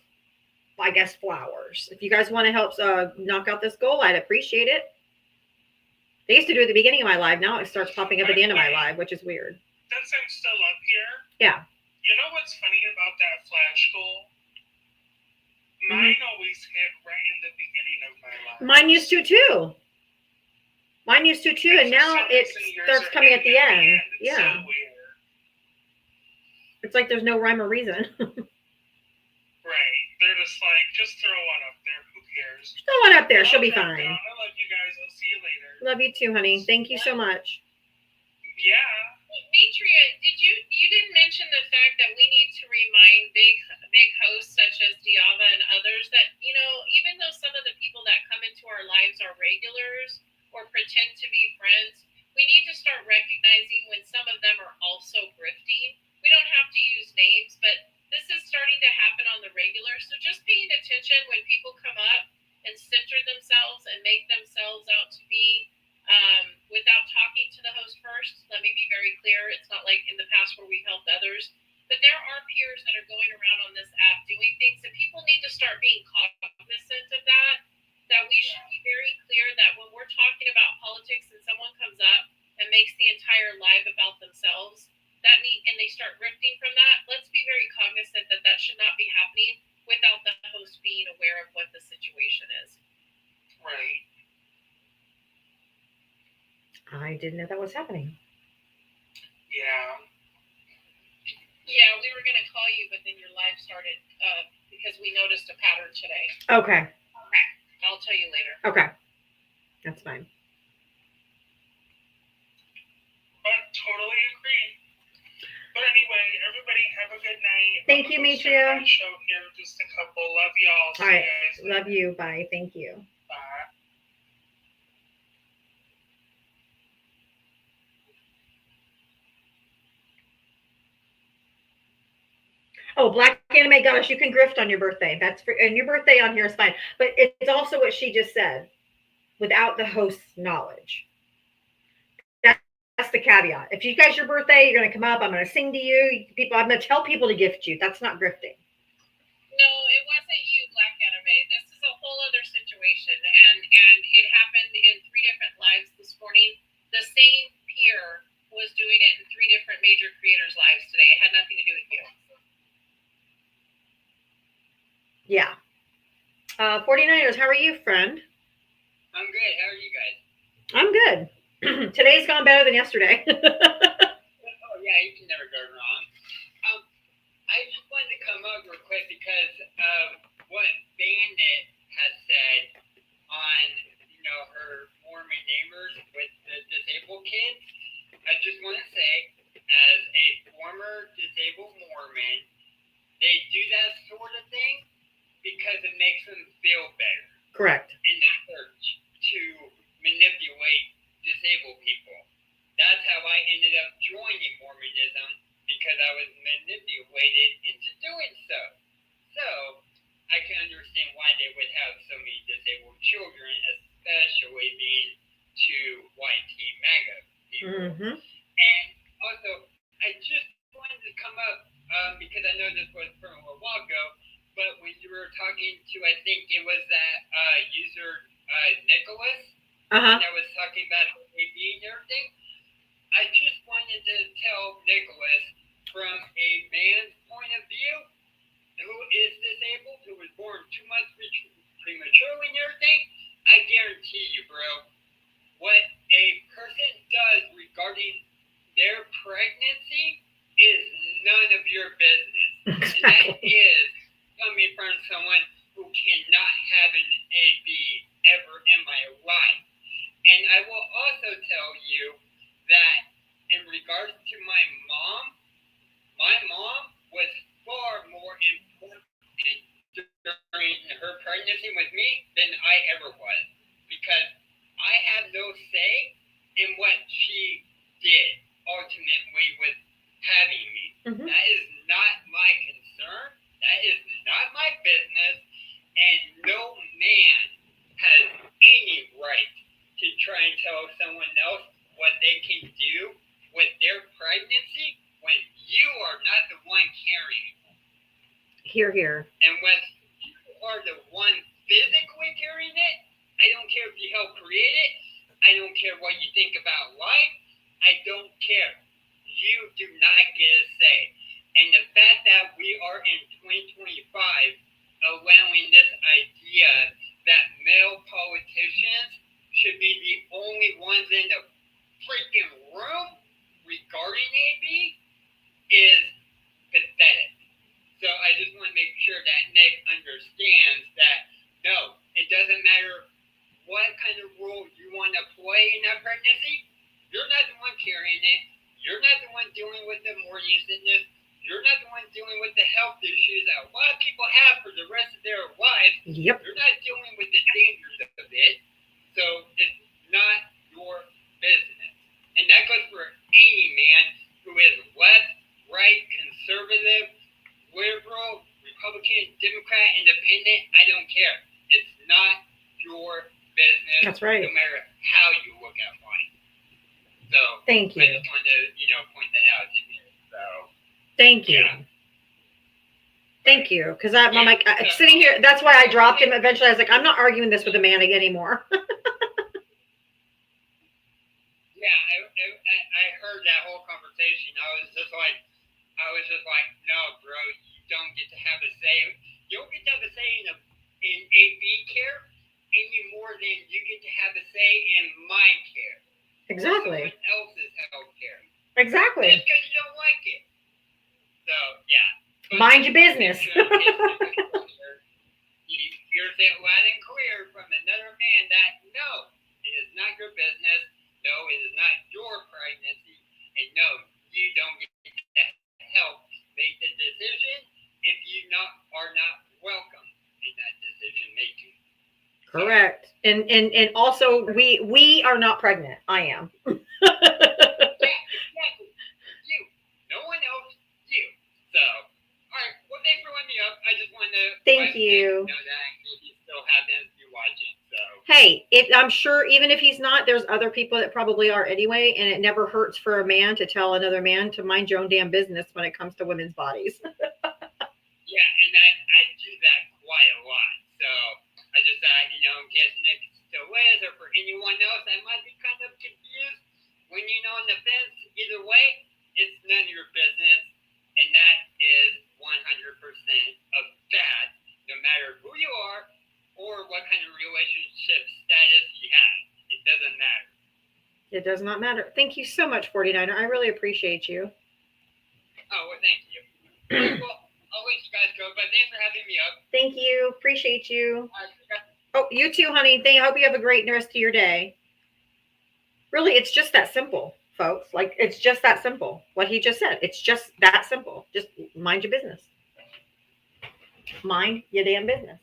I guess, flowers. If you guys want to help knock out this goal, I'd appreciate it. They used to do it at the beginning of my live. Now it starts popping up at the end of my live, which is weird. Since I'm still up here, Yeah. you know what's funny about that flash goal? Mine always hit right in the beginning of my life. Mine used to too. And now it starts coming at the end. It's Yeah. so weird. It's like there's no rhyme or reason. Right. They're just like, just throw one up there. Who cares? Throw one up there. She'll be I'll drop fine. down. I love you guys. I'll see you later. Love you too, honey. Thank you so much. Yeah. Mitria, you didn't mention the fact that we need to remind big hosts such as Diava and others that, you know, even though some of the people that come into our lives are regulars or pretend to be friends, we need to start recognizing when some of them are also grifting. We don't have to use names, but this is starting to happen on the regular. So just paying attention when people come up and center themselves and make themselves out to be without talking to the host first. Let me be very clear. It's not like in the past where we've helped others, but there are peers that are going around on this app doing things, and people need to start being cognizant of that we should be very clear that when we're talking about politics and someone comes up and makes the entire live about themselves, and they start grifting from that, let's be very cognizant that that should not be happening without the host being aware of what the situation is. Right. I didn't know that was happening. Yeah. Yeah, we were going to call you, but then your live started because we noticed a pattern today. Okay. I'll tell you later. Okay. That's fine. But totally agree. But anyway, everybody have a good night. Thank you, Mitria. Show here, just a couple. Love y'all. All right. Love you. Bye. Thank you. Bye. Oh, Black Anime Goddess, you can grift on your birthday. That's for, and your birthday on here is fine. But it's also what she just said, without the host's knowledge. That's the caveat. If you guys your birthday, you're going to come up. I'm going to sing to you. I'm going to tell people to gift you. That's not grifting. No, it wasn't you, Black Anime. This is a whole other situation, and it happened in 3 different lives this morning. The same peer was doing it in 3 different major creators' lives today. It had nothing to do with you. Yeah. 49ers, how are you, friend? I'm good. How are you guys? I'm good. Today's gone better than yesterday. Oh, yeah, you can never go wrong. I just wanted to come up real quick because of what Bandit has said on, her Mormon neighbors with the disabled kids. I just want to say, as a former disabled Mormon, they do that sort of thing because it makes them feel better. Correct. In the church to manipulate disabled people. That's how I ended up joining Mormonism, because I was manipulated into doing so. So I can understand why they would have so many disabled children, especially being 2 white team MAGA people. Mm-hmm. And also, I just wanted to come up because I know this was from a little while ago, but when you were talking to, I think it was that user Nicholas, that was talking about AB and everything, I just wanted to tell Nicholas, from a man's point of view, who is disabled, who was born And that is coming from someone who cannot have an AB ever in my life. And I will also tell you that in regards to my mom was far more important during her pregnancy with me than I ever was, because I have no say in what she did ultimately with having me. Mhm. That is not my concern. That is not my business. And no man has any right to try and tell someone else what they can do with their pregnancy when you are not the one carrying. Hear, hear. And when you are the one physically carrying it, I don't care if you help create it. I don't care what you think about life. I don't care. You do not get a say. And the fact that we are in 2025 allowing this idea that male politicians should be the only ones in the freaking room regarding AB is pathetic. So I just want to make sure that Nick understands that no, it doesn't matter what kind of role you want to play in that pregnancy. You're not the one carrying it. You're not the one dealing with the morning sickness. You're not the one dealing with the health issues that a lot of people have for the rest of their lives. Yep. You're not dealing with the dangers of it. So it's not your business. And that goes for any man who is left, right, conservative, liberal, Republican, Democrat, independent. I don't care. It's not your business. That's right. No matter how you look at life. So Thank I you. just wanted to, point that out to you. So Thank you. yeah. Thank you. Because I'm like sitting here. That's why I dropped him. Eventually, I was like, I'm not arguing this with a man anymore. Yeah, I heard that whole conversation. I was just like, no, bro, you don't get to have a say. You don't get to have a say in AB care any more than you get to have a say in my care. Exactly. Or someone else's health care. Exactly. Just because you don't like it. So, yeah. But Mind your business. you hear it loud and clear from another man that no, it is not your business. No, it is not your pregnancy. And no, you don't get to help make the decision if you are not welcome in that decision making. Correct. And also we are not pregnant. I am. Yeah, exactly. You. No one else. You. So, all right. Well, thanks for letting me up. I just wanted to Thank you. know that he still happens to be watching. So. Hey, I'm sure even if he's not, there's other people that probably are anyway, and it never hurts for a man to tell another man to mind your own damn business when it comes to women's bodies. Yeah, and I do that quite a lot. So I just thought, in case Nick still is, or for anyone else that might be kind of confused, when on the fence, either way, it's none of your business, and that is 100% of that, no matter who you are or what kind of relationship status you have. It doesn't matter. It does not matter. Thank you so much, 49er. I really appreciate you. Oh, well, thank you. Well, I'll let you guys go, but thanks for having me up. Thank you. Appreciate you. Oh, you too, honey. I hope you have a great rest of your day. Really, it's just that simple, folks. Like, it's just that simple. What he just said. It's just that simple. Just mind your business. Mind your damn business.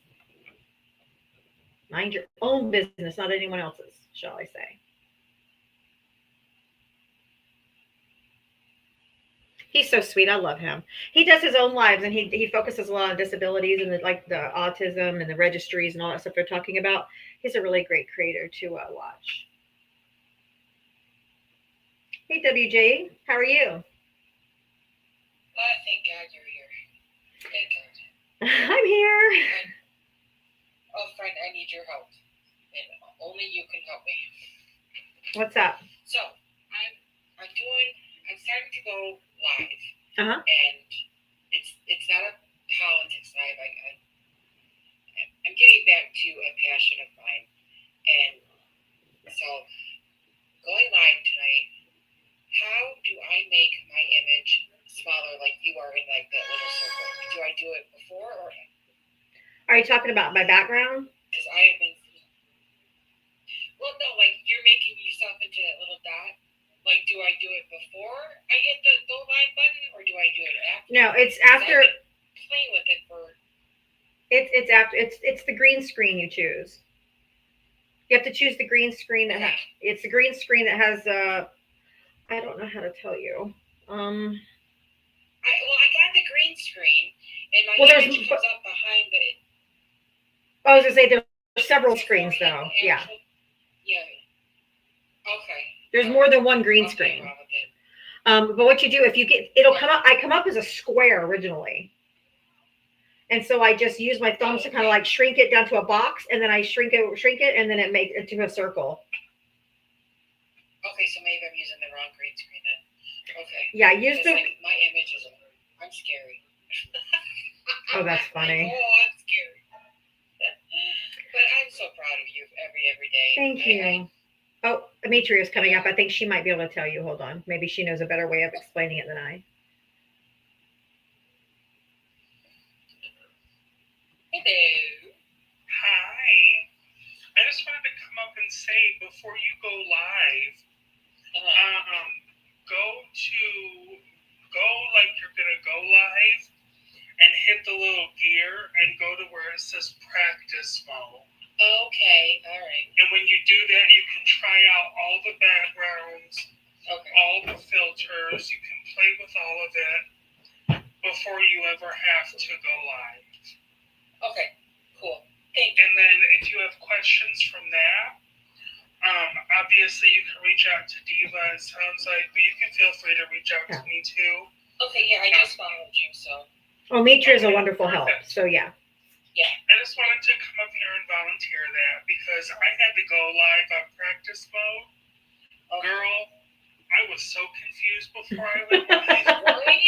Mind your own business, not anyone else's, shall I say. He's so sweet. I love him. He does his own lives, and he focuses a lot on disabilities and the autism and the registries and all that stuff they're talking about. He's a really great creator to watch. Hey, WJ, how are you? Thank God you're here. Thank God. I'm here. Oh, friend, I need your help, and only you can help me. What's up? So I'm starting to go live, Uh-huh. and it's not a politics live. I'm getting back to a passion of mine, and so going live tonight. How do I make my image smaller, like you are in like that little circle? do it before or? Are you talking about my background? Because I have been. Well, no, like you're making yourself into that little dot. Like, do I do it before I hit the go live button, or do I do it after? No, it's 'Cause after. I've been playing with it for. It's after. It's the green screen you choose. You have to choose the green screen that it's the green screen that has I don't know how to tell you. I got the green screen, and my Well, there's- image comes up behind it. I was gonna say there's several screens though. Yeah, Yeah. Okay. there's more than one green I'll play screen. around with it. But what you do if you get it'll come up. I come up as a square originally, and so I just use my thumbs to kind of like shrink it down to a box, and then I shrink it, and then it makes it to a circle. Okay, so maybe I'm using the wrong green screen then. Okay. Yeah, use 'Cause, the. like, my image is. I'm scary. Oh, that's funny. Oh, I'm scary. But I'm so proud of you every day. Thank you. Oh, Demetria is coming up. I think she might be able to tell you. Hold on. Maybe she knows a better way of explaining it than I. Hello. Hi. I just wanted to come up and say before you go live, go like you're gonna go live and hit the little gear and go to where it says practice mode. Okay, all right. And when you do that, you can try out all the backgrounds, all the filters. You can play with all of it before you ever have to go live. Okay, cool. Thank you. And then if you have questions from that, obviously you can reach out to Diva, it sounds like, but you can feel free to reach out to me too. Okay, yeah, I just followed you, so. Oh, Demetria is a wonderful help. So yeah. Yeah. I just wanted to come up here and volunteer that because I had to go live on practice mode. Girl, I was so confused before I went live. Right?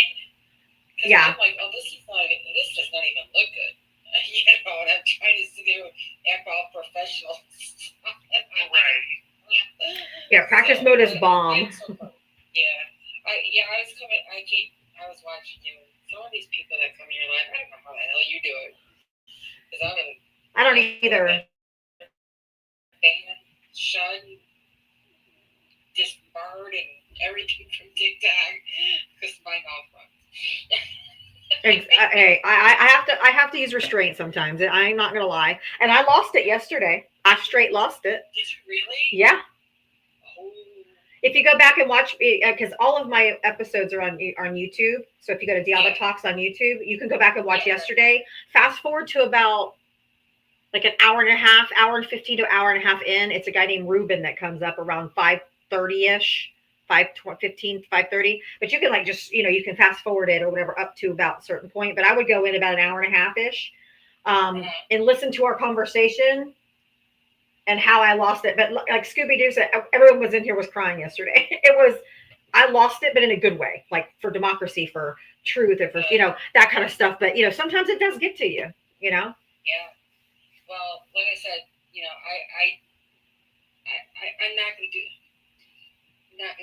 Yeah. I'm like, oh, this does not even look good. You know, and I'm trying to sit there and act all professional. Right. Yeah, practice mode is bomb. I was watching you. Some of these people that come in your life, I don't know how the hell you do it. I don't either. Ban, shun, disbarred, and everything from TikTok because my mouth runs. Hey, I have to use restraint sometimes. I'm not gonna lie. And I lost it yesterday. I straight lost it. Did you really? Yeah. Oh. If you go back and watch, because all of my episodes are on YouTube. So if you go to Diavatalks on YouTube, you can go back and watch yesterday. Fast forward to about like an hour and a half, hour and 15 to an hour and a half in. It's a guy named Ruben that comes up around 5:30ish, 5:15, 5:30. But you can like just, you can fast forward it or whatever up to about a certain point. But I would go in about an hour and a half ish and listen to our conversation and how I lost it. But like Scooby Doo said, everyone was in here was crying yesterday. I lost it, but in a good way, like for democracy, for truth, and for, that kind of stuff. But, sometimes it does get to you, Yeah. Well, like I said, I'm not going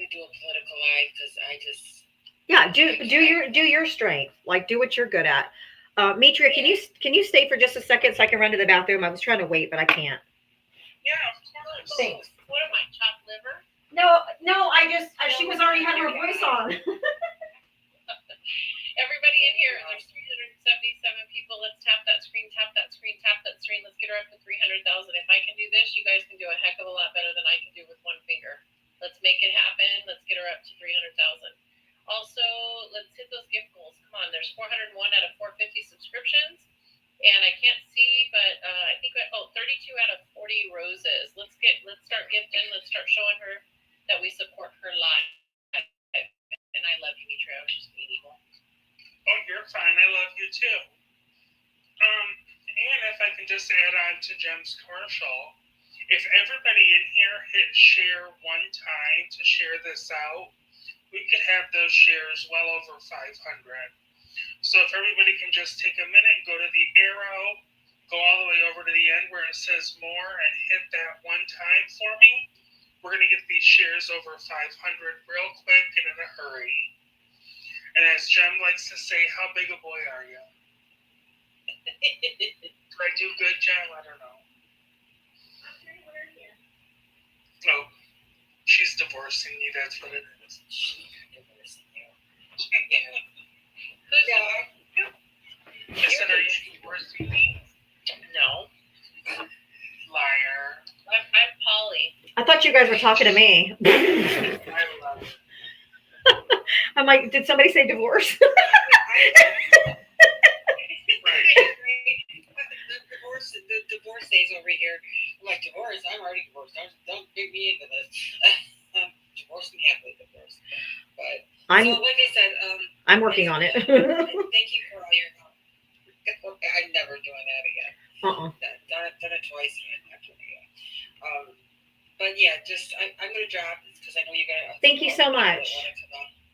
to do a political live because I just. Yeah. Do your strength, like do what you're good at. Mitria, can you stay for just a second so I can run to the bathroom? I was trying to wait, but I can't. Yeah, of course. Thanks. What am I, chopped liver? No, she was already had her voice on. Everybody in here, there's 377 people. Let's tap that screen, tap that screen, tap that screen. Let's get her up to 300,000. If I can do this, you guys can do a heck of a lot better than I can do with one finger. Let's make it happen. Let's get her up to 300,000. Also, let's hit those gift goals. Come on, there's 401 out of 450 subscriptions. And I can't see, but I think 32 out of 40 roses. Let's start gifting. Let's start showing her that we support her live. And I love you, Mitra. I was just being evil. Oh, you're fine. I love you too. And if I can just add on to Jem's commercial, if everybody in here hit share one time to share this out, we could have those shares well over 500. So if everybody can just take a minute and go to the arrow, go all the way over to the end where it says more and hit that one time for me, we're going to get these shares over 500 real quick and in a hurry. And as Jem likes to say, how big a boy are you? Did I do good, Jam? I don't know. No, she's divorcing you. That's what it is. I said, are you divorcing me? No. Liar. I'm Polly. I thought you guys were talking to me. I love it. I'm like, did somebody say divorce? The divorce days over here. I'm like, divorce? I'm already divorced. Don't bring me into this. I'm divorced and happily divorced. But so, like I said, I'm working on it. thank you for all your help. I'm never doing that again. Done it twice and I'm not doing it again. But yeah, just I'm gonna drop because I know you guys. Thank you so much.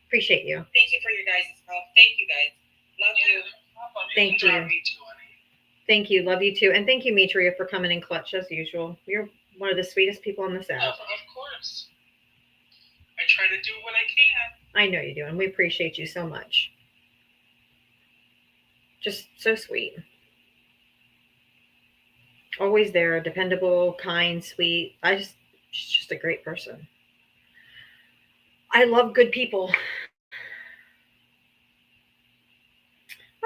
Appreciate you. Thank you for your guys' help. Thank you guys. Love you. Thank you. Thank you. Love you too. And thank you, Mitria, for coming in clutch as usual. You're one of the sweetest people on this app. Of course. I try to do what I can. I know you do, and we appreciate you so much. Just so sweet. Always there, dependable, kind, sweet. She's just a great person. I love good people.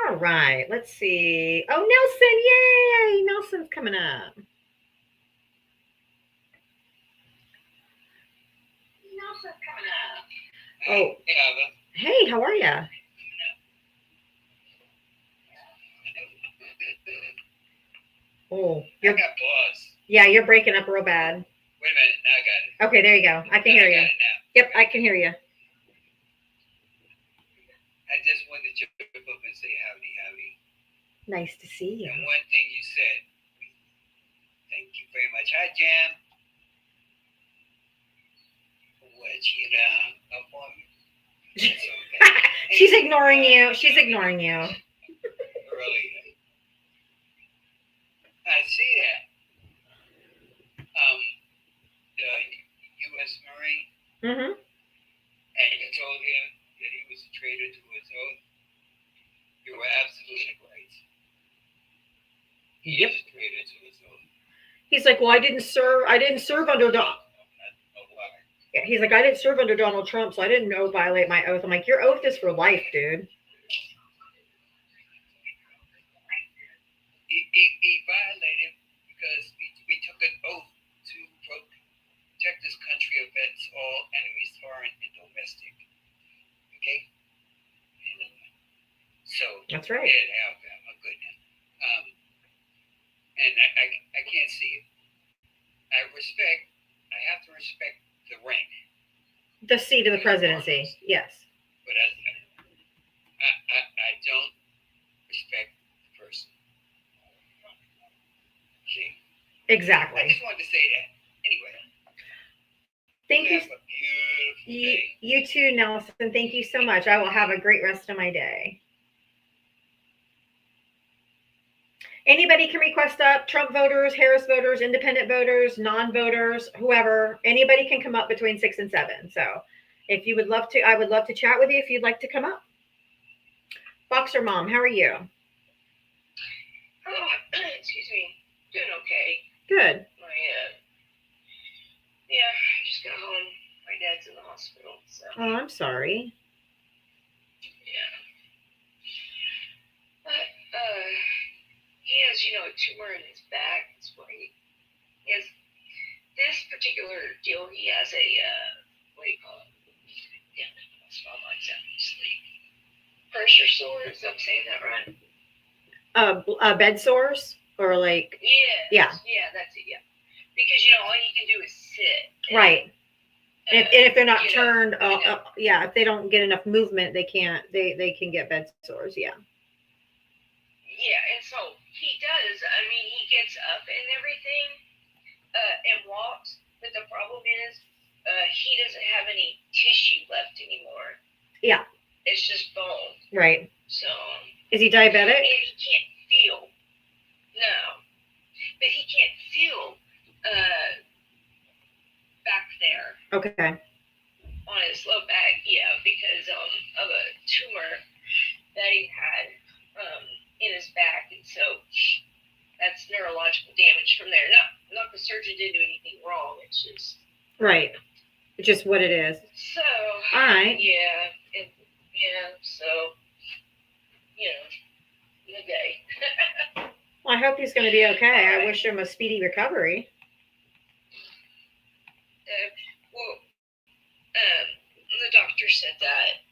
All right, let's see. Oh, Nelson, yay! Nelson's coming up. Oh, hey, how are ya? Oh, I got pause. Yeah, you're breaking up real bad. Wait a minute, now I got it. Okay, there you go. I can hear you. I got it now. Yep, I can hear you. I just wanted to jump up and say howdy, howdy. Nice to see you. And one thing you said, thank you very much. Hi, Jam. What, you know, up on me? Okay. She's ignoring you. She's ignoring you. Really? I see that. The U.S. Marine. Mm-hmm. And you told him that he was a traitor to his oath. You were absolutely right. He is a traitor to his oath. He's like, well, I didn't serve under Donald. Yeah, he's like, I didn't serve under Donald Trump, so I didn't violate my oath. I'm like, your oath is for life, dude. He violated because we took an oath to protect this country against all enemies, foreign and domestic. Okay? So that's right. Yeah, I'm good now. And I can't see it. I have to respect the rank. The seat of the presidency, yes. But I don't respect the person. See? Exactly. I just wanted to say that. Anyway. Thank you. Have a beautiful day. You too, Nelson. Thank you so much. I will have a great rest of my day. Anybody can request up. Trump voters, Harris voters, independent voters, non-voters, whoever. Anybody can come up between 6 and 7. So if you would love to, I would love to chat with you if you'd like to come up. Boxer Mom, how are you? Oh, excuse me. Doing okay. Good. Yeah, I just got home. My dad's in the hospital, so. Oh, I'm sorry. Yeah. But, he has, a tumor in his back. That's why he has this particular deal. He has a, what do you call it? Yeah, that's not like that. Pressure sore, is I'm saying that right? Bed sores or like. Yeah. Yeah, that's it. Yeah. Because all he can do is sit. Right. And if they're not turned, if they don't get enough movement, they can't. They can get bed sores. Yeah. Yeah, and so he does. I mean, he gets up and everything, and walks. But the problem is, he doesn't have any tissue left anymore. Yeah. It's just bone. Right. So. Is he diabetic? And he can't feel. No. But he can't feel back there. Okay. On his low back, yeah, because of a tumor that he had in his back, and so damage from there. Not the surgeon didn't do anything wrong. It's just Right. It's just what it is. so. All right. Yeah. So okay. Well, I hope he's going to be okay. I wish him a speedy recovery. The doctor said that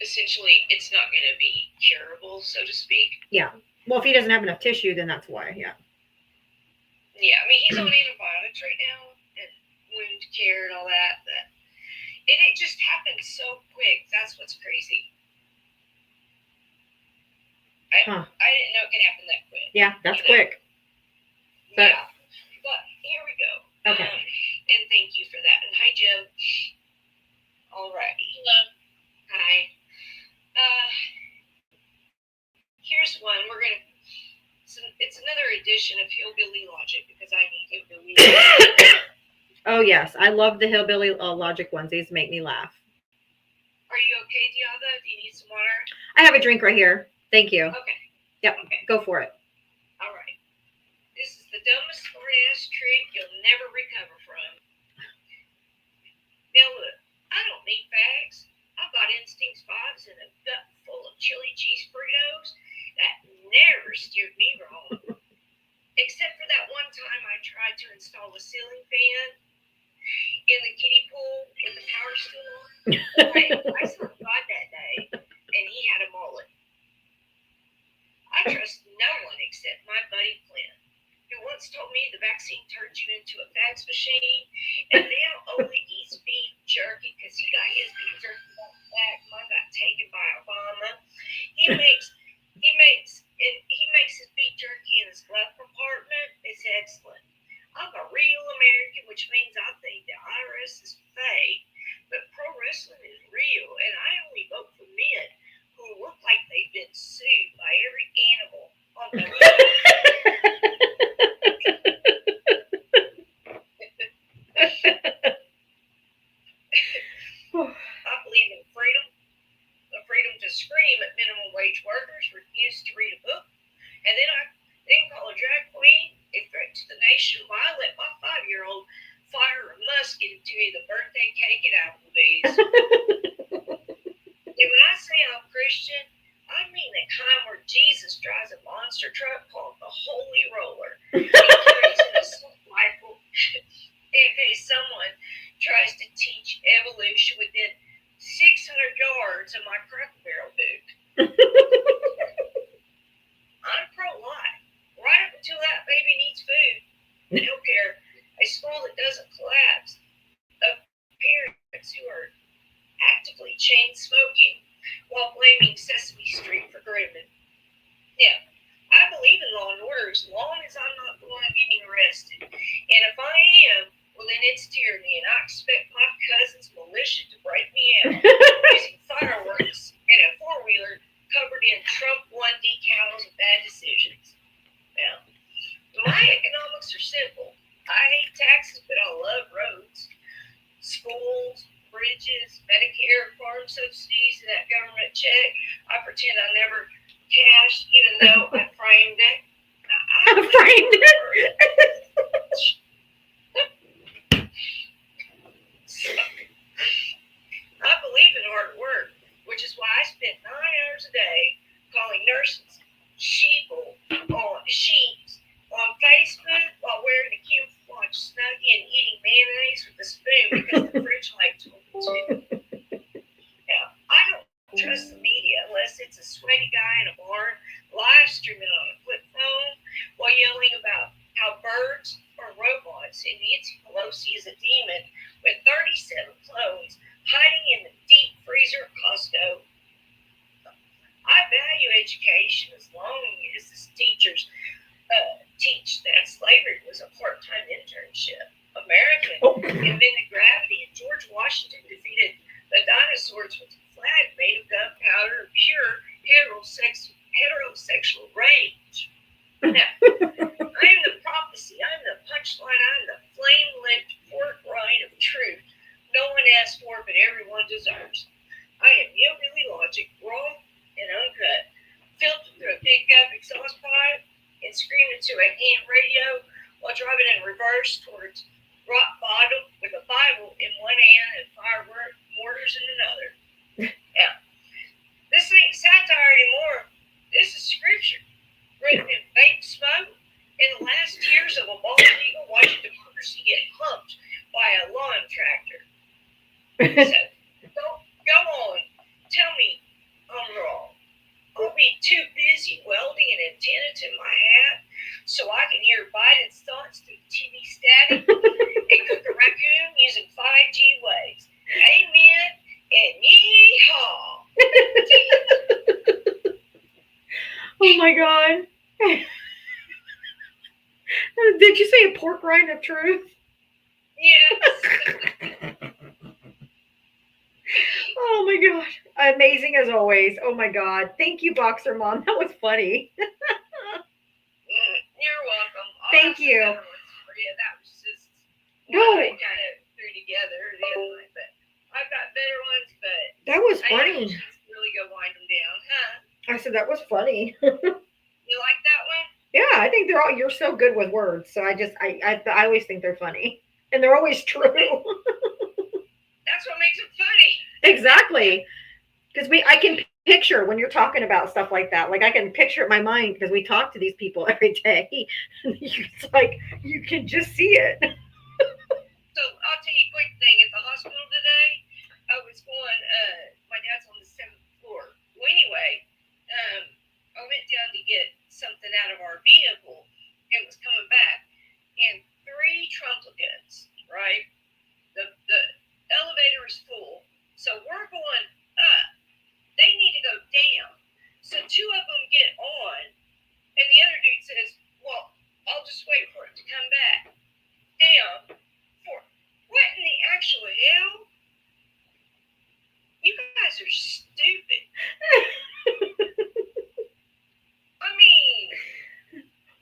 essentially it's not going to be curable, so to speak. Yeah. Well, if he doesn't have enough tissue, then that's why. Yeah. Yeah, I mean, he's on antibiotics right now and wound care and all that. And it just happened so quick. That's what's crazy. I didn't know it could happen that quick. Yeah, that's quick. But, yeah. But here we go. Okay. And thank you for that. And hi, Jim. All right. Hello. Hi. Here's one. It's another edition of Hillbilly Logic because I need Hillbilly Logic. Oh, yes. I love the Hillbilly Logic ones. These make me laugh. Are you okay, Diava? Do you need some water? I have a drink right here. Thank you. Okay. Yep. Okay. Go for it. All right. This is the dumbest smart-ass trick you'll never recover from. Now, look. I don't need facts. I've got Instincts 5s and a gut full of chili cheese Fritos that never steered me wrong. Except for that one time I tried to install a ceiling fan in the kiddie pool with the power still on. I saw God that day, and he had a mullet. I trust no one except my buddy Clint, who once told me the vaccine turns you into a fax machine, and now only eats beef jerky because he got his beef jerky back. Mine got taken by Obama. He makes his beef jerky in his glove compartment. It's excellent. I'm a real American, which means I think the IRS is fake, but pro wrestling is real, and I only vote for men who look like they've been sued by every animal on the I believe in freedom. The freedom to scream at minimum wage workers, refuse to read a book, and then call a drag queen a threat to the nation while I let my 5-year-old fire a musket into the birthday cake at Applebee's. And when I say I'm Christian, I mean the kind where Jesus drives a monster truck called the Holy Roller. He carries an assault rifle in case someone tries to teach evolution within 600 yards of my Cracker Barrel boot. I'm pro-life. Right up until that baby needs food. I don't care. A school that doesn't collapse. Of parents who are actively chain smoking while blaming Sesame Street for grooming. Yeah, I believe in law and order as long as I'm not the one getting arrested. And if I am, well then it's tyranny, and I expect my cousin's militia to break me out using fireworks and a 4-wheeler covered in Trump 1 decals and bad decisions. Now, my economics are simple. I hate taxes, but I love roads, schools, bridges, Medicare, farm subsidies, and that government check. I pretend I never cashed, even though I framed it. I framed it. I believe in hard work, which is why I spent 9 hours a day calling nurses sheeple on Facebook while wearing a camouflage snuggie and eating mayonnaise with a spoon because the fridge light told me to. Now, I don't trust the media unless it's a sweaty guy in a barn live streaming on a flip phone while yelling about how birds are robots and Nancy Pelosi is a demon with 37 clones hiding in the deep freezer at Costco. I value education as long as the teachers teach that slavery was a part-time internship. America invented gravity, and George Washington defeated the dinosaurs with a flag made of gunpowder and pure heterosexual rage. Now, I am the prophecy, I am the punchline, I am the flame-licked pork rind of truth no one asked for, but everyone deserves. I am hillbilly logic, raw and uncut, filtered through a big gap exhaust pipe, and and screamed into a hand radio while driving in reverse towards rock bottom with a Bible in one hand and firework mortars in another. Yeah. This ain't satire anymore. This is scripture, written in fake smoke in the last years of a bald eagle watching democracy get humped by a lawn tractor. So, go on. Tell me I'm wrong. I'll be too busy welding an antenna to my hat so I can hear Biden's thoughts through TV static and cook a raccoon using 5G waves. Amen and yeehaw. Oh my God. Did you say a pork rind of truth? Yes. Oh my God. Amazing as always. Oh my God. Thank you, Boxer Mom. That was funny. You're welcome. Thank you. For you. That was just No. what I kind of threw together the other night. But I've got better ones, but That was I funny. think she's really go wind them down, huh? I said that was funny. You like that one? Yeah, I think you're so good with words. So I always think they're funny. And they're always true. That's what makes it funny. Exactly. Because I can picture when you're talking about stuff like that. Like I can picture it in my mind because we talk to these people every day. It's like you can just see it. So I'll tell you a quick thing. At the hospital today, I was going, my dad's on the 7th floor. Well, anyway, I went down to get something out of our vehicle and was coming back. And 3 trumplicans, right? The elevator is full. So we're going up. They need to go down. So 2 of them get on. And the other dude says, well, I'll just wait for it to come back down. What in the actual hell? You guys are stupid. I mean,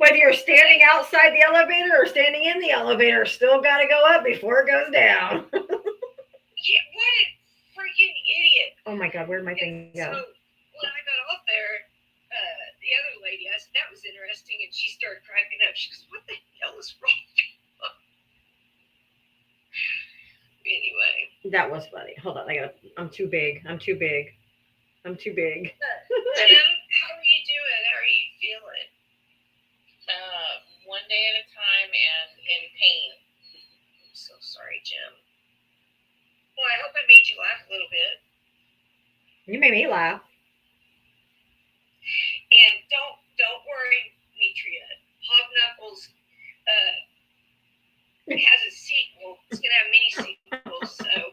Whether you're standing outside the elevator or standing in the elevator, still got to go up before it goes down. yeah, what a freaking idiot. Oh my God, where'd my thing So go? when I got off there, the other lady, I said, that was interesting. And she started cracking up. She goes, what the hell is wrong? Anyway. That was funny. Hold on, I'm too big. I'm too big. Tim, how are you doing? How are you feeling? One day at a time and in pain. I'm so sorry, Jim. Well, I hope I made you laugh a little bit. You made me laugh. And don't worry, Demetria. Hog Knuckles has a sequel. It's gonna have many sequels. So.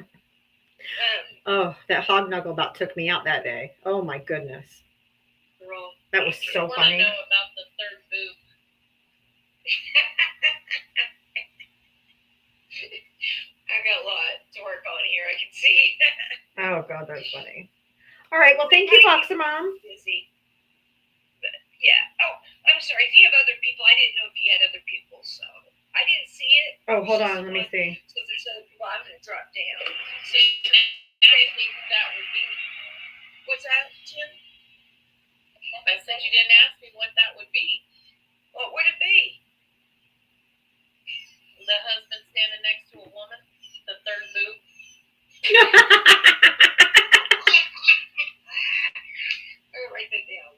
Oh, that hog knuckle about took me out that day. Oh my goodness. Girl. That was so funny. I want to know about the third boob. I got a lot to work on here, I can see. Oh God, that's funny. All right, well, thank you, Boxer Mom. Busy. But, yeah. Oh, I'm sorry. If you have other people, I didn't know if you had other people, so I didn't see it. Oh, hold on, let me see. So if there's other people, I'm gonna drop down. So now I think that would be. What's that, Jim? I said you didn't ask me what that would be. What would it be? The husband standing next to a woman, the third boob. I'll write that down.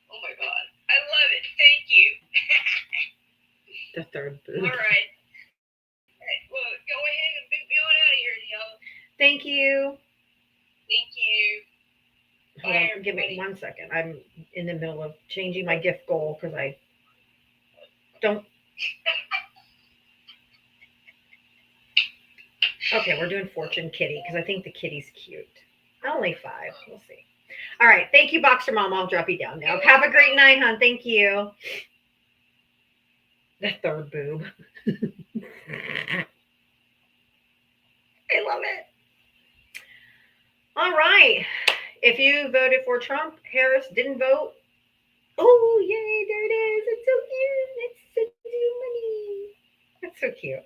Oh my God. I love it. Thank you. The third boob. All right. Well, go ahead and boot me on out of here, y'all. Thank you. Thank you. Hold on, give me 1 second. I'm in the middle of changing my gift goal because I don't. Okay, we're doing Fortune Kitty because I think the kitty's cute. Only 5. We'll see. All right. Thank you, Boxer Mom. I'll drop you down now. Have a great night, hon. Thank you. The third boob. I love it. All right. If you voted for Trump, Harris didn't vote. Oh, yay, there it is. It's so cute. It's so money. That's so cute.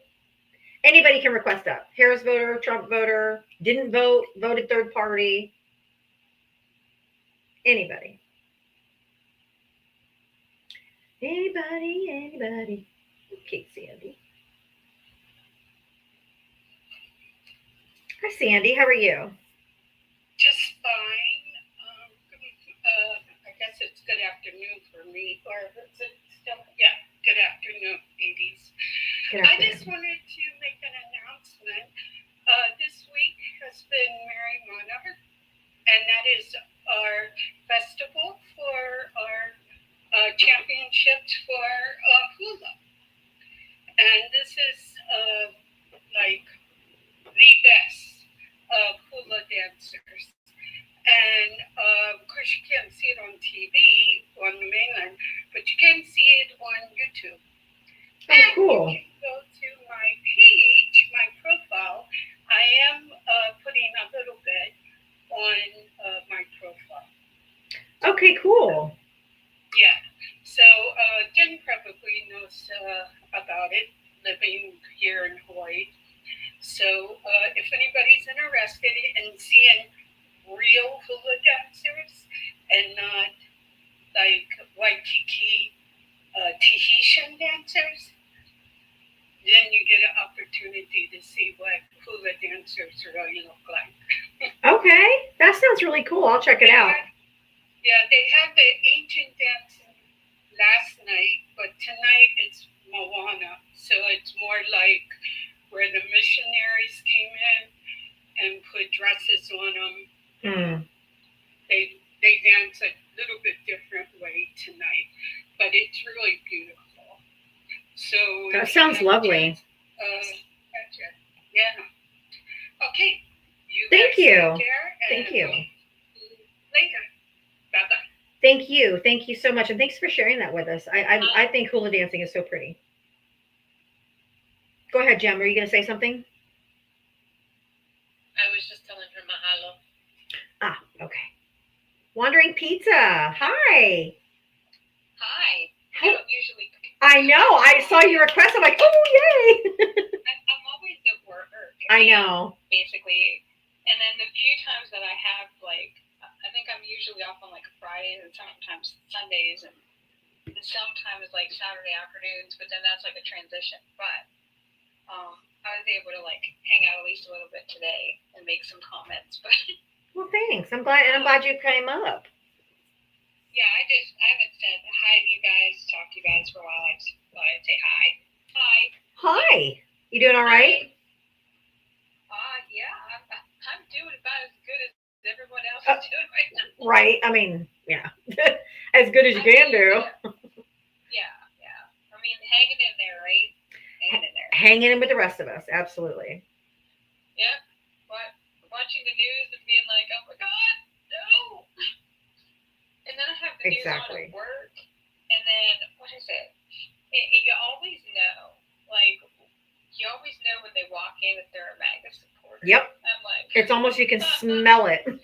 Anybody can request up. Harris voter, Trump voter, didn't vote, voted third party. Anybody. Anybody. Okay, Sandy. Hi, Sandy. How are you? Just fine. I guess it's good afternoon for me, or is it still? Yeah, good afternoon, ladies. Good I afternoon. just wanted to make an announcement. This week has been Mary Monarch, and that is our festival for our championships for hula. And this is like the best of hula dancers. And of course, you can't see it on TV on the mainland, but you can see it on YouTube. Oh, And cool. you can go to my page, my profile. I am putting a little bit on my profile. Okay, cool. Yeah. So Jen probably knows about it, living here in Hawaii. So if anybody's interested in seeing real hula dancers and not like Waikiki Tahitian dancers, then you get an opportunity to see what hula dancers really look like. Okay, that sounds really cool. I'll check it out. Yeah, they had the ancient dancing last night, but tonight it's Moana. So it's more like where the missionaries came in and put dresses on them. Hmm. They dance a little bit different way tonight, but it's really beautiful. So That if you sounds have a lovely. chance, gotcha. Yeah. Okay. You Thank guys you. take care. Thank And you. we'll see you later. Bye bye. Thank you. Thank you so much. And thanks for sharing that with us. I think hula dancing is so pretty. Go ahead, Jem. Are you going to say something? I was just telling her mahalo. Ah, okay. Wandering Pizza. Hi. Hi. I Hey. don't usually. I know. I saw your request. I'm like, oh, yay. I'm always at work. I know. Basically, and then the few times that I have, like, I think I'm usually off on like Fridays and sometimes Sundays and sometimes like Saturday afternoons. But then that's like a transition. But I was able to like hang out at least a little bit today and make some comments. But Well, thanks. I'm glad you came up. yeah, I haven't said hi to you guys, talked to you guys for a while. I just thought I'd say hi. Hi. Hi. You doing all right? Yeah, I'm doing about as good as everyone else is doing right now. Right. I mean, yeah. As good as you can do. Yeah. I mean, hanging in there, right? Hanging in there. Hanging in with the rest of us. Absolutely. Yeah. But watching the news and being like, oh my God, no. And then I have the news on at work. And then, what is it? You always know. Like, you always know when they walk in if they're a MAGA supporter. Yep. I'm like, it's almost you can smell it. Yeah,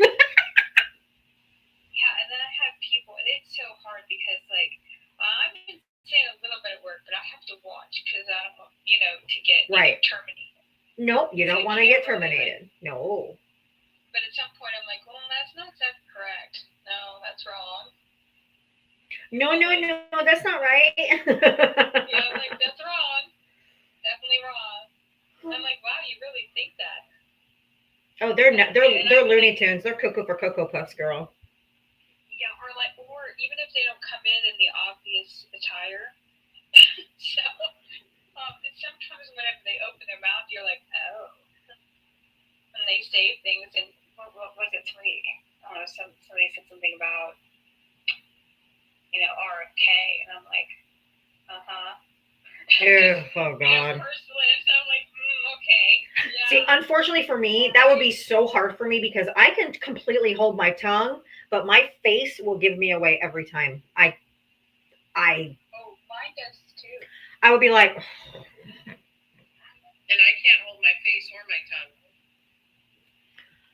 and then I have people, and it's so hard because, like, I've been saying a little bit of work, but I have to watch because I don't, to get terminated. Nope, you don't want to get terminated. No. But at some point, I'm like, well, that's not exactly correct. No, that's wrong. No, that's not right. Yeah, like, that's wrong. Definitely wrong. I'm like, wow, you really think that? Oh, they're Looney Tunes. They're cuckoo for Cocoa Puffs, girl. Yeah, or even if they don't come in the obvious attire. So sometimes whenever they open their mouth, you're like, oh. And they say things, and what was it? Somebody said something about, RFK, and I'm like, Oh God. So I'm like, okay. Yeah. See, unfortunately for me, that would be so hard for me because I can completely hold my tongue, but my face will give me away every time. Oh, mine does too. I would be like, And I can't hold my face or my tongue.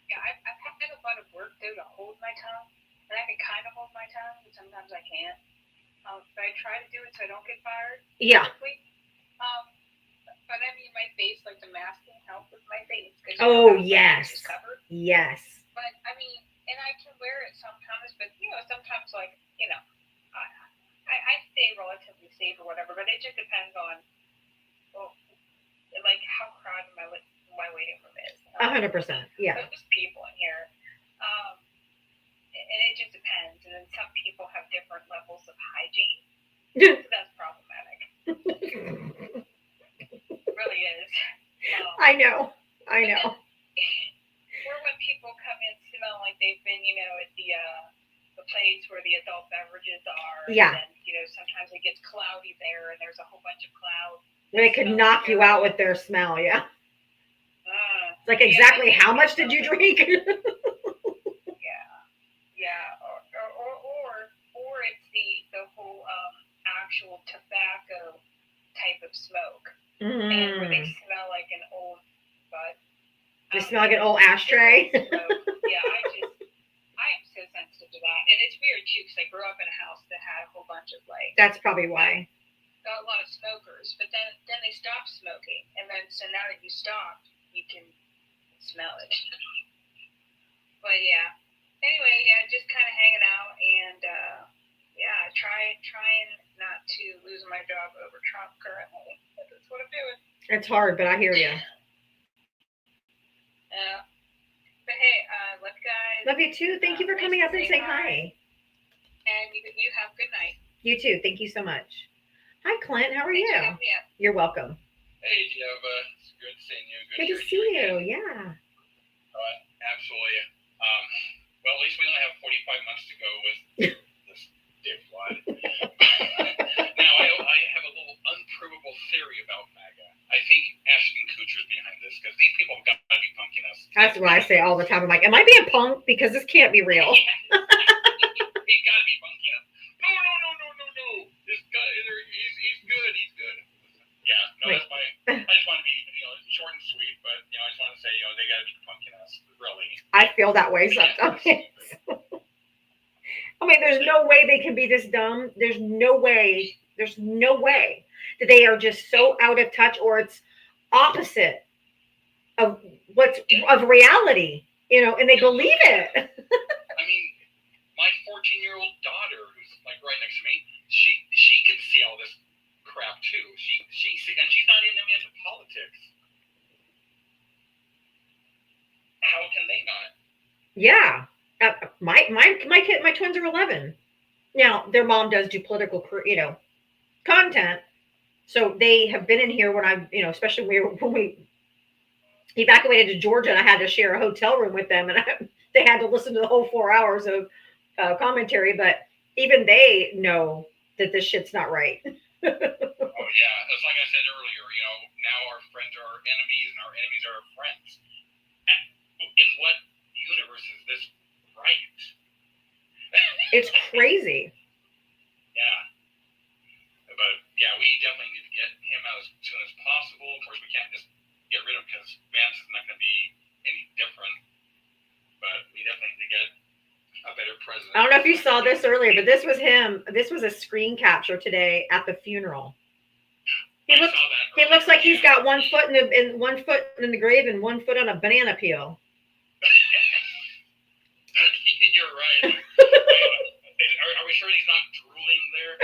Yeah, I've had a lot of work though to hold my tongue, and I can kind of hold my tongue, and sometimes I can't. But I try to do it so I don't get fired. Yeah. But I mean, my face, like the mask can help with my face. Oh, yes. Covered. Yes. But I mean, and I can wear it sometimes, but sometimes like, I stay relatively safe or whatever, but it just depends on, well, like how crowded my waiting room is. 100%. Yeah. There's people in here. And it just depends. And then some people have different levels of hygiene. So that's problematic. It really is. I know. Or when people come in smell like they've been, at the place where the adult beverages are. Yeah. And then, sometimes it gets cloudy there and there's a whole bunch of clouds. They could knock you out with their smell, yeah. It's like, exactly how much did you drink? Yeah, or it's the whole actual tobacco type of smoke, and where they smell like an old butt. They smell like an old ashtray. Yeah, I am so sensitive to that, and it's weird too because I grew up in a house that had a whole bunch of That's probably why. Got a lot of smokers, but then they stopped smoking, and then so now that you stopped, you can smell it. But yeah. Anyway, yeah, just kind of hanging out and trying not to lose my job over Trump currently. That's what I'm doing. It's hard, but I hear you. Yeah. But hey, love you guys. Love you too. Thank you for coming up and saying hi. And you have a good night. You too. Thank you so much. Hi, Clint. How are you? You're welcome. Hey, Diava. It's good seeing you. Good to see you. Yeah. Absolutely. Well, at least we only have 45 months to go with this dickwad. Now, I have a little unprovable theory about MAGA. I think Ashton Kutcher's behind this because these people have got to be punking us. That's what I say all the time. I'm like, am I being punked? Because this can't be real. He's got to be punking us. No. This guy, he's good. Yeah, no, that's my. I just want to be, short and sweet, but I just want to say, they got to be punking us. Really. I feel that way sometimes. I mean, there's no way they can be this dumb. There's no way that they are just so out of touch, or it's opposite of reality, and they believe it. I mean, my 14-year-old daughter, who's right next to me, she can see all this crap too. And she's not even into politics. How can they not? Yeah. My twins are 11. Now, their mom does do political, content. So they have been in here when especially when we evacuated to Georgia and I had to share a hotel room with them, and they had to listen to the whole 4 hours of commentary. But even they know that this shit's not right. Oh yeah, it's like I said earlier. Now our friends are our enemies, and our enemies are our friends. In what universe is this right? It's crazy. Yeah. But yeah, we definitely need to get him out as soon as possible. Of course, we can't just get rid of him because Vance is not going to be any different. But we definitely need to get a better president. I don't know if you saw this earlier, but this was him. This was a screen capture today at the funeral. He looks like he's got one foot in the grave and one foot on a banana peel. You're right. Are we sure he's not drooling there?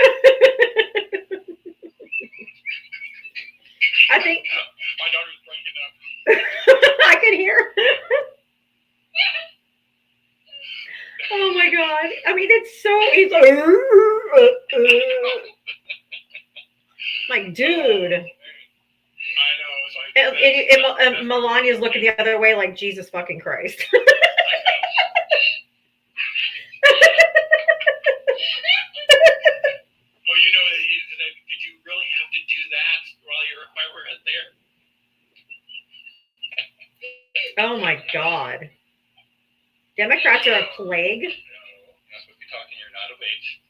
I think my daughter's breaking up. I can hear. Oh my god! I mean, it's so. He's like, dude. I know. And Melania's looking the other way, like, Jesus fucking Christ. Did you really have to do that while we're there? Oh my god. Democrats are a plague. No, you're not supposed to be talking. You're not of age.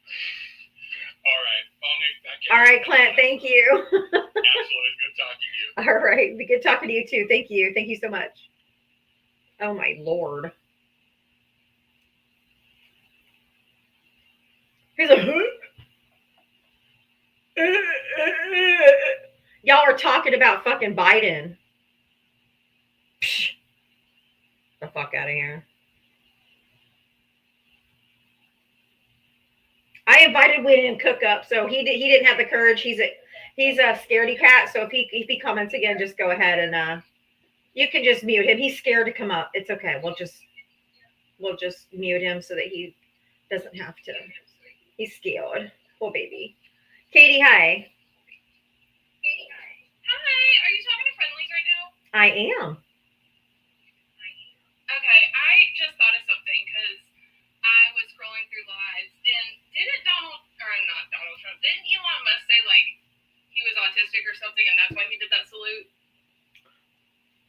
All right, Clint. Thank you. Absolutely. Good talking to you. All right. Good talking to you too. Thank you. Thank you so much. Oh my Lord. He's like, y'all are talking about fucking Biden. Psh, the fuck out of here. I invited William Cook up, so he didn't have the courage. He's a scaredy cat. So if he comments again, just go ahead and you can just mute him. He's scared to come up. It's okay. We'll just mute him so that he doesn't have to. He's scared. Poor baby. Katie, hi. Hi, are you talking to friendlies right now? I am. Okay, I just thought of something because I was scrolling through lives, and didn't Elon Musk say like he was autistic or something, and that's why he did that salute?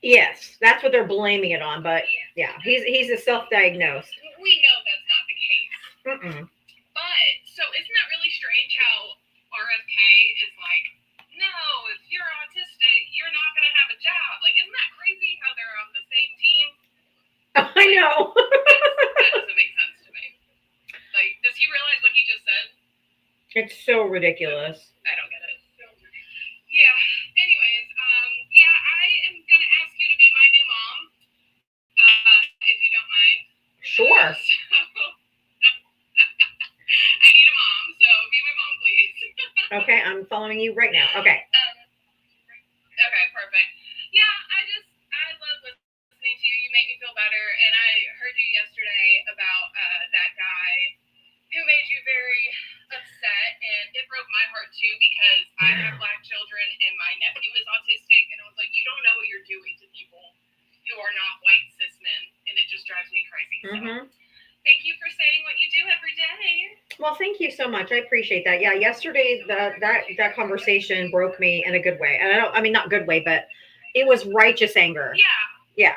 Yes, that's what they're blaming it on, but yeah, he's a self-diagnosed. We know that's not the case. Mm-mm. But so isn't that really strange how RFK is like, no, if you're autistic, you're not gonna have a job. Like, isn't that crazy how they're on the same team? I know. That doesn't make sense to me. Like, does he realize what he just said? It's so ridiculous. I don't get it. Yeah. Anyways, yeah, I am gonna ask you to be my new mom, if you don't mind. Sure. I need a mom, so be my mom, please. Okay, I'm following you right now. Okay. Okay, perfect. Yeah, I love listening to you. You make me feel better. And I heard you yesterday about that guy who made you very upset, and it broke my heart too because I have Black children and my nephew is autistic, and I was like, you don't know what you're doing to people who are not white cis men, and it just drives me crazy. Mm-hmm. So thank you for saying what you do every day. Well, thank you so much. I appreciate that. Yeah, yesterday that conversation broke me in a good way, and I mean not good way, but it was righteous anger. Yeah. Yeah.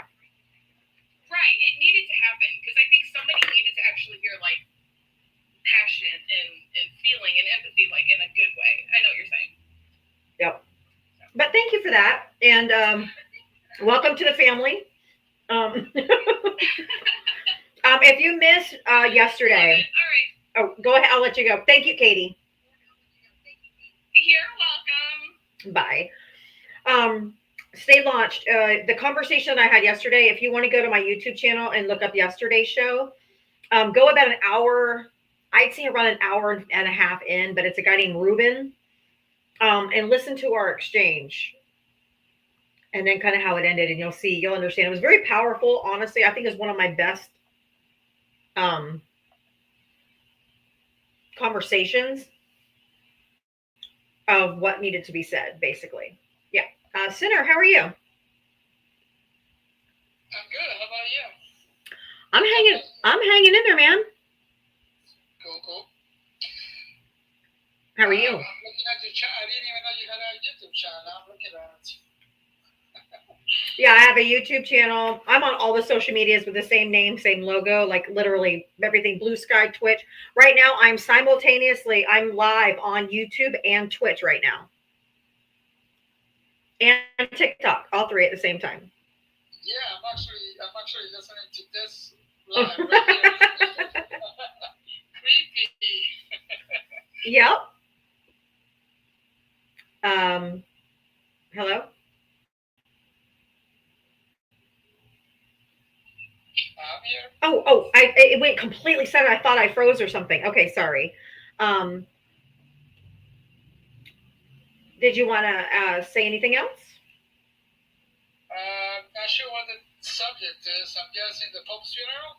Right. It needed to happen because I think somebody needed to actually hear like passion and feeling and empathy, like in a good way. I know what you're saying. Yep. But thank you for that, and welcome to the family. If you missed yesterday, all right. Oh, go ahead. I'll let you go. Thank you, Katie. You're welcome. Bye. Stay launched. The conversation I had yesterday. If you want to go to my YouTube channel and look up yesterday's show, go about an hour. I'd say around an hour and a half in, but it's a guy named Ruben. And listen to our exchange. And then kind of how it ended, and you'll understand. It was very powerful. Honestly, I think it's one of my best conversations of what needed to be said, basically. Yeah. Sinner, how are you? I'm good. How about you? I'm hanging in there, man. Cool. How are you? I'm looking at your channel. I didn't even know you had a YouTube channel. I'm looking at it. Yeah, I have a YouTube channel. I'm on all the social medias with the same name, same logo, like literally everything. Blue Sky, Twitch. Right now, I'm live on YouTube and Twitch right now. And TikTok, all three at the same time. Yeah, I'm actually listening to this live right here. Creepy. Yep. Hello? I'm here. Oh, it went completely silent. I thought I froze or something. Okay, sorry. Did you want to say anything else? Not sure what the subject is. I'm guessing the Pope's funeral?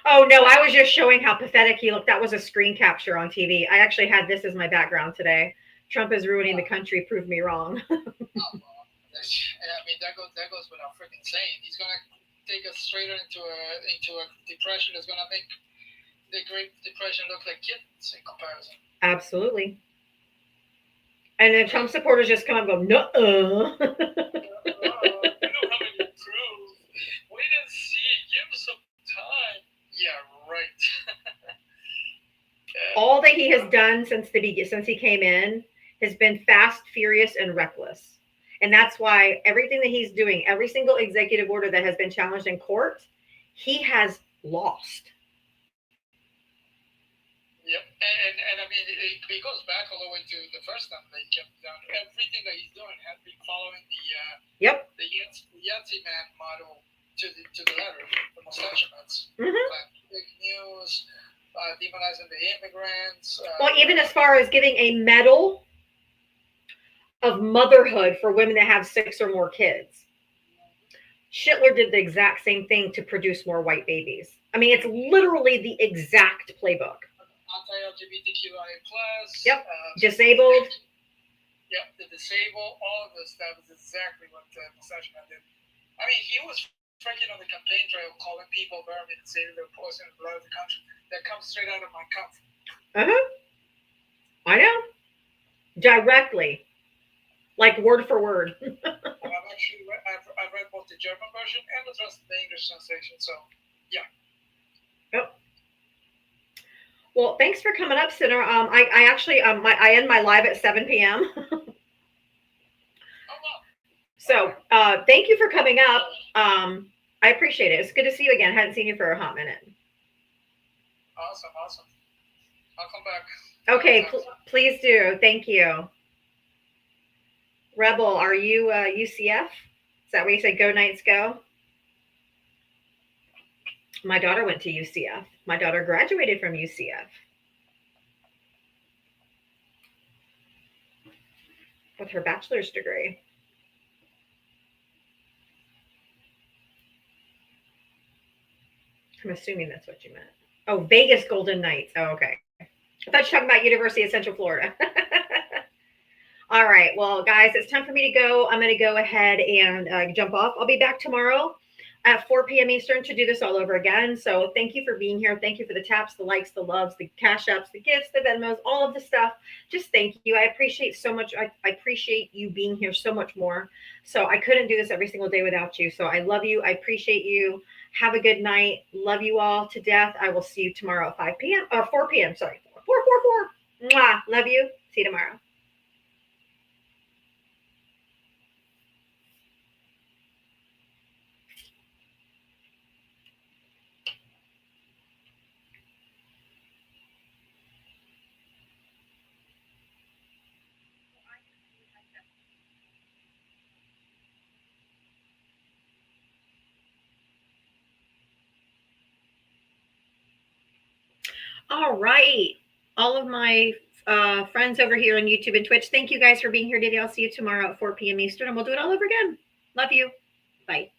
Oh, no, I was just showing how pathetic he looked. That was a screen capture on TV. I actually had this as my background today. Trump is ruining the country. Prove me wrong. I mean, that goes without freaking saying. He's going to take us straight into a depression that's going to make the Great Depression look like kittens in comparison. Absolutely. And then Trump supporters just come up and go, You know how many prove. Wait and see. Give us some time. Yeah, right. All that he has done since he came in has been fast, furious, and reckless. And that's why everything that he's doing, every single executive order that has been challenged in court, he has lost. Yep, and I mean, it goes back all the way to the first time they kept down. Everything that he's doing has been following the Yahtzee man model to the letter, the mustache nuts. Mm-hmm. Like fake news, demonizing the immigrants. Well, even as far as giving a medal of motherhood for women that have 6 or more kids. Hitler did the exact same thing to produce more white babies. I mean, it's literally the exact playbook. Anti-LGBTQIA+. Yep. Disabled. Yep, the disabled, all of this stuff is exactly what Misogynist did. I mean, he was freaking on the campaign trail calling people vermin and saying they're poisoning the blood of the country. That comes straight out of my mouth. Uh-huh. I know. Directly. Like word for word. And I've read both the German version and the English translation, so yeah. Yep. Well, thanks for coming up, Sinner. I actually I end my live at 7 p.m. So thank you for coming up. I appreciate it. It's good to see you again. I hadn't seen you for a hot minute. Awesome. I'll come back. Okay, please do. Thank you. Rebel, are you UCF? Is that where you said go Knights go? My daughter went to UCF. My daughter graduated from UCF with her bachelor's degree. I'm assuming that's what you meant. Oh, Vegas Golden Knights. Oh, okay. I thought you were talking about University of Central Florida. All right. Well, guys, it's time for me to go. I'm going to go ahead and jump off. I'll be back tomorrow at 4 p.m. Eastern to do this all over again. So thank you for being here. Thank you for the taps, the likes, the loves, the cash apps, the gifts, the Venmos, all of the stuff. Just thank you. I appreciate so much. I appreciate you being here so much more. So I couldn't do this every single day without you. So I love you. I appreciate you. Have a good night. Love you all to death. I will see you tomorrow at 5 p.m. or 4 p.m. Sorry. 4. Mwah. Love you. See you tomorrow. All right. All of my friends over here on YouTube and Twitch, thank you guys for being here today. I'll see you tomorrow at 4 p.m. Eastern, and we'll do it all over again. Love you. Bye.